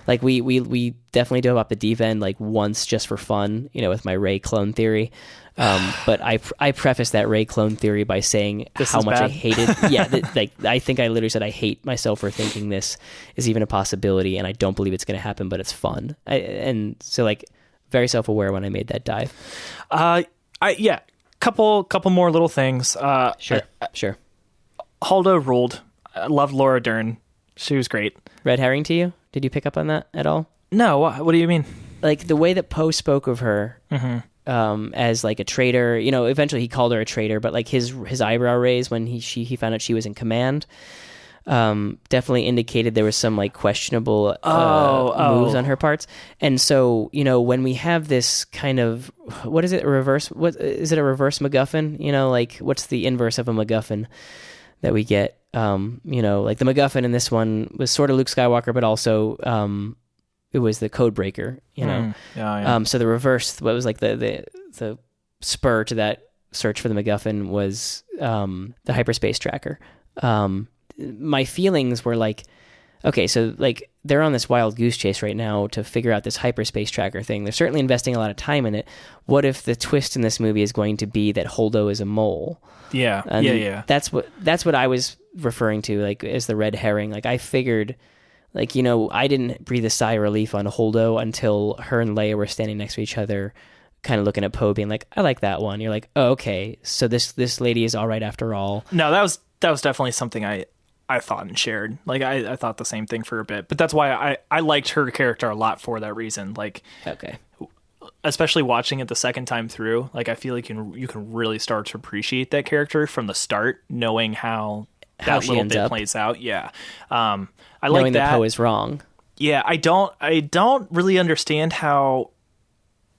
like we definitely dove up the deep end like once just for fun, you know, with my Rey clone theory. But I prefaced that Rey clone theory by saying how much I hated. I think I literally said I hate myself for thinking this is even a possibility, and I don't believe it's going to happen, but it's fun. And so like very self-aware when I made that dive. Couple more little things. Sure. Holdo ruled. I loved Laura Dern. She was great. Red herring to you? Did you pick up on that at all? No, what do you mean? Like the way that Poe spoke of her as like a traitor. You know, eventually he called her a traitor, but like his eyebrow raised when he found out she was in command. Definitely indicated there was some like questionable moves on her parts. And so, you know, when we have this kind of, what is it, a reverse MacGuffin? You know, like what's the inverse of a MacGuffin that we get? You know, like the MacGuffin in this one was sort of Luke Skywalker, but also it was the code breaker, you know? Yeah. So the reverse, what was like the spur to that search for the MacGuffin was the hyperspace tracker. My feelings were like, okay, so like they're on this wild goose chase right now to figure out this hyperspace tracker thing. They're certainly investing a lot of time in it. What if the twist in this movie is going to be that Holdo is a mole? Yeah. And that's what I was referring to, like as the red herring. Like I figured, like, you know, I didn't breathe a sigh of relief on Holdo until her and Leia were standing next to each other, kind of looking at Poe, being like, I like that one. You're like, oh, okay, so this lady is all right after all. No, that was definitely something I thought and shared. Like I thought the same thing for a bit, but that's why I liked her character a lot for that reason. Like, okay, especially watching it the second time through, like I feel like you can really start to appreciate that character from the start, knowing how that she little ends bit up. plays out. Yeah, I knowing like that. Poe is wrong. Yeah, I don't really understand how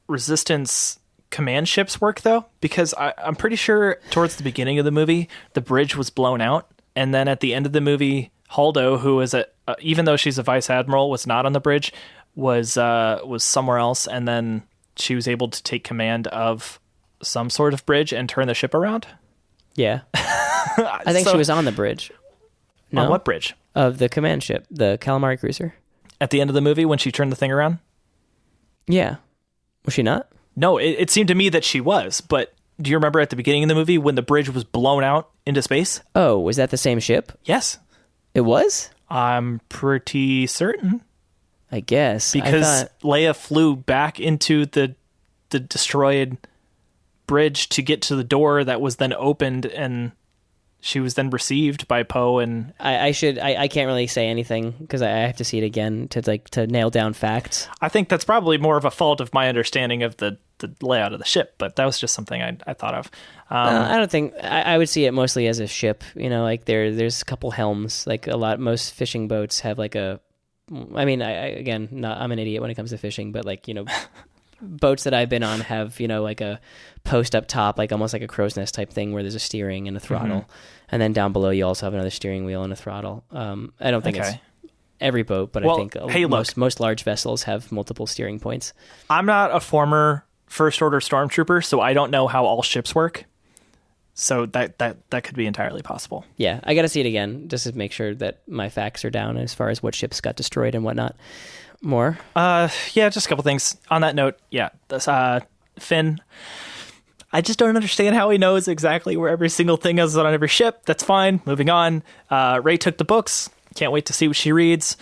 Resistance command ships work though, because I'm pretty sure towards the beginning of the movie the bridge was blown out. And then at the end of the movie, Holdo, who is even though she's a vice admiral, was not on the bridge, was somewhere else, and then she was able to take command of some sort of bridge and turn the ship around. Yeah, I think she was on the bridge. No? On what bridge? Of the command ship, the calamari cruiser. At the end of the movie, when she turned the thing around. Yeah, was she not? No, it seemed to me that she was, but. Do you remember at the beginning of the movie when the bridge was blown out into space? Oh, was that the same ship? Yes. It was? I'm pretty certain. I guess. Because Leia flew back into the destroyed bridge to get to the door that was then opened, and she was then received by Poe. And I can't really say anything because I have to see it again to nail down facts. I think that's probably more of a fault of my understanding of the layout of the ship, but that was just something I thought of. I don't think I would see it mostly as a ship. You know, like there's a couple helms. Like most fishing boats have like a. I mean, I'm an idiot when it comes to fishing, but like, you know, boats that I've been on have, you know, like a post up top, like almost like a crow's nest type thing where there's a steering and a throttle, and then down below you also have another steering wheel and a throttle. I don't think it's every boat, but I think most large vessels have multiple steering points. I'm not a former First Order Stormtrooper, so I don't know how all ships work. So that could be entirely possible. Yeah, I got to see it again just to make sure that my facts are down as far as what ships got destroyed and whatnot. More? Yeah, just a couple things. On that note, yeah, this, Finn, I just don't understand how he knows exactly where every single thing is on every ship. That's fine. Moving on. Rey took the books. Can't wait to see what she reads.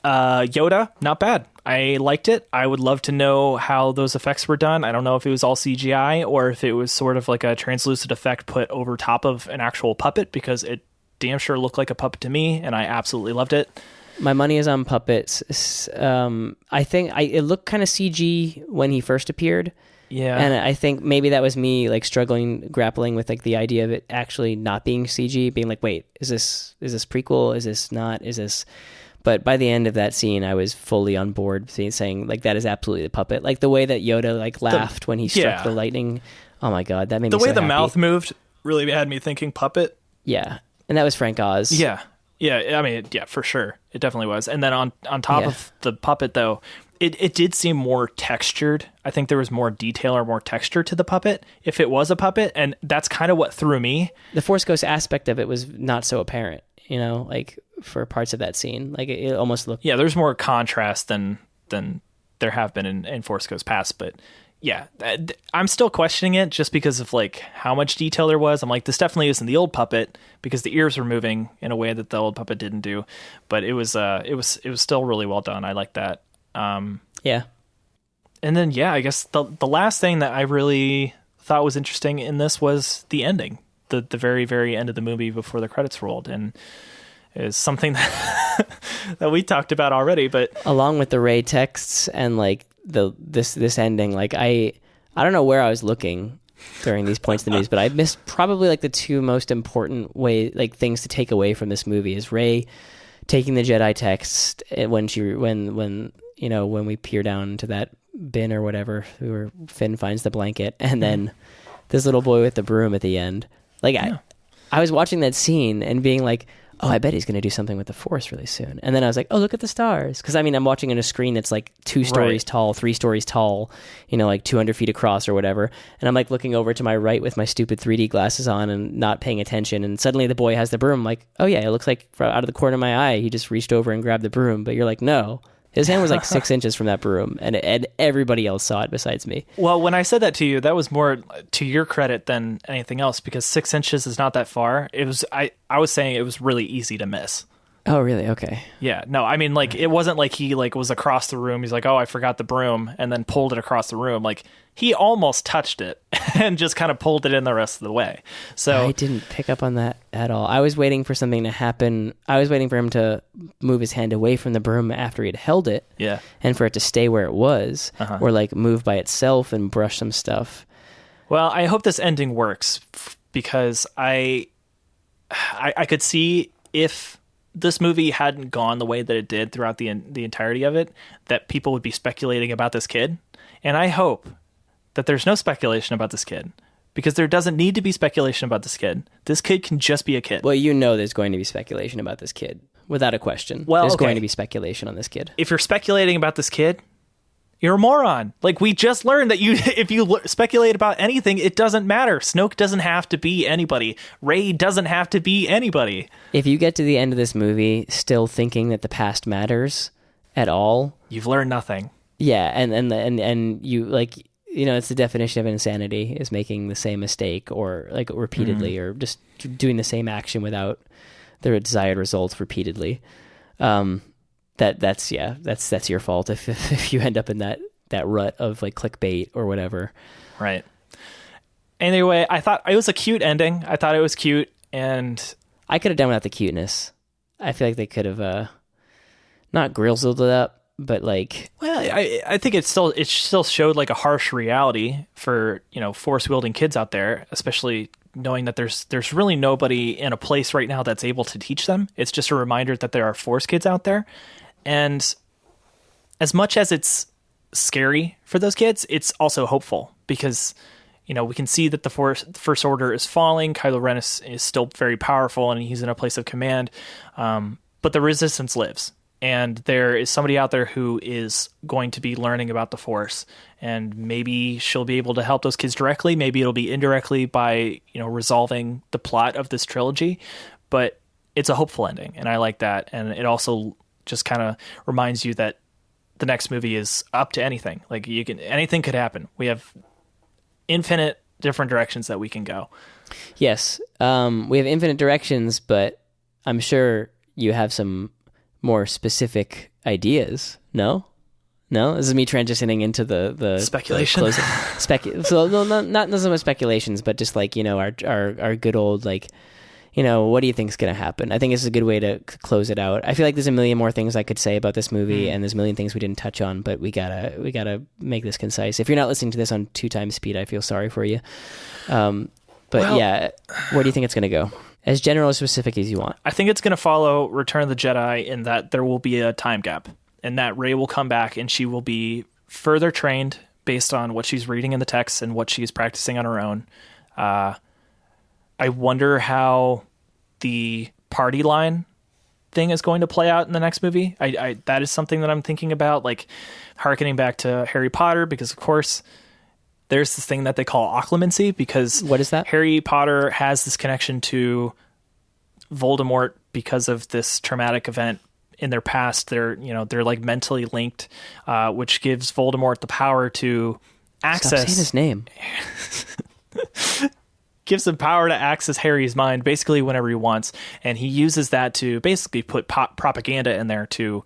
Yoda, not bad. I liked it. I would love to know how those effects were done. I don't know if it was all CGI or if it was sort of like a translucent effect put over top of an actual puppet, because it damn sure looked like a puppet to me, and I absolutely loved it. My money is on puppets. I think it looked kind of CG when he first appeared. Yeah. And I think maybe that was me like grappling with like the idea of it actually not being CG, being like, wait, is this prequel? Is this not? Is this... But by the end of that scene, I was fully on board, saying like that is absolutely the puppet. Like the way that Yoda like laughed when he struck the lightning. Oh my god, that made me so happy. The way the mouth moved really had me thinking puppet. Yeah, and that was Frank Oz. Yeah. I mean, yeah, for sure, it definitely was. And then on top of the puppet, though, it did seem more textured. I think there was more detail or more texture to the puppet if it was a puppet, and that's kind of what threw me. The Force Ghost aspect of it was not so apparent. You know, like for parts of that scene, like it almost looked. Yeah, there's more contrast than there have been in Force Ghost past, but yeah, I'm still questioning it just because of like how much detail there was. I'm like, this definitely isn't the old puppet because the ears were moving in a way that the old puppet didn't do, but it was still really well done. I like that. Yeah. And then I guess the last thing that I really thought was interesting in this was the ending. the very, very end of the movie before the credits rolled, and is something that, that we talked about already. But along with the Rey texts and like this ending, like I don't know where I was looking during these points in the news, but I missed probably like the two most important things to take away from this movie is Rey taking the Jedi text when we peer down into that bin or whatever where Finn finds the blanket, and then this little boy with the broom at the end. Like I was watching that scene and being like, oh, I bet he's going to do something with the Force really soon. And then I was like, oh, look at the stars. Because, I mean, I'm watching on a screen that's like 2 stories tall, 3 stories tall, like 200 feet across or whatever. And I'm like looking over to my right with my stupid 3D glasses on and not paying attention. And suddenly the boy has the broom. I'm like, oh, yeah, it looks like out of the corner of my eye, he just reached over and grabbed the broom. But you're like, no. His hand was like 6 inches from that broom, and everybody else saw it besides me. Well, when I said that to you, that was more to your credit than anything else, because 6 inches is not that far. It was I was saying it was really easy to miss. Oh, really? Okay. Yeah. No, I mean, like, it wasn't like he like was across the room. He's like, oh, I forgot the broom, and then pulled it across the room. Like, he almost touched it and just kind of pulled it in the rest of the way. So I didn't pick up on that at all. I was waiting for something to happen. I was waiting for him to move his hand away from the broom after he'd held it. Yeah. And for it to stay where it was, or like move by itself and brush some stuff. Well, I hope this ending works, because I could see if this movie hadn't gone the way that it did throughout the entirety of it, that people would be speculating about this kid. And I hope that there's no speculation about this kid, because there doesn't need to be speculation about this kid. This kid can just be a kid. Well, there's going to be speculation about this kid, without a question. Well, there's going to be speculation on this kid. If you're speculating about this kid, you're a moron. Like, we just learned that if you speculate about anything, it doesn't matter. Snoke doesn't have to be anybody. Rey doesn't have to be anybody. If you get to the end of this movie still thinking that the past matters at all, you've learned nothing. Yeah, and you like, it's the definition of insanity, is making the same mistake or like repeatedly, or just doing the same action without the desired results repeatedly. That's your fault if you end up in that rut of like clickbait or whatever. Right. Anyway, I thought it was a cute ending. I thought it was cute, and I could have done without the cuteness. I feel like they could have not grizzled it up, but like, well, I think it still showed like a harsh reality for Force wielding kids out there, especially knowing that there's really nobody in a place right now that's able to teach them. It's just a reminder that there are Force kids out there. And as much as it's scary for those kids, it's also hopeful, because, we can see that the First Order is falling. Kylo Ren is still very powerful, and he's in a place of command. But the Resistance lives, and there is somebody out there who is going to be learning about the Force, and maybe she'll be able to help those kids directly. Maybe it'll be indirectly by, resolving the plot of this trilogy, but it's a hopeful ending, and I like that. And it also just kind of reminds you that the next movie is up to anything. Like, anything could happen. We have infinite different directions that we can go. Yes. We have infinite directions, but I'm sure you have some more specific ideas. No, this is me transitioning into the speculation. So not so much speculations, but just like, our good old, like, what do you think is going to happen? I think this is a good way to close it out. I feel like there's a million more things I could say about this movie, and there's a million things we didn't touch on, but we gotta make this concise. If you're not listening to this on 2x speed, I feel sorry for you. Where do you think it's going to go? As general or specific as you want. I think it's going to follow Return of the Jedi in that there will be a time gap, and that Rey will come back and she will be further trained based on what she's reading in the text and what she's practicing on her own. I wonder how the party line thing is going to play out in the next movie. That is something that I'm thinking about, like hearkening back to Harry Potter, because of course there's this thing that they call occlumency, because what is that? Harry Potter has this connection to Voldemort because of this traumatic event in their past. They're like mentally linked, which gives Voldemort the power to access. Stop saying his name. Gives him power to access Harry's mind basically whenever he wants, and he uses that to basically put propaganda in there to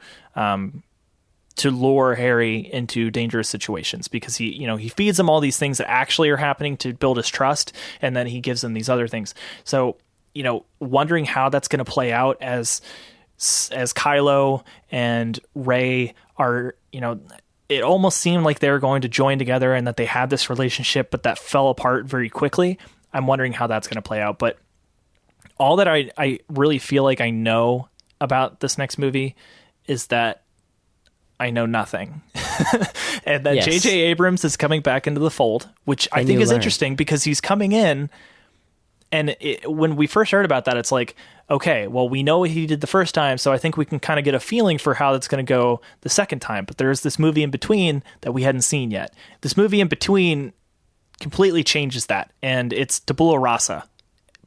to lure Harry into dangerous situations, because he feeds him all these things that actually are happening to build his trust, and then he gives him these other things. So, wondering how that's going to play out as Kylo and Rey are, it almost seemed like they were going to join together and that they had this relationship, but that fell apart very quickly. I'm wondering how that's going to play out. But all that I really feel like I know about this next movie is that I know nothing. And that Yes. J.J. Abrams is coming back into the fold, which I think is interesting, because he's coming in. And when we first heard about that, it's like, okay, well, we know what he did the first time, so I think we can kind of get a feeling for how that's going to go the second time. But there's this movie in between that we hadn't seen yet. This movie in between completely changes that, and it's tabula rasa,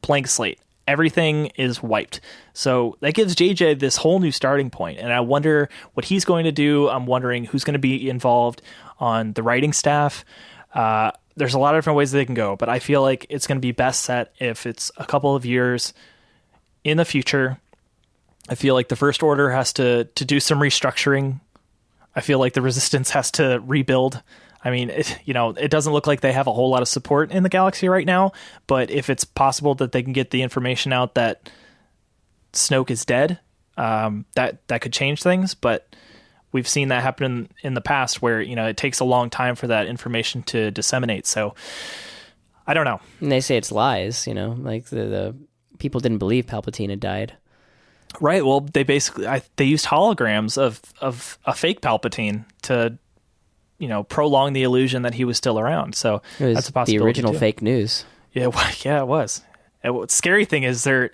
blank slate. Everything is wiped. So that gives JJ this whole new starting point, and I wonder what he's going to do. I'm wondering who's going to be involved on the writing staff. There's a lot of different ways they can go, but I feel like it's going to be best set if it's a couple of years in the future. I feel like the First Order has to do some restructuring. I feel like the Resistance has to rebuild. I mean, it doesn't look like they have a whole lot of support in the galaxy right now, but if it's possible that they can get the information out that Snoke is dead, that could change things. But we've seen that happen in the past where, it takes a long time for that information to disseminate. So I don't know. And they say it's lies, like the people didn't believe Palpatine had died. Right. Well, they basically, they used holograms of a fake Palpatine to, prolong the illusion that he was still around. So that's a possibility. The original too. Fake news. Yeah. It was. And the scary thing is the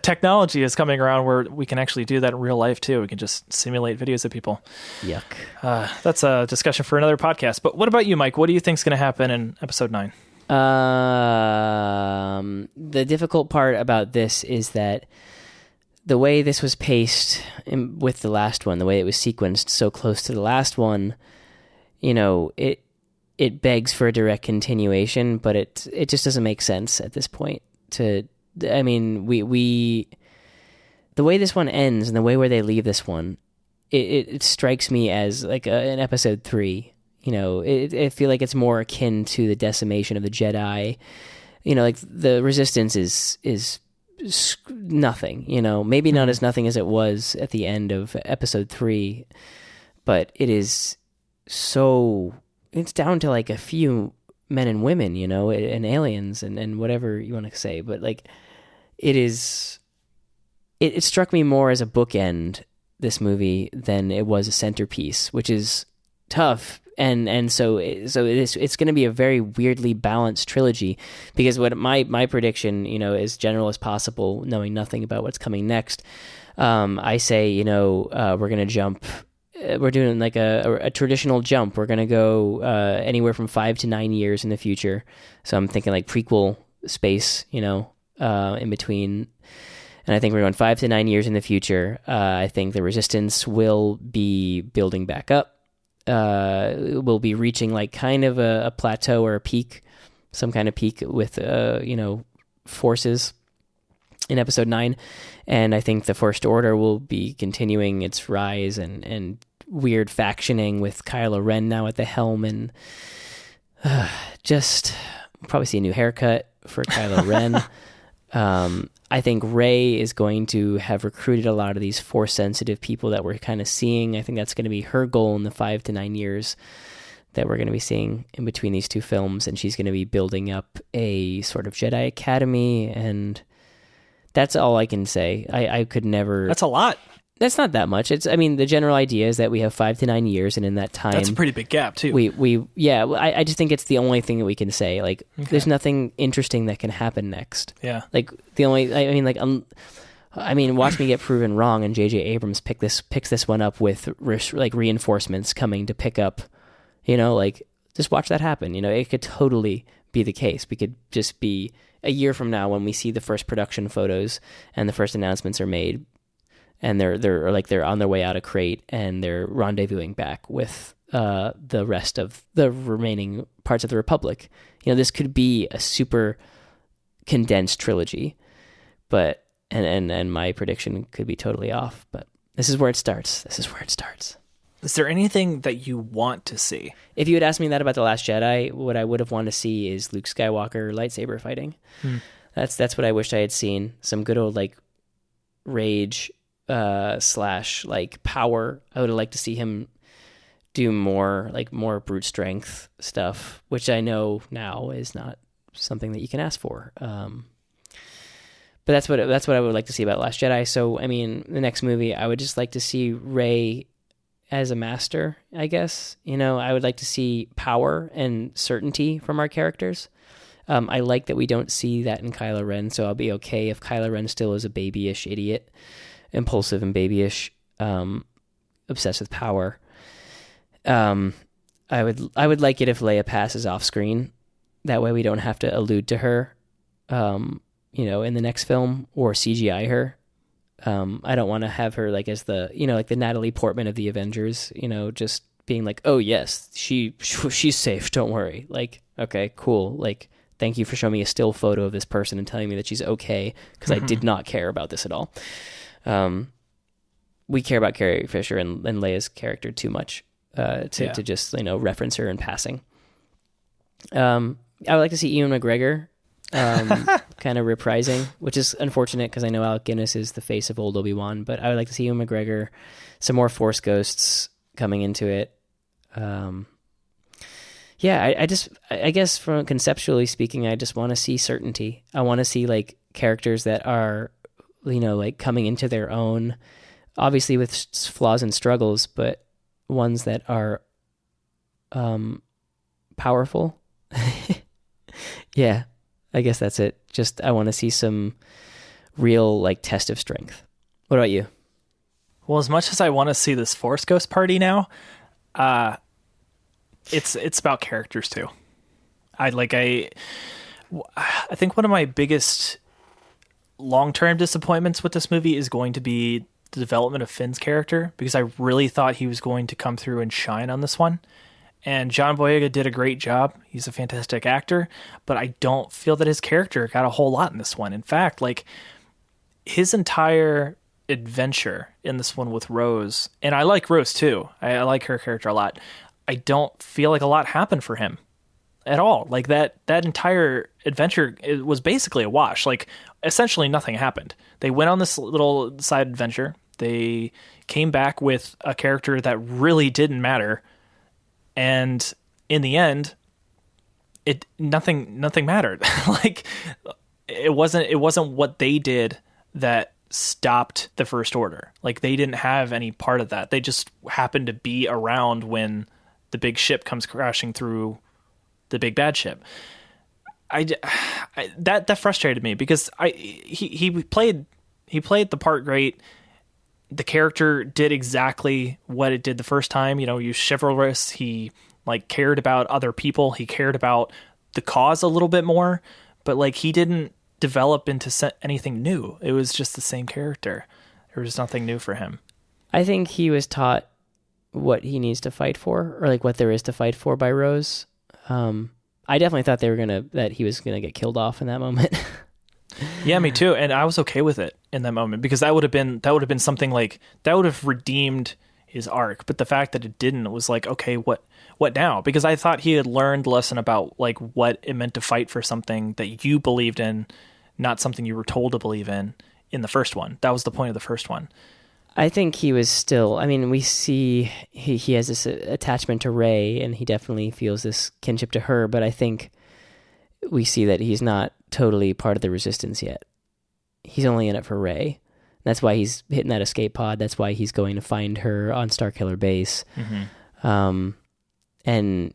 technology is coming around where we can actually do that in real life too. We can just simulate videos of people. Yuck. That's a discussion for another podcast. But what about you, Mike? What do you think is going to happen in episode 9? The difficult part about this is that the way this was paced with the last one, the way it was sequenced so close to the last one, it begs for a direct continuation, but it just doesn't make sense at this point. The way this one ends and the way where they leave this one, it strikes me as like an episode 3. I feel like it's more akin to the decimation of the Jedi. Like the Resistance is nothing. Maybe not as nothing as it was at the end of episode 3, but it is so. It's down to like a few men and women, and aliens and whatever you want to say. But like, it struck me more as a bookend, this movie, than it was a centerpiece, which is tough. And so it's going to be a very weirdly balanced trilogy, because what my prediction, as general as possible, knowing nothing about what's coming next, I say, we're going to jump. We're doing like a traditional jump. We're going to go anywhere from 5 to 9 years in the future. So I'm thinking like prequel space, in between. And I think we're going 5 to 9 years in the future. I think the Resistance will be building back up. We'll be reaching like kind of a plateau or a peak, some kind of peak with, forces in episode 9. And I think the First Order will be continuing its rise and weird factioning with Kylo Ren now at the helm, and just probably see a new haircut for Kylo Ren. I think Rey is going to have recruited a lot of these Force-sensitive people that we're kind of seeing. I think that's going to be her goal in the 5 to 9 years that we're going to be seeing in between these two films, and she's going to be building up a sort of Jedi Academy, and that's all I can say. I could never... That's a lot. That's not that much. The general idea is that we have 5 to 9 years, and in that time... That's a pretty big gap, too. I just think it's the only thing that we can say. Like, There's nothing interesting that can happen next. Yeah. Like, watch me get proven wrong, and J.J. Abrams picks this one up with, reinforcements coming to pick up, just watch that happen. It could totally be the case. We could just be a year from now when we see the first production photos and the first announcements are made, and they're on their way out of Crate, and they're rendezvousing back with the rest of the remaining parts of the Republic. This could be a super condensed trilogy, but and my prediction could be totally off. But this is where it starts. Is there anything that you want to see? If you had asked me that about The Last Jedi, what I would have wanted to see is Luke Skywalker lightsaber fighting. That's what I wished I had seen. Some good old like rage slash like power. I would have liked to see him do more brute strength stuff, which I know now is not something that you can ask for. But that's what I would like to see about Last Jedi. So, I mean, the next movie, I would just like to see Rey as a master, I guess. I would like to see power and certainty from our characters. I like that we don't see that in Kylo Ren, so I'll be okay if Kylo Ren still is a babyish idiot, impulsive and babyish, obsessed with power. I would like it if Leia passes off screen. That way we don't have to allude to her, in the next film or CGI her. I don't want to have her like as the, like the Natalie Portman of the Avengers, just being like, oh yes, she's safe. Don't worry. Like, okay, cool. Like, thank you for showing me a still photo of this person and telling me that she's okay. Cause I did not care about this at all. We care about Carrie Fisher and Leia's character too much, to just, reference her in passing. I would like to see Ewan McGregor, kind of reprising, which is unfortunate because I know Alec Guinness is the face of old Obi-Wan, but I would like to see Ewan McGregor, some more Force ghosts coming into it. I guess from conceptually speaking, I just want to see certainty. I want to see like characters that are, like coming into their own, obviously with flaws and struggles, but ones that are, powerful. Yeah. I guess that's it. Just, I want to see some real like test of strength. What about you? Well, as much as I want to see this Force Ghost party now, it's about characters too. I think one of my biggest long-term disappointments with this movie is going to be the development of Finn's character, because I really thought he was going to come through and shine on this one. And John Boyega did a great job. He's a fantastic actor, but I don't feel that his character got a whole lot in this one. In fact, like his entire adventure in this one with Rose, and I like Rose too. I like her character a lot. I don't feel like a lot happened for him at all. Like that entire adventure, it was basically a wash. Like essentially nothing happened. They went on this little side adventure. They came back with a character that really didn't matter. And in the end, nothing mattered. Like it wasn't what they did that stopped the First Order. Like they didn't have any part of that. They just happened to be around when the big ship comes crashing through the big bad ship. That frustrated me because he played the part great. The character did exactly what it did the first time. He was chivalrous. He like cared about other people. He cared about the cause a little bit more, but like he didn't develop into anything new. It was just the same character. There was nothing new for him. I think he was taught what he needs to fight for, or like what there is to fight for by Rose. I definitely thought that he was gonna get killed off in that moment. Yeah, me too. And I was okay with it in that moment because that would have been something like that would have redeemed his arc. But the fact that it didn't, it was like, okay, what now? Because I thought he had learned the lesson about like what it meant to fight for something that you believed in, not something you were told to believe in the first one. That was the point of the first one. I think he was still, I mean, we see he has this attachment to Rey and he definitely feels this kinship to her, but I think we see that he's not totally part of the Resistance yet. He's only in it for Rey. That's why he's hitting that escape pod. That's why he's going to find her on Starkiller Base. Mm-hmm. And,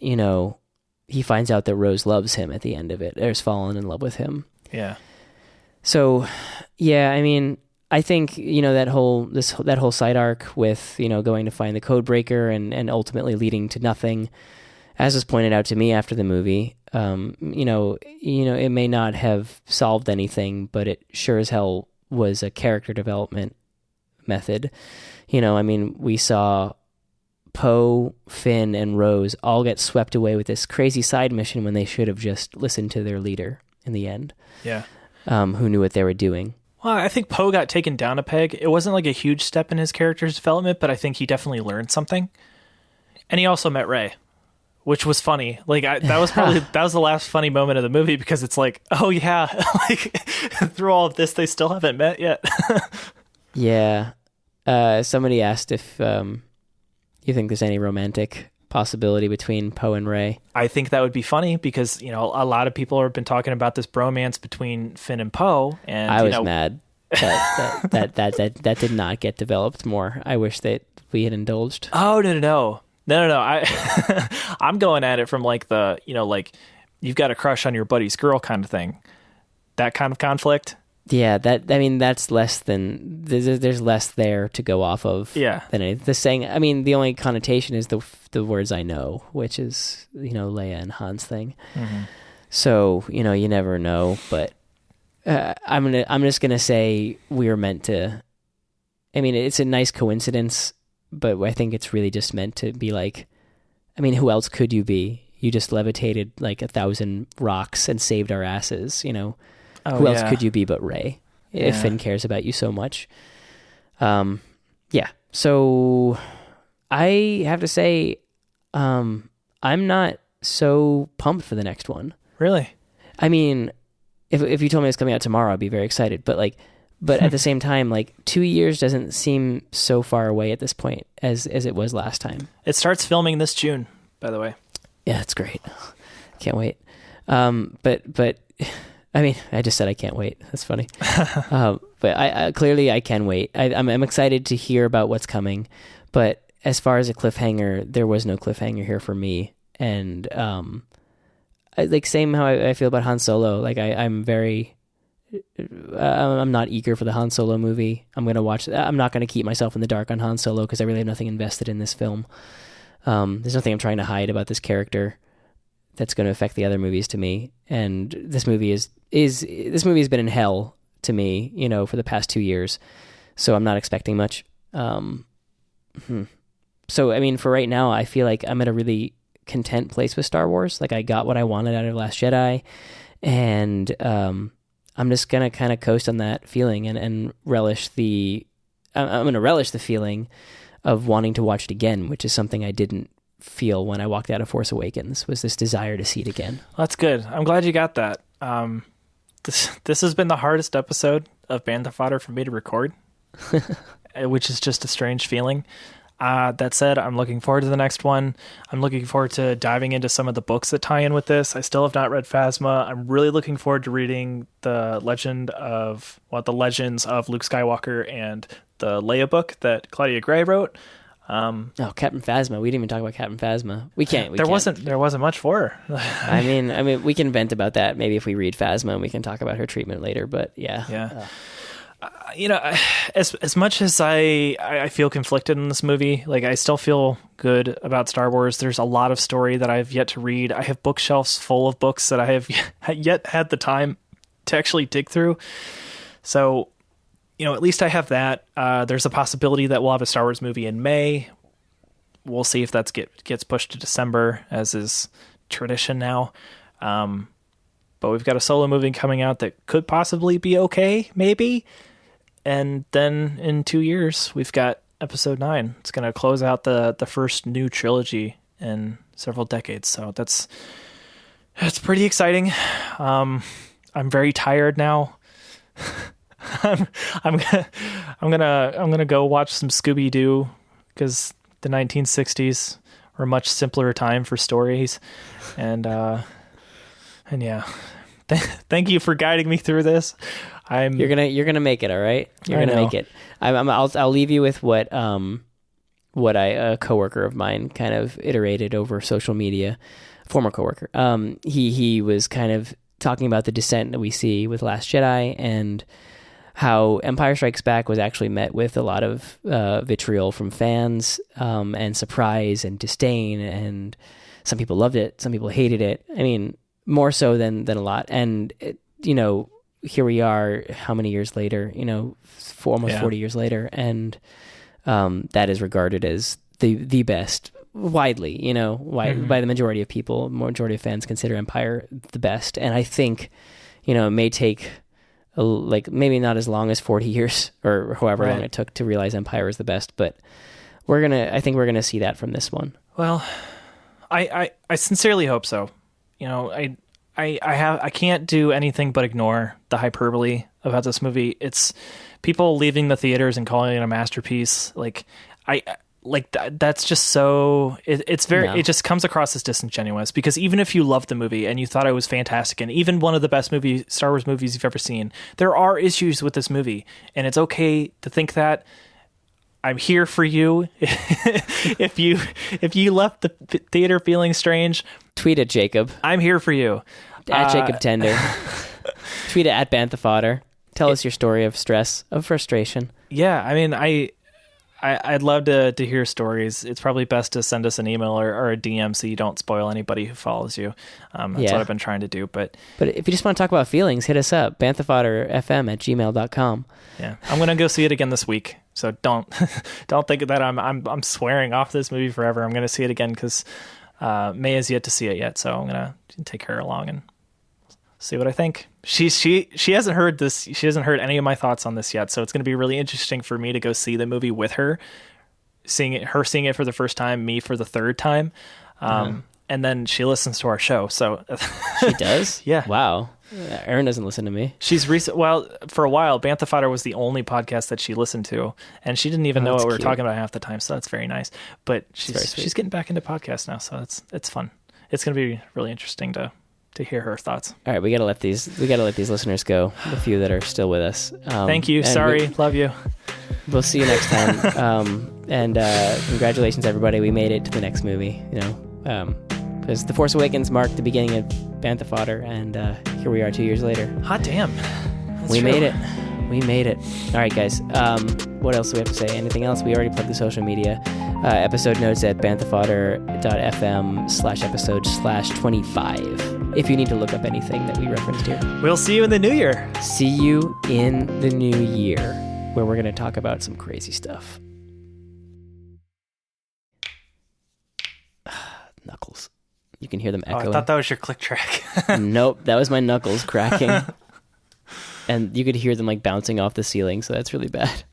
he finds out that Rose loves him at the end of it. Or has fallen in love with him. Yeah. So, yeah, I mean, I think, that whole side arc with, going to find the code breaker and ultimately leading to nothing, as was pointed out to me after the movie, it may not have solved anything, but it sure as hell was a character development method. We saw Poe, Finn, and Rose all get swept away with this crazy side mission when they should have just listened to their leader in the end. Yeah. Who knew what they were doing. Well, I think Poe got taken down a peg. It wasn't like a huge step in his character's development, but I think he definitely learned something. And he also met Rey, which was funny. Like that was the last funny moment of the movie, because it's like, oh yeah, like through all of this, they still haven't met yet. Yeah. Somebody asked if you think there's any romantic possibility between Poe and Rey. I think that would be funny, because a lot of people have been talking about this bromance between Finn and Poe, and I was mad that did not get developed more. I wish that we had indulged. Oh no. I'm going at it from like the like you've got a crush on your buddy's girl kind of thing, that kind of conflict. Yeah, that's less than there's less there to go off of. Yeah, than the saying. I mean, the only connotation is the words I know, which is Leia and Han's thing. Mm-hmm. So you never know, but I'm just gonna say we were meant to. I mean, it's a nice coincidence, but I think it's really just meant to be like. I mean, who else could you be? You just levitated like 1,000 rocks and saved our asses. Oh, who else could you be but Rey, if Yeah. Finn cares about you so much? Yeah. So I have to say, I'm not so pumped for the next one. Really? I mean, if you told me it's coming out tomorrow, I'd be very excited. But at the same time, 2 years doesn't seem so far away at this point as it was last time. It starts filming this June, by the way. Yeah, it's great. Can't wait. But I mean, I just said I can't wait. That's funny. But I clearly I can wait. I'm excited to hear about what's coming. But as far as a cliffhanger, there was no cliffhanger here for me. And same how I feel about Han Solo. I'm very. I'm not eager for the Han Solo movie. I'm gonna watch. I'm not gonna keep myself in the dark on Han Solo because I really have nothing invested in this film. There's nothing I'm trying to hide about this character that's going to affect the other movies to me. And this movie has been in hell to me, for the past 2 years. So I'm not expecting much. So, I mean, for right now, I feel like I'm at a really content place with Star Wars. Like I got what I wanted out of Last Jedi, and I'm just going to kind of coast on that feeling and relish I'm going to relish the feeling of wanting to watch it again, which is something I didn't feel when I walked out of Force Awakens, was this desire to see it again. That's good. I'm glad you got that. This has been the hardest episode of Bantha Fodder for me to record, which is just a strange feeling. That said, I'm looking forward to the next one. I'm looking forward to diving into some of the books that tie in with this. I still have not read Phasma. I'm really looking forward to reading the legends of Luke Skywalker and the Leia book that Claudia Gray wrote. Captain Phasma. We didn't even talk about Captain Phasma. We can't. There wasn't much for her. I mean, we can vent about that maybe if we read Phasma, and we can talk about her treatment later. But yeah. As much as I feel conflicted in this movie, I still feel good about Star Wars. There's a lot of story that I've yet to read. I have bookshelves full of books that I have yet had the time to actually dig through. So, at least I have that. There's a possibility that we'll have a Star Wars movie in May. We'll see if that gets pushed to December, as is tradition now. But we've got a Solo movie coming out that could possibly be okay, maybe. And then in 2 years, we've got Episode 9. It's going to close out the first new trilogy in several decades. So that's pretty exciting. I'm very tired now. I'm gonna go watch some Scooby-Doo, because the 1960s were a much simpler time for stories. And yeah, thank you for guiding me through this. You're gonna make it, all right. You're gonna make it. I'll leave you with what a coworker of mine kind of iterated over social media, former coworker. He was kind of talking about the descent that we see with Last Jedi, and how Empire Strikes Back was actually met with a lot of vitriol from fans, and surprise and disdain, and some people loved it, some people hated it. I mean, more so than a lot. And here we are, how many years later? Almost 40 years later, and that is regarded as the best widely. By the majority of people. Majority of fans consider Empire the best, and I think it may take. Maybe not as long as 40 years or however long it took to realize Empire is the best, but I think we're gonna see that from this one. Well, I sincerely hope so. You know, I can't do anything but ignore the hyperbole about this movie. It's people leaving the theaters and calling it a masterpiece. That's just so it's very No. It just comes across as disingenuous, because even if you loved the movie and you thought it was fantastic and even one of the best Star Wars movies you've ever seen, there are issues with this movie, and it's okay to think that. I'm here for you. If you left the theater feeling strange, Tweet at Jacob. I'm here for you. At Jacob Tender. Tweet it at Bantha Fodder. Tell us your story of stress, of frustration. Yeah, I mean, I'd love to hear stories. It's probably best to send us an email or a DM so you don't spoil anybody who follows you. That's what I've been trying to do. But if you just want to talk about feelings, hit us up. banthafodderfm@gmail.com. Yeah, I'm gonna go see it again this week. So don't think that I'm swearing off this movie forever. I'm gonna see it again because May has yet to see it yet. So I'm gonna take her along and see what I think. She hasn't heard this. She hasn't heard any of my thoughts on this yet. So it's going to be really interesting for me to go see the movie with her, seeing it for the first time, me for the third time. And then she listens to our show. So She does? Yeah. Wow. Erin doesn't listen to me. She's for a while, Bantha Fodder was the only podcast that she listened to, and she didn't even know what that's we were cute. talking about half the time. So that's very nice. But very sweet. she's getting back into podcasts now, so it's fun. It's going to be really interesting to hear her thoughts. All right, we gotta let these listeners go. The few that are still with us. Thank you. and Sorry. Love you. We'll see you next time. And congratulations, everybody. We made it to the next movie. You know, because The Force Awakens marked the beginning of Bantha Fodder, and here we are 2 years later. Hot damn. We made it. We made it. All right, guys. What else do we have to say? Anything else? We already plugged the social media. Episode notes at banthafodder.fm/episode/25. If you need to look up anything that we referenced here. We'll see you in the new year. See you in the new year, where we're going to talk about some crazy stuff. Knuckles. You can hear them Oh, echoing. I thought that was your click track. Nope, that was my knuckles cracking. And you could hear them like bouncing off the ceiling, so that's really bad.